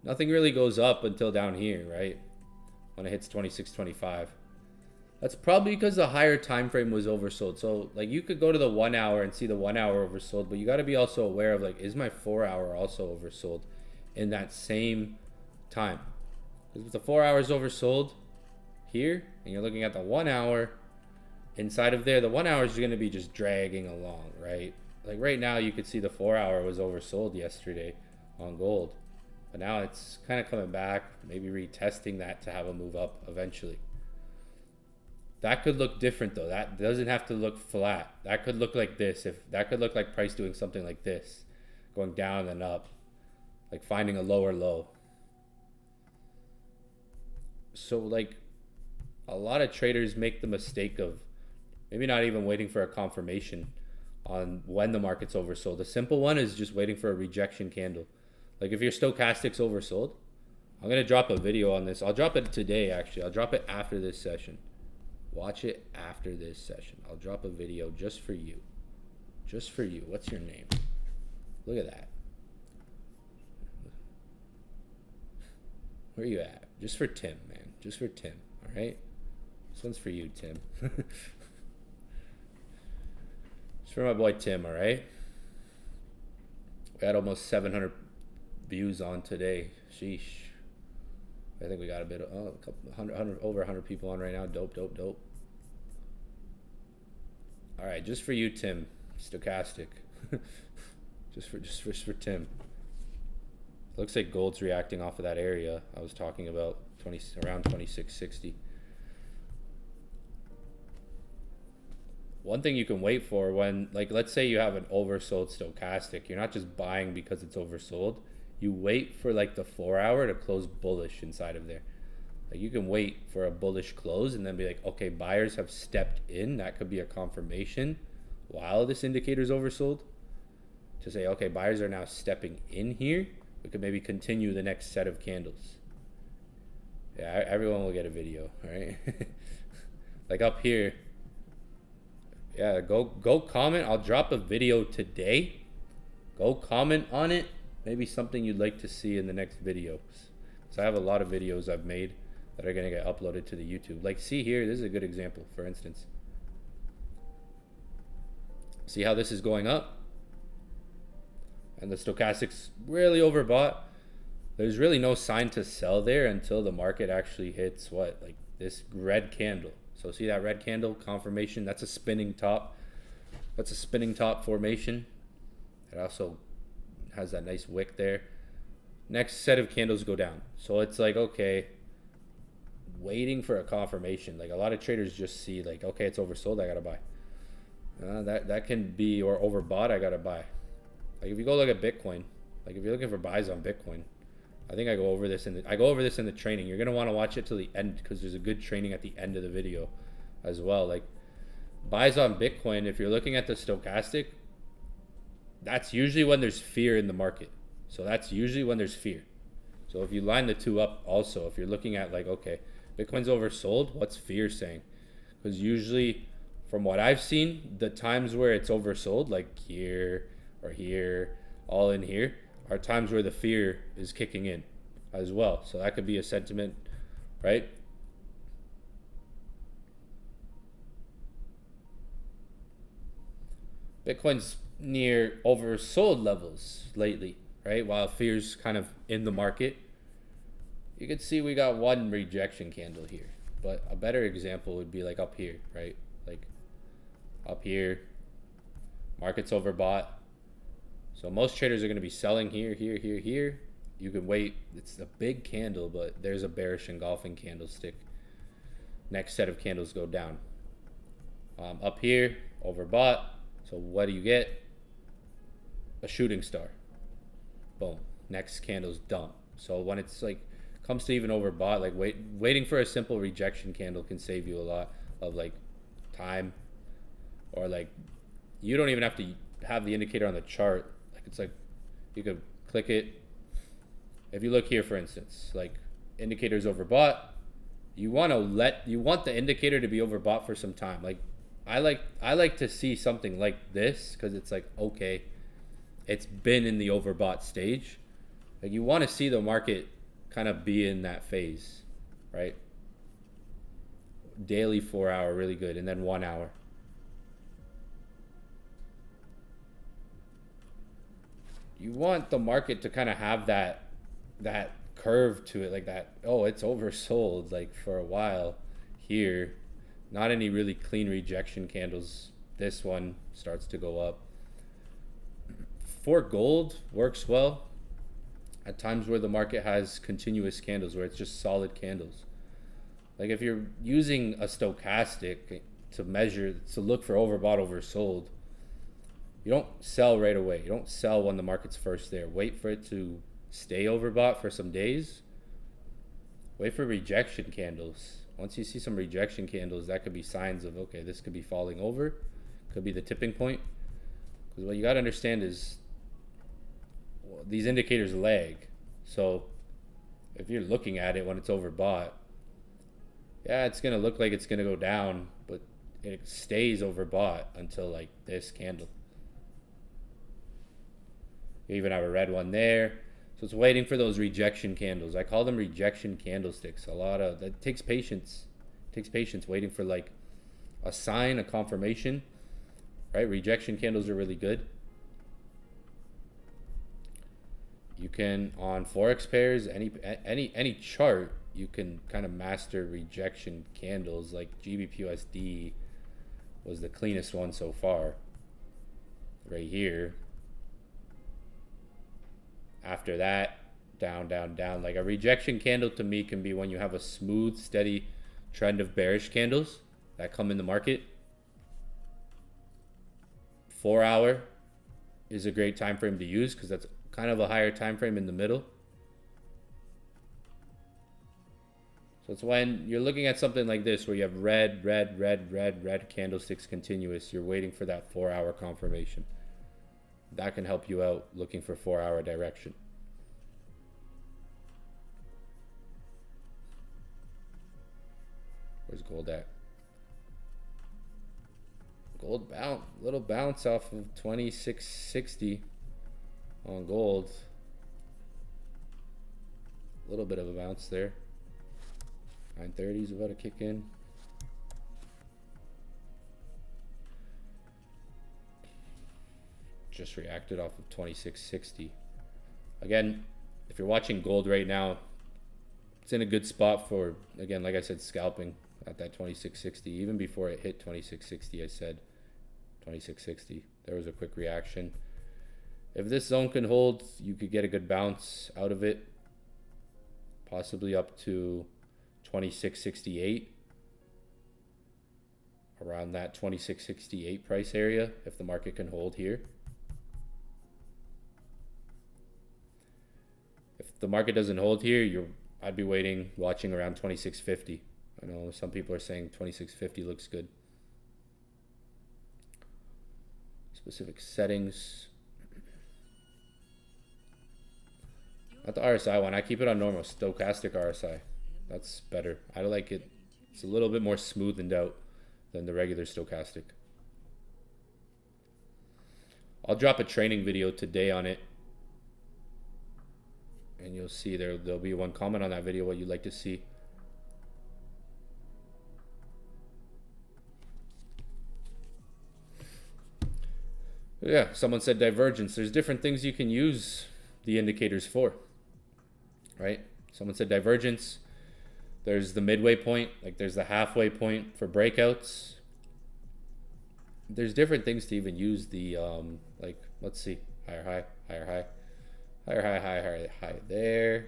Nothing really goes up until down here, right? When it hits 26.25. That's probably because the higher time frame was oversold. So like you could go to the 1 hour and see the 1 hour oversold, but you got to be also aware of like, is my 4 hour also oversold in that same time? Because if the 4 hours oversold here and you're looking at the 1 hour inside of there, the 1 hour is going to be just dragging along, right? Like right now you could see the 4 hour was oversold yesterday on gold, but now it's kind of coming back, maybe retesting that to have a move up eventually. That could look different though. That doesn't have to look flat. That could look like this. If that could look like price doing something like this, going down and up, like finding a lower low. So like a lot of traders make the mistake of maybe not even waiting for a confirmation on when the market's oversold. A simple one is just waiting for a rejection candle. Like if your stochastic's oversold, I'm gonna drop a video on this. I'll drop it today actually. I'll drop it after this session. Watch it after this session. I'll drop a video just for you. Just for you. What's your name? Look at that. Where are you at? Just for Tim, man. Just for Tim. All right? This one's for you, Tim. It's for my boy Tim, all right? We had almost 700 views on today. Sheesh. I think we got a bit of a couple hundred, over 100 people on right now. Dope. All right, just for you, Tim. Stochastic. just for Tim. Looks like gold's reacting off of that area I was talking about, around 2660. One thing you can wait for when, like, let's say you have an oversold stochastic, you're not just buying because it's oversold. You wait for like the 4 hour to close bullish inside of there. Like you can wait for a bullish close and then be like, okay, buyers have stepped in. That could be a confirmation while this indicator is oversold to say, okay, buyers are now stepping in here. We could maybe continue the next set of candles. Yeah, everyone will get a video, right? Like up here. Yeah, go comment. I'll drop a video today. Go comment on it. Maybe something you'd like to see in the next videos. So I have a lot of videos I've made that are going to get uploaded to the YouTube. Like see here, this is a good example, for instance. See how this is going up? And the stochastic's really overbought. There's really no sign to sell there until the market actually hits what? Like this red candle. So see that red candle confirmation? That's a spinning top. That's a spinning top formation. It also has that nice wick there. Next set of candles go down. So it's like, okay, waiting for a confirmation. Like a lot of traders just see like, okay, it's oversold, I gotta buy. That can be, or overbought, I gotta buy. Like if you go look at Bitcoin, like if you're looking for buys on Bitcoin, I think I go over this in the training. You're gonna want to watch it till the end because there's a good training at the end of the video as well. Like buys on Bitcoin, if you're looking at the stochastic, that's usually when there's fear in the market. So that's usually when there's fear. So if you line the two up also, if you're looking at like, okay, Bitcoin's oversold, what's fear saying? Because usually from what I've seen, the times where it's oversold, like here or here, all in here, are times where the fear is kicking in as well. So that could be a sentiment, right? Bitcoin's near oversold levels lately, right? While fear's kind of in the market. You can see we got one rejection candle here. But a better example would be like up here, right? Like up here, market's overbought. So most traders are going to be selling here, here, here, here. You can wait. It's a big candle, but there's a bearish engulfing candlestick. Next set of candles go down. Up here, overbought. So what do you get? A shooting star. Boom. Next candle's dump. So when it's like comes to even overbought, like waiting for a simple rejection candle can save you a lot of like time, or like you don't even have to have the indicator on the chart. Like it's like you could click it. If you look here, for instance, like indicators overbought, you want the indicator to be overbought for some time. Like I like to see something like this because it's like, okay, it's been in the overbought stage. Like you want to see the market kind of be in that phase, right? Daily 4 hour, really good, and then 1 hour. You want the market to kind of have that curve to it, like that, oh, it's oversold like for a while here. Not any really clean rejection candles. This one starts to go up. For gold, works well at times where the market has continuous candles, where it's just solid candles. Like if you're using a stochastic to measure, to look for overbought, oversold, you don't sell right away. You don't sell when the market's first there. Wait for it to stay overbought for some days. Wait for rejection candles. Once you see some rejection candles, that could be signs of, okay, this could be falling over. Could be the tipping point. Because what you got to understand is, well, these indicators lag. So if you're looking at it when it's overbought, yeah, it's going to look like it's going to go down, but it stays overbought until like this candle. You even have a red one there. So it's waiting for those rejection candles. I call them rejection candlesticks. That takes patience. It takes patience waiting for like a sign, a confirmation, right? Rejection candles are really good. You can, on Forex pairs, any chart, you can kind of master rejection candles. Like GBPUSD was the cleanest one so far. Right here. After that, down, down, down. Like a rejection candle to me can be when you have a smooth, steady trend of bearish candles that come in the market. 4 hour is a great time frame to use because that's kind of a higher time frame in the middle. So it's when you're looking at something like this where you have red, red, red, red, red candlesticks continuous. You're waiting for that 4 hour confirmation. That can help you out looking for 4 hour direction. Where's gold at? Gold bounce, little bounce off of 2660 on gold. A little bit of a bounce there. 930 is about to kick in. Just reacted off of 2660. Again, if you're watching gold right now, it's in a good spot for, again, like I said, scalping at that 2660. Even before it hit 2660, I said 2660. There was a quick reaction. If this zone can hold, you could get a good bounce out of it, possibly up to 2668 around that 2668 price area if the market can hold here. If the market doesn't hold here, I'd be waiting, watching around 2650. I know some people are saying 2650 looks good. Specific settings. Not the RSI one. I keep it on normal. Stochastic RSI. That's better. I like it. It's a little bit more smoothened out than the regular stochastic. I'll drop a training video today on it. And you'll see there'll be one comment on that video what you'd like to see. Yeah, someone said divergence. There's different things you can use the indicators for, right? Someone said divergence. There's the midway point, like there's the halfway point for breakouts. There's different things to even use the, like, let's see, higher high, higher high, higher high, higher high there.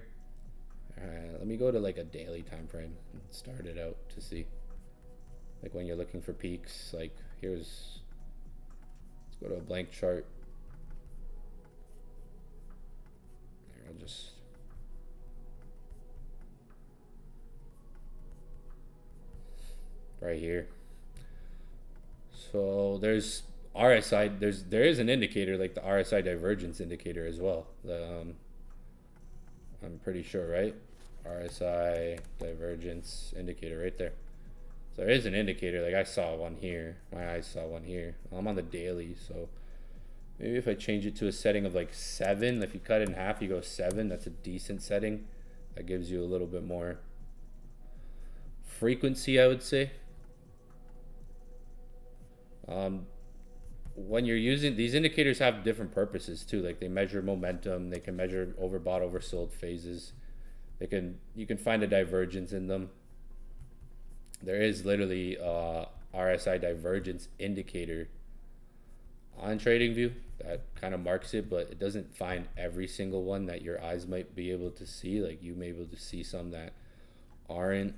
All right, let me go to like a daily time frame and start it out to see. Like when you're looking for peaks, like let's go to a blank chart. Here, I'll just right here. So there's RSI. There is an indicator like the RSI divergence indicator as well. I'm pretty sure, right? RSI divergence indicator right there. So there is an indicator. Like I saw one here. My eyes saw one here. I'm on the daily, so maybe if I change it to a setting of like 7, if you cut it in half, you go 7. That's a decent setting. That gives you a little bit more frequency, I would say. When you're using these indicators, have different purposes too. Like they measure momentum. They can measure overbought, oversold phases. You can find a divergence in them. There is literally a RSI divergence indicator on TradingView that kind of marks it, but it doesn't find every single one that your eyes might be able to see. Like you may be able to see some that aren't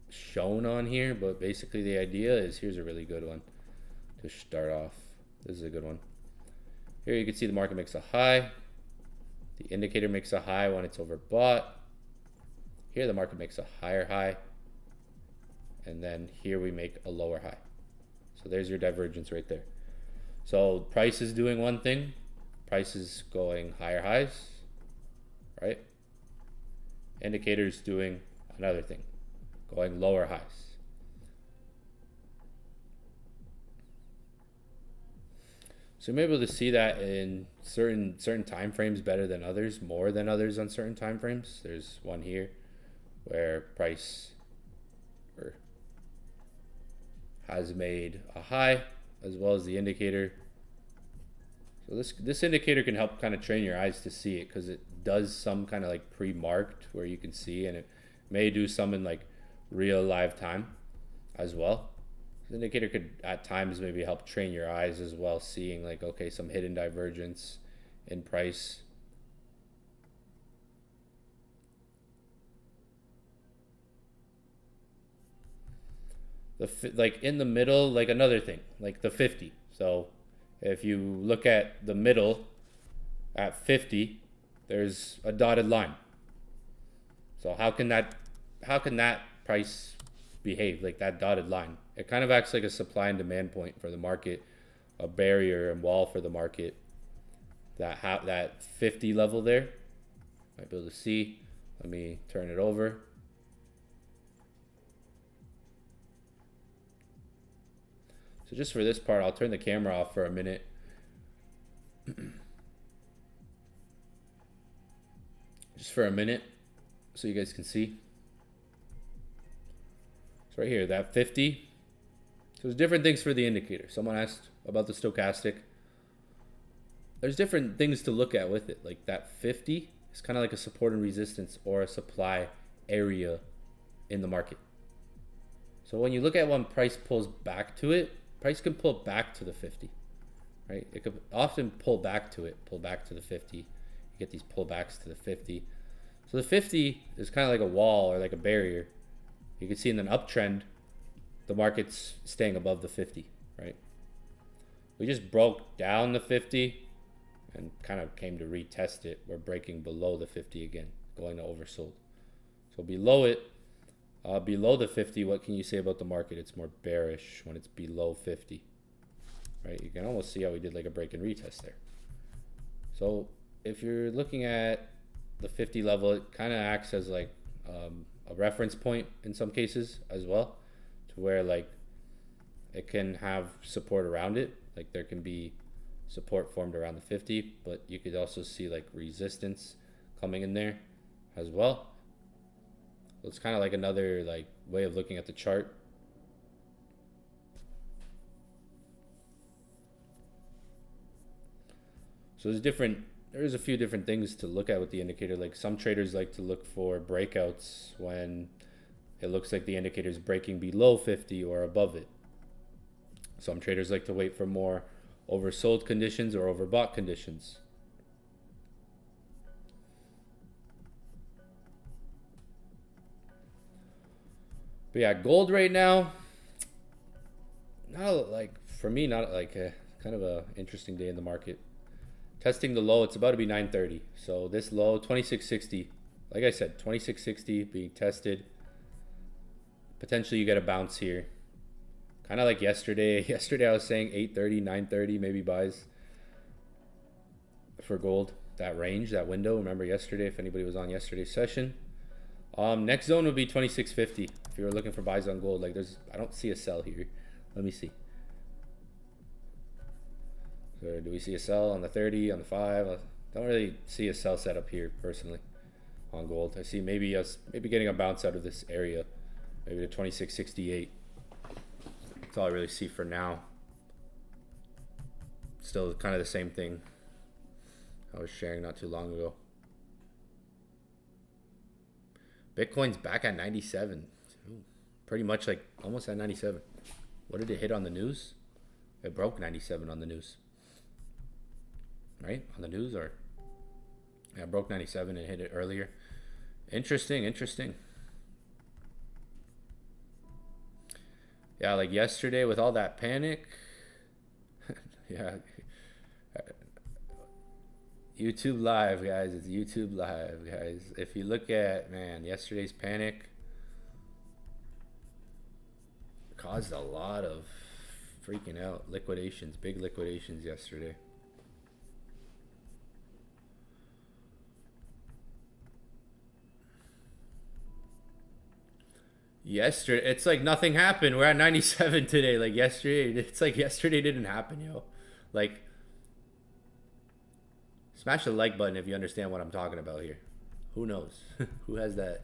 shown on here, but basically the idea is, here's a really good one to start off. This is a good one. Here you can see the market makes a high. The indicator makes a high when it's overbought. Here the market makes a higher high. And then here we make a lower high. So there's your divergence right there. So price is doing one thing. Price is going higher highs, right? Indicators doing another thing, going lower highs. So I'm able to see that in certain time frames better than others, more than others on certain time frames. There's one here where price has made a high as well as the indicator. So this indicator can help kind of train your eyes to see it, because it does some kind of like pre-marked where you can see, and it may do some in like real live time as well. The indicator could at times maybe help train your eyes as well, seeing like, okay, some hidden divergence in price. Like in the middle, like another thing, like the 50. So if you look at the middle at 50, there's a dotted line. So how can that price behave, like that dotted line? It kind of acts like a supply and demand point for the market, a barrier and wall for the market. That 50 level there, might be able to see. Let me turn it over. So just for this part, I'll turn the camera off for a minute. Just for a minute, so you guys can see. So right here, that 50. So there's different things for the indicator. Someone asked about the stochastic. There's different things to look at with it. Like that 50 is kind of like a support and resistance or a supply area in the market. So when you look at when price pulls back to it, price can pull back to the 50, right? It could often pull back to it, pull back to the 50. You get these pullbacks to the 50. So the 50 is kind of like a wall or like a barrier. You can see in an uptrend, the market's staying above the 50, right? We just broke down the 50 and kind of came to retest it. We're breaking below the 50 again, going to oversold. So below it, below the 50, what can you say about the market? It's more bearish when it's below 50, right? You can almost see how we did like a break and retest there. So if you're looking at the 50 level, it kind of acts as like a reference point in some cases as well, to where like it can have support around it. Like there can be support formed around the 50, but you could also see like resistance coming in there as well. So it's kind of like another like way of looking at the chart. So there's a few different things to look at with the indicator. Like some traders like to look for breakouts when it looks like the indicator is breaking below 50 or above it. Some traders like to wait for more oversold conditions or overbought conditions. But yeah, gold right now, not like for me, not like a kind of a interesting day in the market. Testing the low, it's about to be 930. So this low, 2660. Like I said, 2660 being tested. Potentially you get a bounce here. Kind of like yesterday. Yesterday I was saying 830, 930, maybe buys for gold. That range, that window. Remember yesterday, if anybody was on yesterday's session. Next zone would be 2650. If you were looking for buys on gold, like I don't see a sell here. Let me see. So do we see a sell on the 30, on the 5? I don't really see a sell setup here personally on gold. I see maybe getting a bounce out of this area, maybe to 2668. That's all I really see for now. Still kind of the same thing I was sharing not too long ago. Bitcoin's back at 97. Ooh, pretty much like almost at 97. What did it hit on the news? It broke 97 on the news. Right? On the news, or yeah, it broke 97 and hit it earlier. Interesting. Yeah, like yesterday with all that panic. Yeah. YouTube live, guys. It's YouTube live, guys. If you look at, man, yesterday's panic caused a lot of freaking out liquidations, big liquidations yesterday. Yesterday, it's like nothing happened. We're at 97 today. Like yesterday, it's like yesterday didn't happen, yo. Like, smash the like button if you understand what I'm talking about here. Who knows? Who has that?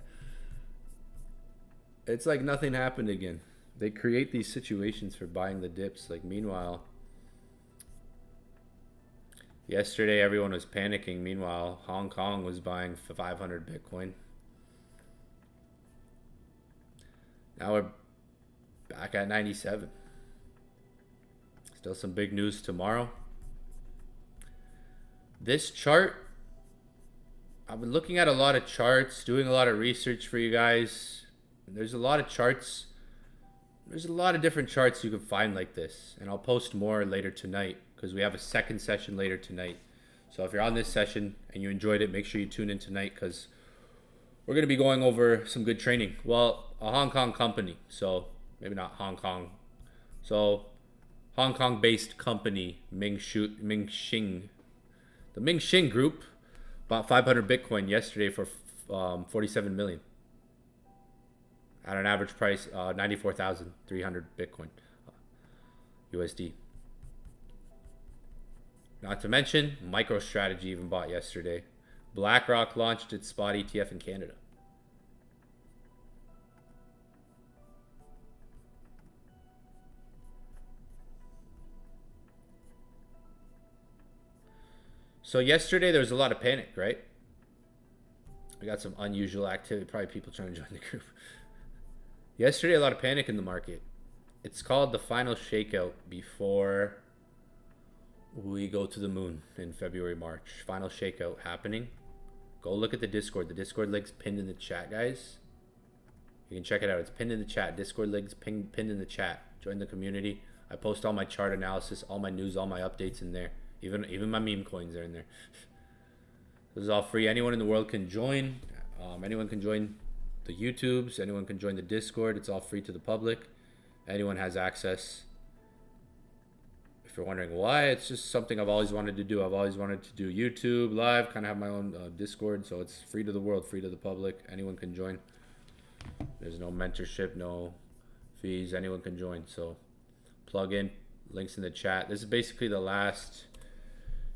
It's like nothing happened again. They create these situations for buying the dips. Like, meanwhile, yesterday everyone was panicking. Meanwhile, Hong Kong was buying 500 Bitcoin. Now we're back at 97. Still some big news tomorrow. This chart, I've been looking at a lot of charts, doing a lot of research for you guys. There's a lot of charts. There's a lot of different charts you can find like this. And I'll post more later tonight because we have a second session later tonight. So if you're on this session and you enjoyed it, make sure you tune in tonight because we're going to be going over some good training. Well, a Hong Kong company. So maybe not Hong Kong. So Hong Kong based company, Mingxing. The Mingxing Group bought 500 Bitcoin yesterday for 47 million. At an average price, 94,300 Bitcoin USD. Not to mention, MicroStrategy even bought yesterday. BlackRock launched its spot ETF in Canada. So yesterday there was a lot of panic, right? We got some unusual activity. Probably people trying to join the group. Yesterday, a lot of panic in the market. It's called the final shakeout before we go to the moon in February, March. Final shakeout happening. Go look at the Discord. The Discord link's pinned in the chat, guys. You can check it out. It's pinned in the chat. Discord links pinned in the chat. Join the community. I post all my chart analysis, all my news, all my updates in there. Even my meme coins are in there. This is all free. Anyone in the world can join. Anyone can join the YouTubes. Anyone can join the Discord. It's all free to the public. Anyone has access. If you're wondering why, it's just something I've always wanted to do. I've always wanted to do YouTube live, kind of have my own Discord, so it's free to the world, free to the public. Anyone can join. There's no mentorship, no fees. Anyone can join. So plug in, links in the chat. This is basically the last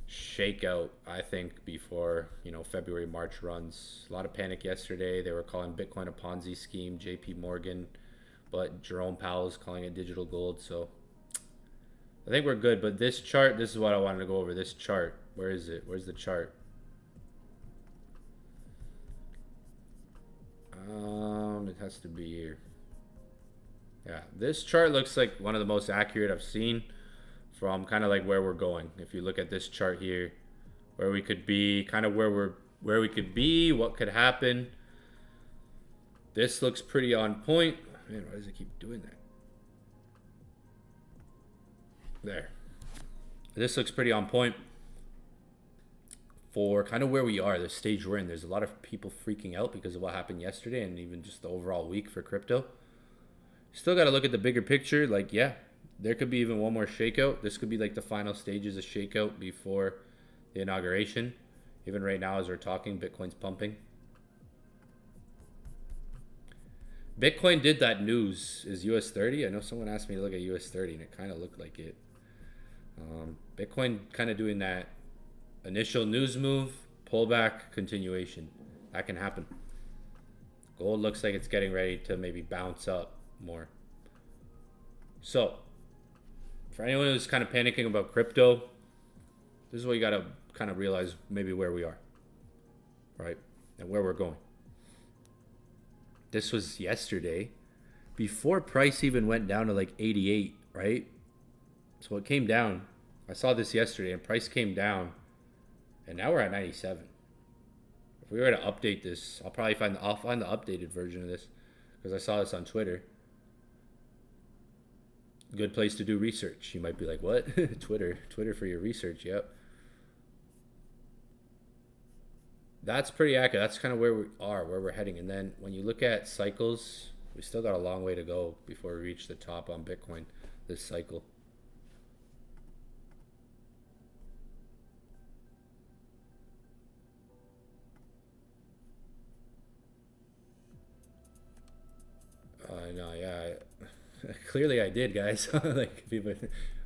shakeout, I think, before, you know, February, March runs. A lot of panic yesterday. They were calling Bitcoin a Ponzi scheme, JP Morgan, but Jerome Powell is calling it digital gold. So I think we're good. But this chart, this is what I wanted to go over. This chart, where is it? Where's the chart? It has to be here. Yeah, this chart looks like one of the most accurate I've seen from kind of like where we're going. If you look at this chart here, where we could be, kind of where we could be, what could happen. This looks pretty on point. Man, why does it keep doing that? There. This looks pretty on point for kind of where we are, the stage we're in. There's a lot of people freaking out because of what happened yesterday and even just the overall week for crypto. Still got to look at the bigger picture. Like, yeah, there could be even one more shakeout. This could be like the final stages of shakeout before the inauguration. Even right now as we're talking, Bitcoin's pumping. Bitcoin did that news. Is US 30? I know someone asked me to look at US 30 and it kind of looked like it. Bitcoin kind of doing that initial news move, pullback, continuation. That can happen. Gold looks like it's getting ready to maybe bounce up more. So, for anyone who's kind of panicking about crypto, this is what you got to kind of realize maybe where we are, right? And where we're going. This was yesterday, before price even went down to like 88, right? So it came down. I saw this yesterday and price came down and now we're at 97. If we were to update this, I'll find the updated version of this because I saw this on Twitter. Good place to do research. You might be like, what? Twitter for your research. Yep. That's pretty accurate. That's kind of where we are, where we're heading. And then when you look at cycles, we still got a long way to go before we reach the top on Bitcoin this cycle. No, yeah. Clearly I did, guys. Like people,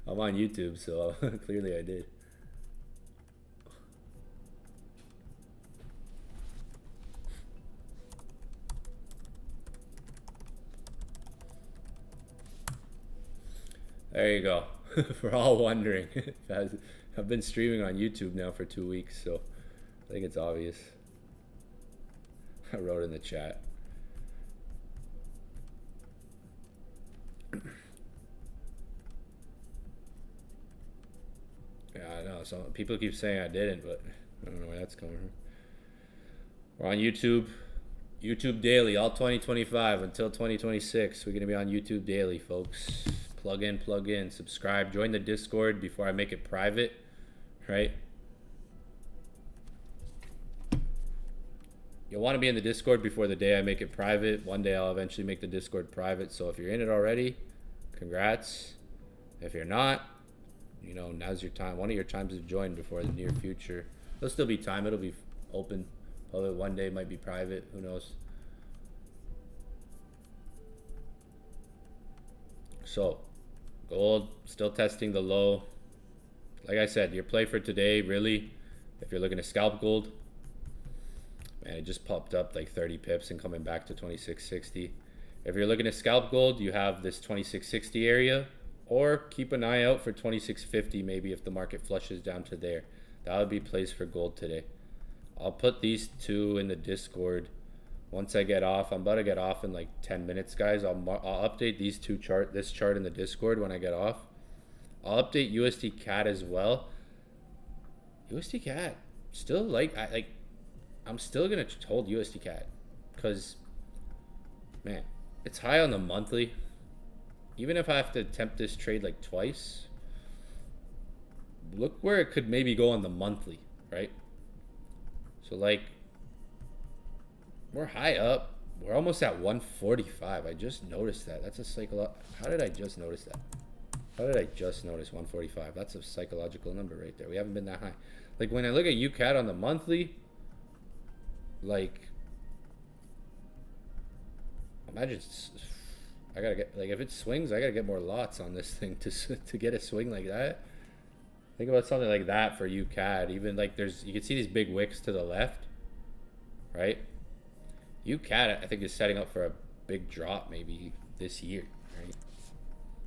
I'm on YouTube, so clearly I did. There you go. For all wondering, I've been streaming on YouTube now for 2 weeks, so I think it's obvious. I wrote in the chat. Yeah, I know. So people keep saying I didn't, but I don't know where that's coming from. We're on YouTube. YouTube daily, all 2025 until 2026. We're going to be on YouTube daily, folks. Plug in, subscribe, join the Discord before I make it private, right? You'll want to be in the Discord before the day I make it private. One day I'll eventually make the Discord private. So if you're in it already, congrats. If you're not, you know, now's your time. One of your times to join before the near future. There'll still be time. It'll be open. Probably one day it might be private. Who knows? So, gold still testing the low. Like I said, your play for today, really, if you're looking to scalp gold, man, it just popped up like 30 pips and coming back to 2660. If you're looking to scalp gold, you have this 2660 area, or keep an eye out for 2650 maybe if the market flushes down to there. That would be plays for gold today. I'll put these two in the Discord once I get off. I'm about to get off in like 10 minutes, guys. I'll update these two this chart in the Discord when I get off. I'll update USDCAD as well. USDCAD still I'm still gonna hold USDCAD because, man, It's high on the monthly. Even if I have to attempt this trade like twice, look where it could maybe go on the monthly, right? So like, we're high up. We're almost at 145. I just noticed that. That's a How did I just notice that? How did I just notice 145? That's a psychological number right there. We haven't been that high. Like when I look at UCAD on the monthly, like, imagine I gotta get, like, if it swings, I gotta get more lots on this thing to get a swing like that. Think about something like that for UCAD. Even like you can see these big wicks to the left, right? UCAD, I think, is setting up for a big drop maybe this year, right?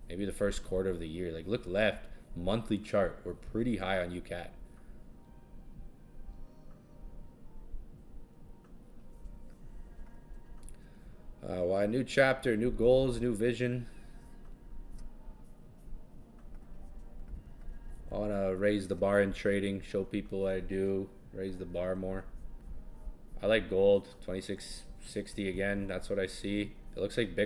Maybe the first quarter of the year. Like, look left, monthly chart. We're pretty high on UCAD. Why new chapter, new goals, new vision. I want to raise the bar in trading, show people what I do, raise the bar more. I like gold, 2660 again. That's what I see. It looks like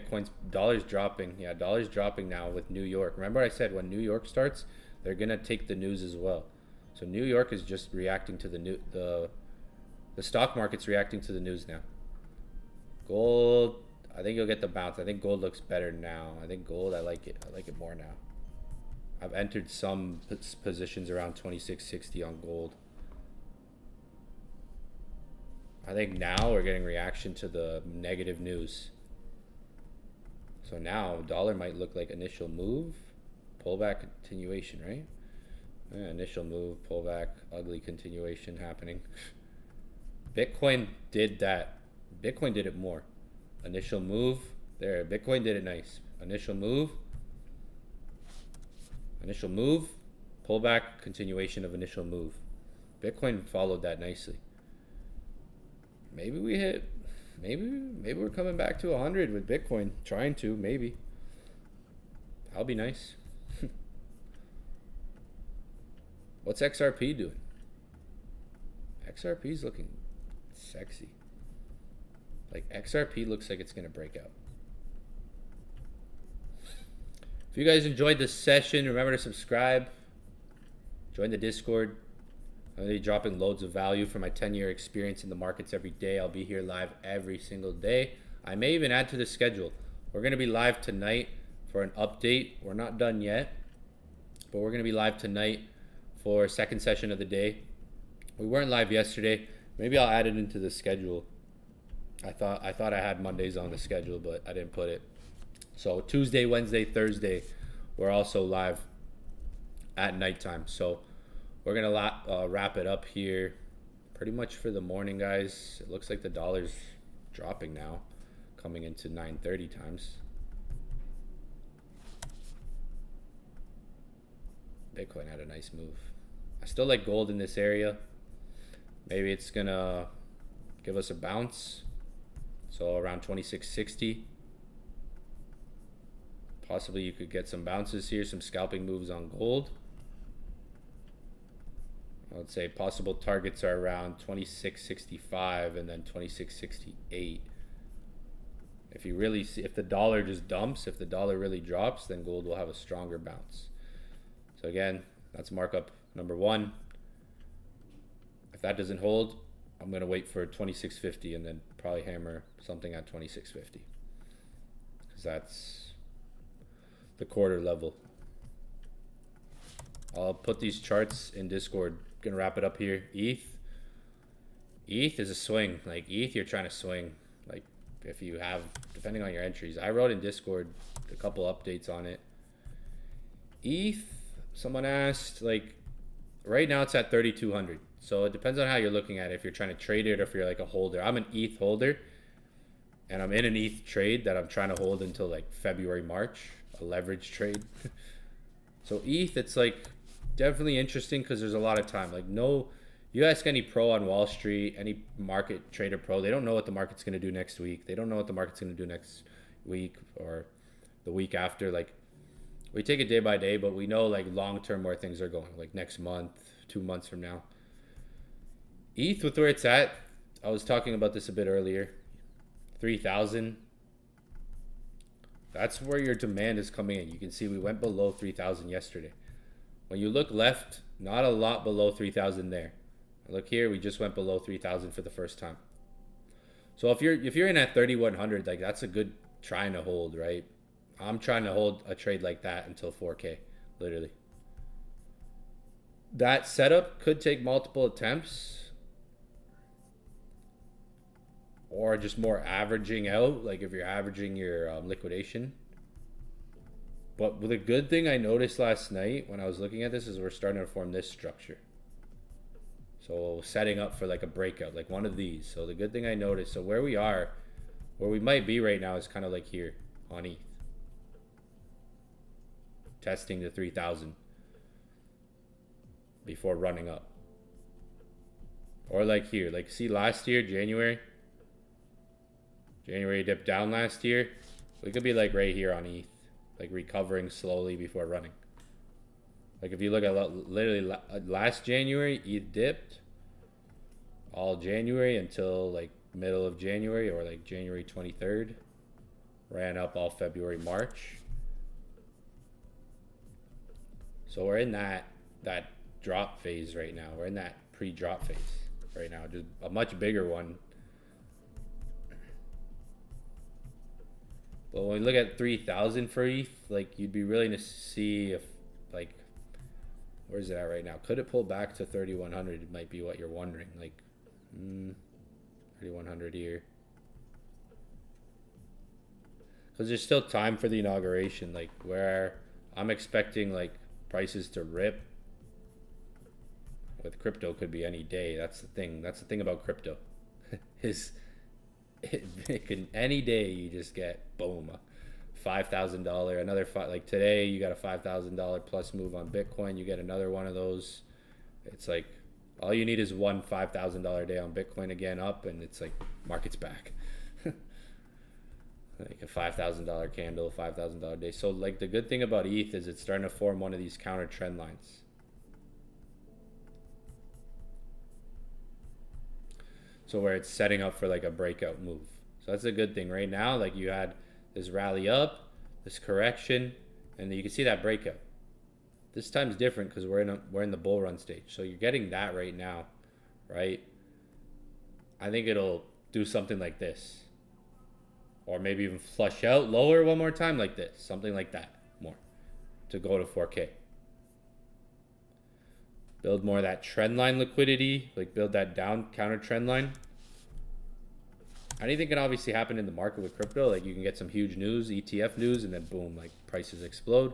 dollar's dropping. Yeah, dollar's dropping now with New York. Remember I said when New York starts, they're going to take the news as well. So New York is just reacting to the stock market's reacting to the news now. Gold, I think you'll get the bounce. I think gold looks better now. I think gold, I like it. I like it more now. I've entered some positions around 2660 on gold. I think now we're getting reaction to the negative news. So now dollar might look like initial move, pullback, continuation, right? Yeah, initial move, pullback, ugly continuation happening. Bitcoin did that. Bitcoin did it more. Initial move, there, Bitcoin did it nice. Initial move, pullback, continuation of initial move. Bitcoin followed that nicely. Maybe we hit, maybe we're coming back to 100 with Bitcoin. Trying to, maybe. That'll be nice. What's XRP doing? XRP's looking sexy. Like, XRP looks like it's going to break out. If you guys enjoyed this session, remember to subscribe. Join the Discord. I'm going to be dropping loads of value from my 10-year experience in the markets every day. I'll be here live every single day. I may even add to the schedule. We're going to be live tonight for an update. We're not done yet, but we're going to be live tonight for second session of the day. We weren't live yesterday. Maybe I'll add it into the schedule. I thought I had Mondays on the schedule, but I didn't put it. So Tuesday, Wednesday, Thursday, we're also live at nighttime. So we're gonna wrap it up here pretty much for the morning, guys. It looks like the dollar's dropping now, coming into 9:30 times. Bitcoin had a nice move. I still like gold in this area. Maybe it's gonna give us a bounce. So around 2660. Possibly you could get some bounces here, some scalping moves on gold. I would say possible targets are around 2665 and then 2668. If you really see, if the dollar just dumps, if the dollar really drops, then gold will have a stronger bounce. So again, that's markup number one. If that doesn't hold, I'm going to wait for 2650 and then probably hammer something at 2650. Because that's the quarter level. I'll put these charts in Discord. Gonna wrap it up here. ETH is a swing. Like ETH, you're trying to swing. Like if you have, depending on your entries. I wrote in Discord a couple updates on it. ETH, someone asked, like right now it's at 3,200. So it depends on how you're looking at it. If you're trying to trade it or if you're like a holder. I'm an ETH holder and I'm in an ETH trade that I'm trying to hold until like February, March, a leverage trade. So ETH, it's like definitely interesting because there's a lot of time. Like you ask any pro on Wall Street, any market trader pro, they don't know what the market's going to do next week. They don't know what the market's going to do next week or the week after. Like we take it day by day, but we know like long term where things are going, like next month, 2 months from now. ETH with where it's at, I was talking about this a bit earlier, 3,000. That's where your demand is coming in. You can see we went below 3,000 yesterday. When you look left, not a lot below 3,000 there. Look here, we just went below 3,000 for the first time. So if you're in at 3,100, like that's a good trying to hold, right? I'm trying to hold a trade like that until 4K, literally. That setup could take multiple attempts, or just more averaging out, like if you're averaging your liquidation. But the good thing I noticed last night when I was looking at this is we're starting to form this structure. So setting up for like a breakout, like one of these. So the good thing I noticed, so where we might be right now is kind of like here on ETH. Testing the 3,000 before running up. Or like here, like see last year, January dipped down last year. We could be like right here on ETH, like recovering slowly before running. Like if you look at literally last January, ETH dipped all January until like middle of January or like January 23rd. Ran up all February, March. So we're in that drop phase right now. We're in that pre-drop phase right now. Just a much bigger one. But when we look at 3,000 for ETH, like you'd be willing to see if like, where's it at right now? Could it pull back to 3,100? It might be what you're wondering. Like 3,100 here. Because there's still time for the inauguration, like where I'm expecting like prices to rip. With crypto could be any day. That's the thing about crypto. is it can any day you just get boom $5,000, another like today you got a $5,000 plus move on Bitcoin. You get another one of those. It's like all you need is one $5,000 day on Bitcoin again up, and it's like market's back. Like a $5,000 candle, $5,000 day. So like the good thing about ETH is it's starting to form one of these counter trend lines. So where it's setting up for like a breakout move. So that's a good thing. Right now, like you had this rally up, this correction, and then you can see that breakout. This time's different because we're in the bull run stage. So you're getting that right now, right? I think it'll do something like this. Or maybe even flush out lower one more time like this. Something like that more to go to 4K. Build more of that trend line liquidity, like build that down counter trend line. Anything can obviously happen in the market with crypto. Like you can get some huge news, ETF news, and then boom, like prices explode.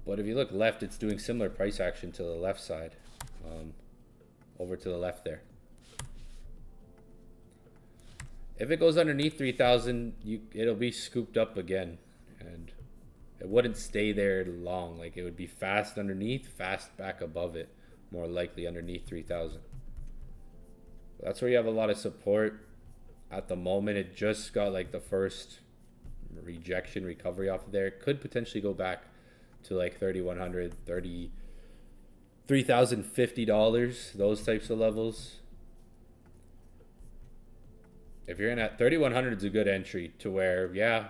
But if you look left, it's doing similar price action to the left side. Over to the left there. If it goes underneath 3,000, it'll be scooped up again, and it wouldn't stay there long. Like it would be fast underneath, fast back above it, more likely underneath 3,000. That's where you have a lot of support. At the moment, it just got like the first rejection recovery off of there. It could potentially go back to like 3,100, $3,050, those types of levels. If you're in at 3,100 is a good entry to where, yeah,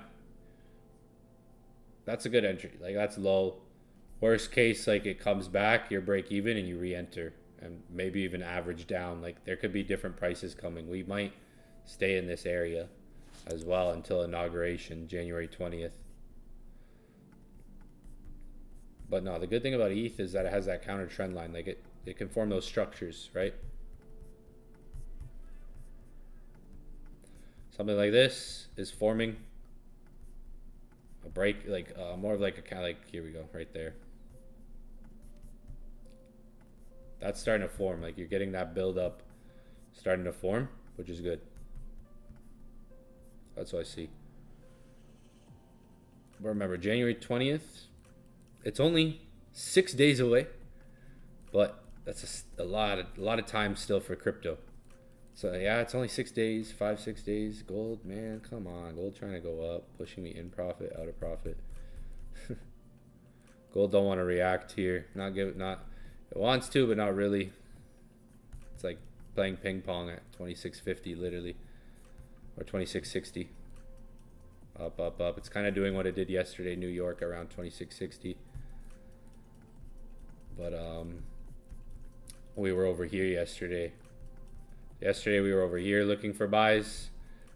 that's a good entry. Like that's low. Worst case, like it comes back, you're break even and you re-enter and maybe even average down. Like there could be different prices coming. We might stay in this area as well until inauguration, January 20th. But no, the good thing about ETH is that it has that counter trend line. Like it can form those structures, right? Something like this is forming a break, like more of like a kind of like, here we go, right there. That's starting to form. Like you're getting that build up starting to form, which is good. That's what I see. But remember, January 20th, it's only 6 days away, but that's a lot of time still for crypto. So yeah, it's only 6 days, 5-6 days. Gold, man, come on. Gold trying to go up, pushing me in profit, out of profit. Gold don't want to react here. It wants to, but not really. It's like playing ping pong at 26.50, literally. or 2660. Up, up, up. It's kind of doing what it did yesterday, New York, around 2660. But we were over here yesterday. Yesterday we were over here looking for buys,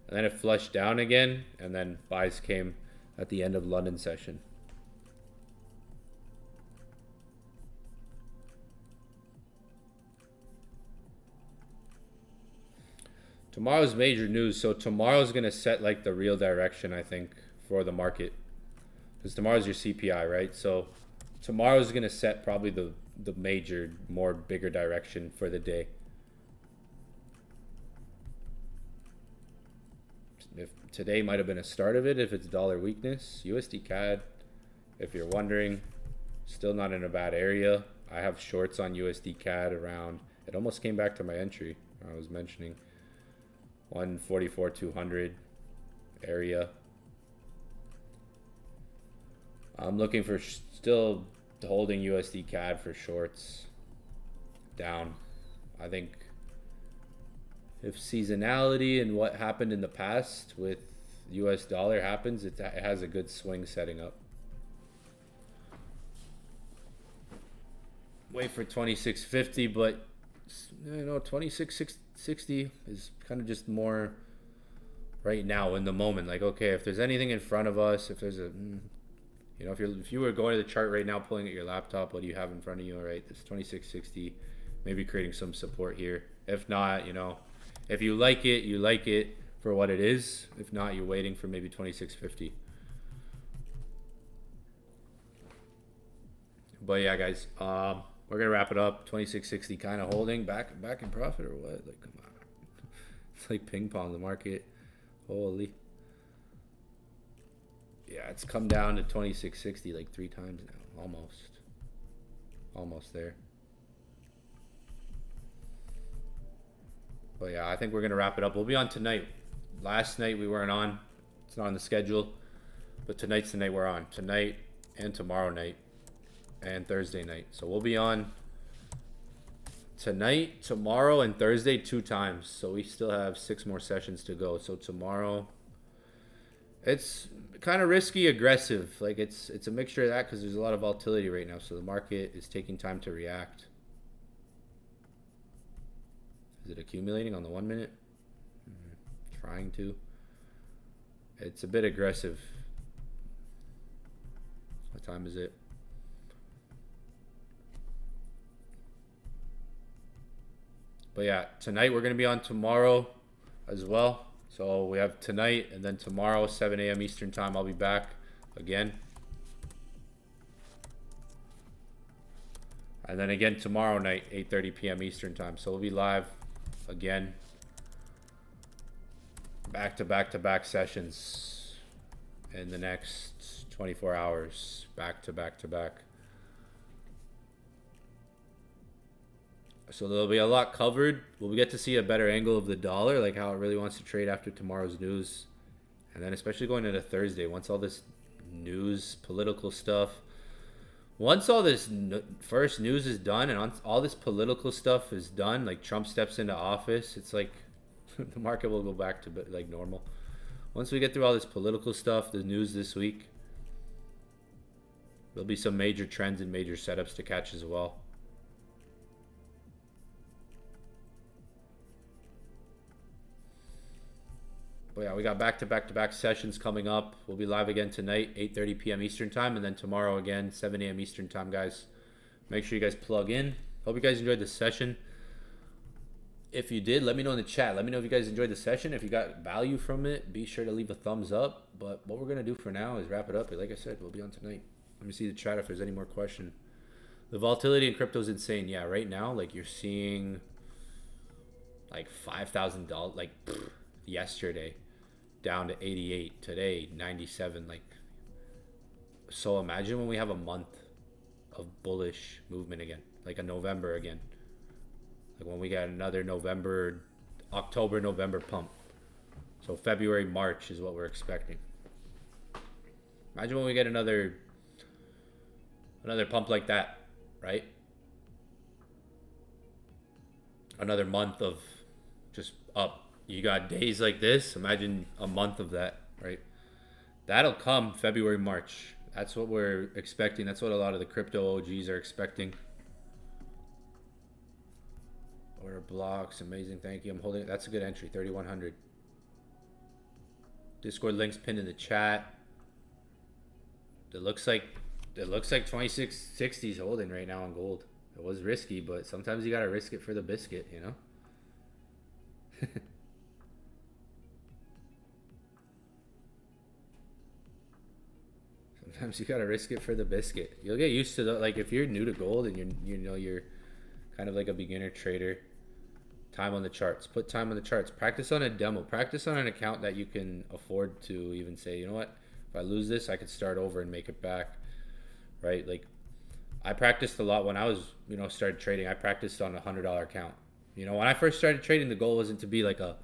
and then it flushed down again, and then buys came at the end of London session. Tomorrow's major news. So tomorrow's going to set like the real direction, I think, for the market. Because tomorrow's your CPI, right? So tomorrow's going to set probably the major, more bigger direction for the day. If today might have been a start of it, if it's dollar weakness. USDCAD, if you're wondering, still not in a bad area. I have shorts on USDCAD around, it almost came back to my entry I was mentioning. 144.200 area. I'm looking for still holding USDCAD for shorts down. I think if seasonality and what happened in the past with US dollar happens, it has a good swing setting up. Wait for 2650, but you know, 2660 is kind of just more right now in the moment. Like, okay, if there's anything in front of us, if there's a, you know, if you were going to the chart right now, pulling at your laptop, what do you have in front of you? All right, this 2660, maybe creating some support here. If not, you know, if you like it, you like it for what it is. If not, you're waiting for maybe 2650. But yeah, guys, we're gonna wrap it up. 2660 kind of holding back in profit or what? Like, come on, it's like ping pong the market. Holy, yeah, it's come down to 2660 like 3 times now, almost there. But yeah, I think we're gonna wrap it up. We'll be on tonight. Last night we weren't on. It's not on the schedule, but tonight's the night we're on. Tonight and tomorrow night. And Thursday night. So we'll be on tonight, tomorrow, and Thursday 2 times. So we still have 6 more sessions to go. So tomorrow, it's kind of risky, aggressive. Like it's a mixture of that because there's a lot of volatility right now. So the market is taking time to react. Is it accumulating on the 1 minute? Trying to. It's a bit aggressive. What time is it? But yeah, tonight we're going to be on tomorrow as well. So we have tonight and then tomorrow, 7 a.m. Eastern time, I'll be back again. And then again tomorrow night, 8:30 p.m. Eastern time. So we'll be live again. Back to back sessions in the next 24 hours. Back to back. So there'll be a lot covered. We'll get to see a better angle of the dollar, like how it really wants to trade after tomorrow's news. And then especially going into Thursday, once all this news, political stuff, once all this first news is done and all this political stuff is done, like Trump steps into office, it's like the market will go back to like normal. Once we get through all this political stuff, the news this week, there'll be some major trends and major setups to catch as well. But yeah, we got back to back sessions coming up. We'll be live again tonight, 8:30 p.m. Eastern time, and then tomorrow again, 7 a.m. Eastern time, guys. Make sure you guys plug in. Hope you guys enjoyed the session. If you did, let me know in the chat. Let me know if you guys enjoyed the session. If you got value from it, be sure to leave a thumbs up. But what we're going to do for now is wrap it up. Like I said, we'll be on tonight. Let me see the chat if there's any more question. The volatility in crypto is insane. Yeah, right now, like you're seeing like $5,000, like yesterday. Down to 88 today, 97. Like, so imagine when we have a month of bullish movement again, like a November again, like when we got another October November pump. So February, March is what we're expecting. Imagine when we get another pump like that, right? Another month of just up you got days like this. Imagine a month of that, right? That'll come February, March. That's what we're expecting. That's what a lot of the crypto OGs are expecting. Order blocks, amazing, thank you. I'm holding it. That's a good entry, 3,100. Discord links pinned in the chat. It looks like 2660 is holding right now on gold. It was risky, but sometimes you gotta risk it for the biscuit, you know. Sometimes you gotta risk it for the biscuit. You'll get used to the, like, if you're new to gold and you're kind of like a beginner trader. Time on the charts. Put time on the charts. Practice on a demo. Practice on an account that you can afford to even say, you know what, if I lose this, I could start over and make it back, right? Like, I practiced a lot when I was, started trading. I practiced on a $100 account. When I first started trading, the goal wasn't to be like a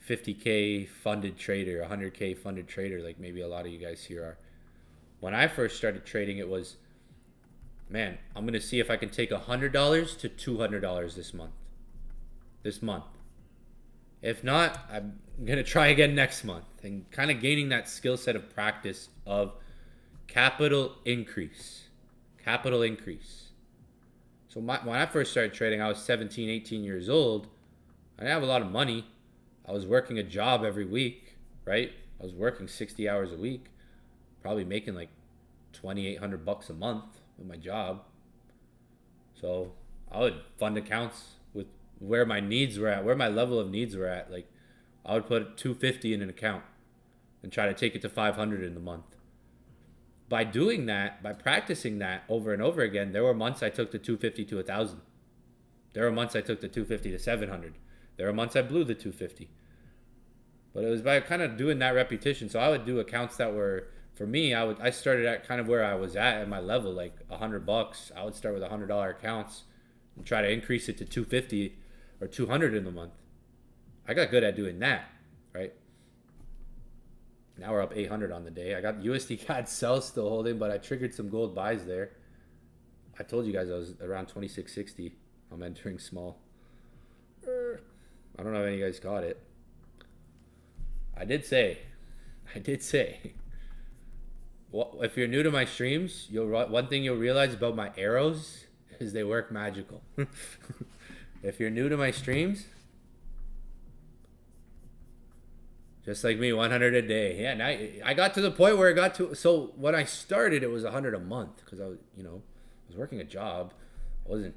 50K funded trader, 100K funded trader, like maybe a lot of you guys here are. When I first started trading, it was, man, I'm going to see if I can take $100 to $200 this month. If not, I'm going to try again next month, and kind of gaining that skill set of practice of capital increase. So when I first started trading, I was 17, 18 years old. I didn't have a lot of money. I was working a job every week, right? I was working 60 hours a week, probably making like $2,800 a month with my job. So I would fund accounts with where my needs were at, where my level of needs were at. Like, I would put $250 in an account and try to take it to $500 in the month. By doing that, by practicing that over and over again, there were months I took the $250 to $1,000. There were months I took the $250 to $700. There were months I blew the $250. But it was by kind of doing that repetition. So I would do accounts that were, for me, I started at kind of where I was at my level, like $100. I would start with $100 accounts and try to increase it to $250 or $200 in the month. I got good at doing that, right? Now we're up 800 on the day. I got USDCAD sell still holding, but I triggered some gold buys there. I told you guys I was around 2660. I'm entering small. I don't know if any of you guys got it. I did say. Well, if you're new to my streams, one thing you'll realize about my arrows is they work magical. If you're new to my streams, just like me, 100 a day. Yeah, now I got to the point where it got to. So when I started, it was 100 a month because I was working a job. I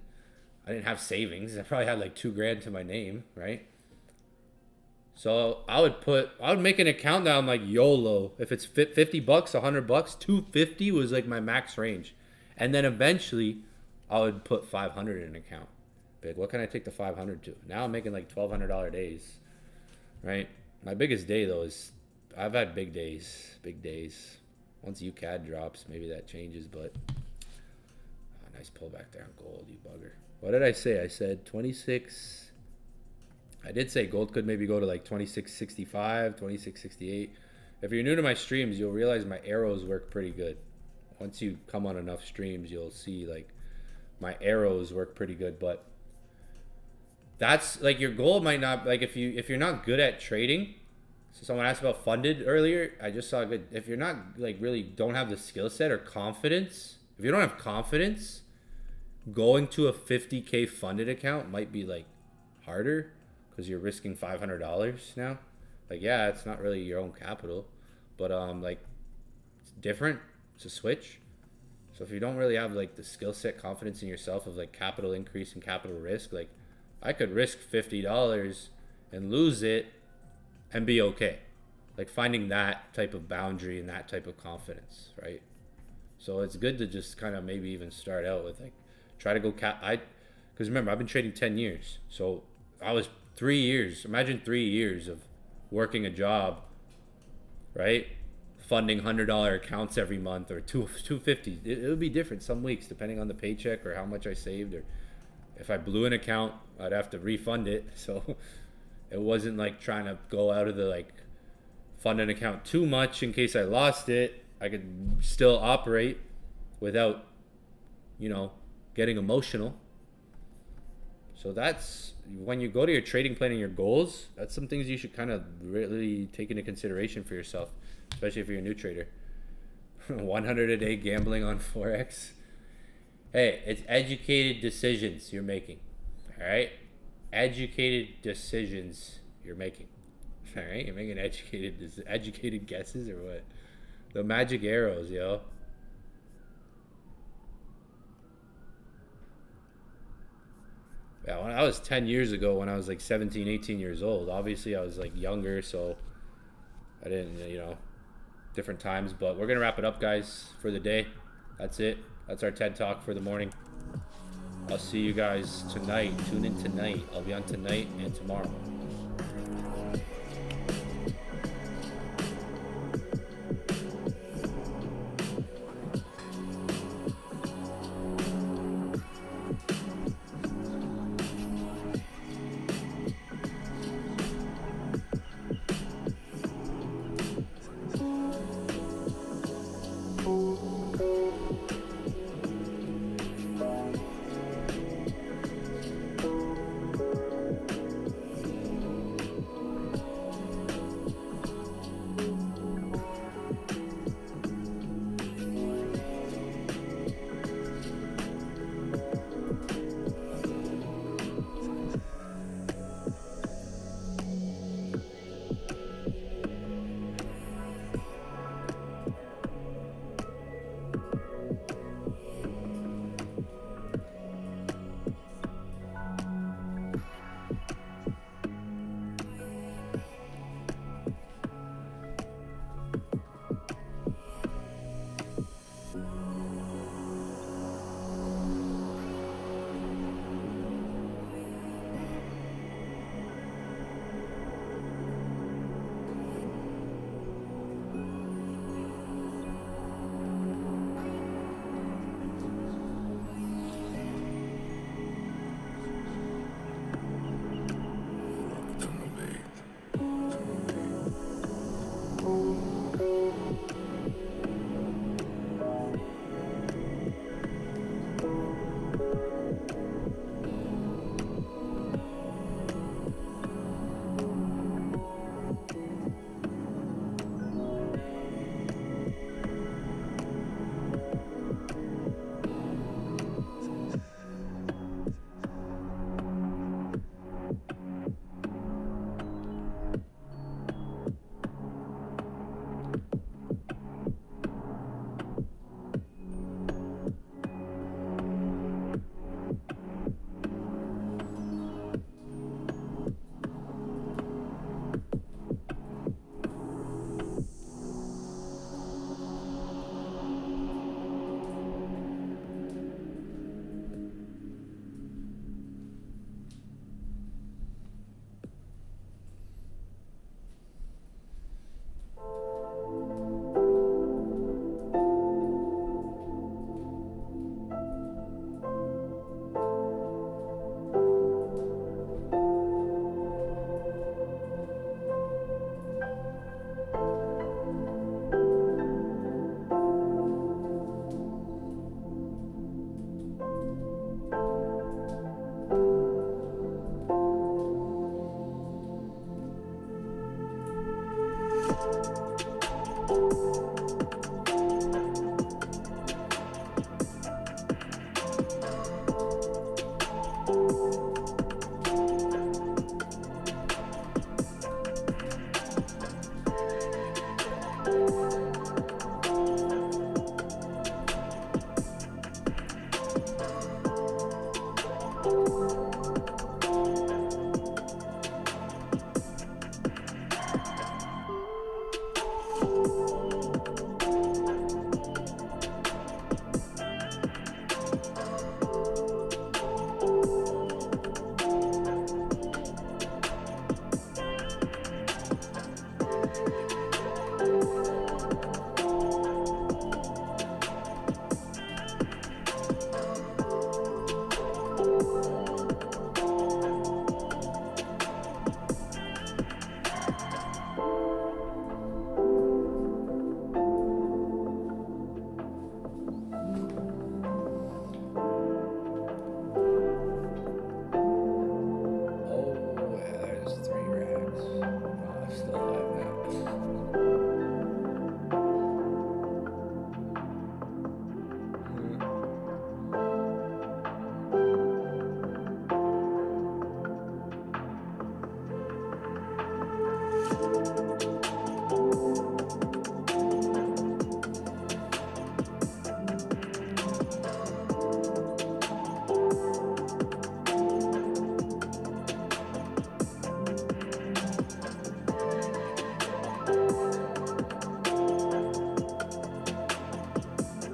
didn't have savings. I probably had like $2,000 to my name, right? So I would make an account that I'm like YOLO. If it's $50, $100, $250 was like my max range, and then eventually I would put 500 in an account. Big. What can I take the 500 to? Now I'm making like $1,200 days, right? My biggest day though is I've had big days. Once UCAD drops, maybe that changes, but nice pullback there on gold, you bugger. What did I say? I said 26. I did say gold could maybe go to like 2665, 2668. If you're new to my streams, you'll realize my arrows work pretty good. Once you come on enough streams, you'll see like my arrows work pretty good, but that's like your goal might not, like if you're not good at trading. So someone asked about funded earlier. I just saw good. If you're not like really don't have the skill set or confidence, if you don't have confidence, going to a 50K funded account might be like harder because you're risking $500 now. Like, yeah, it's not really your own capital, but like it's different. It's a switch. So if you don't really have like the skill set, confidence in yourself of like capital increase and capital risk, like I could risk $50 and lose it and be okay. Like finding that type of boundary and that type of confidence, right? So it's good to just kind of maybe even start out with like, try to go because remember, I've been trading 10 years. So I was 3 years. Imagine 3 years of working a job, right? Funding $100 accounts every month or $250. It would be different some weeks depending on the paycheck or how much I saved, or if I blew an account, I'd have to refund it. So it wasn't like trying to go out of the like fund an account too much in case I lost it. I could still operate without, getting emotional. So that's when you go to your trading plan and your goals, that's some things you should kind of really take into consideration for yourself, especially if you're a new trader. 100 a day gambling on Forex. Hey, it's educated decisions you're making. All right? Educated decisions you're making. All right? You're making educated guesses or what? The magic arrows, yo. Yeah, when I was 10 years ago, when I was like 17, 18 years old, obviously I was like younger, so I didn't, different times. But we're going to wrap it up, guys, for the day. That's it. That's our TED Talk for the morning. I'll see you guys tonight. Tune in tonight. I'll be on tonight and tomorrow.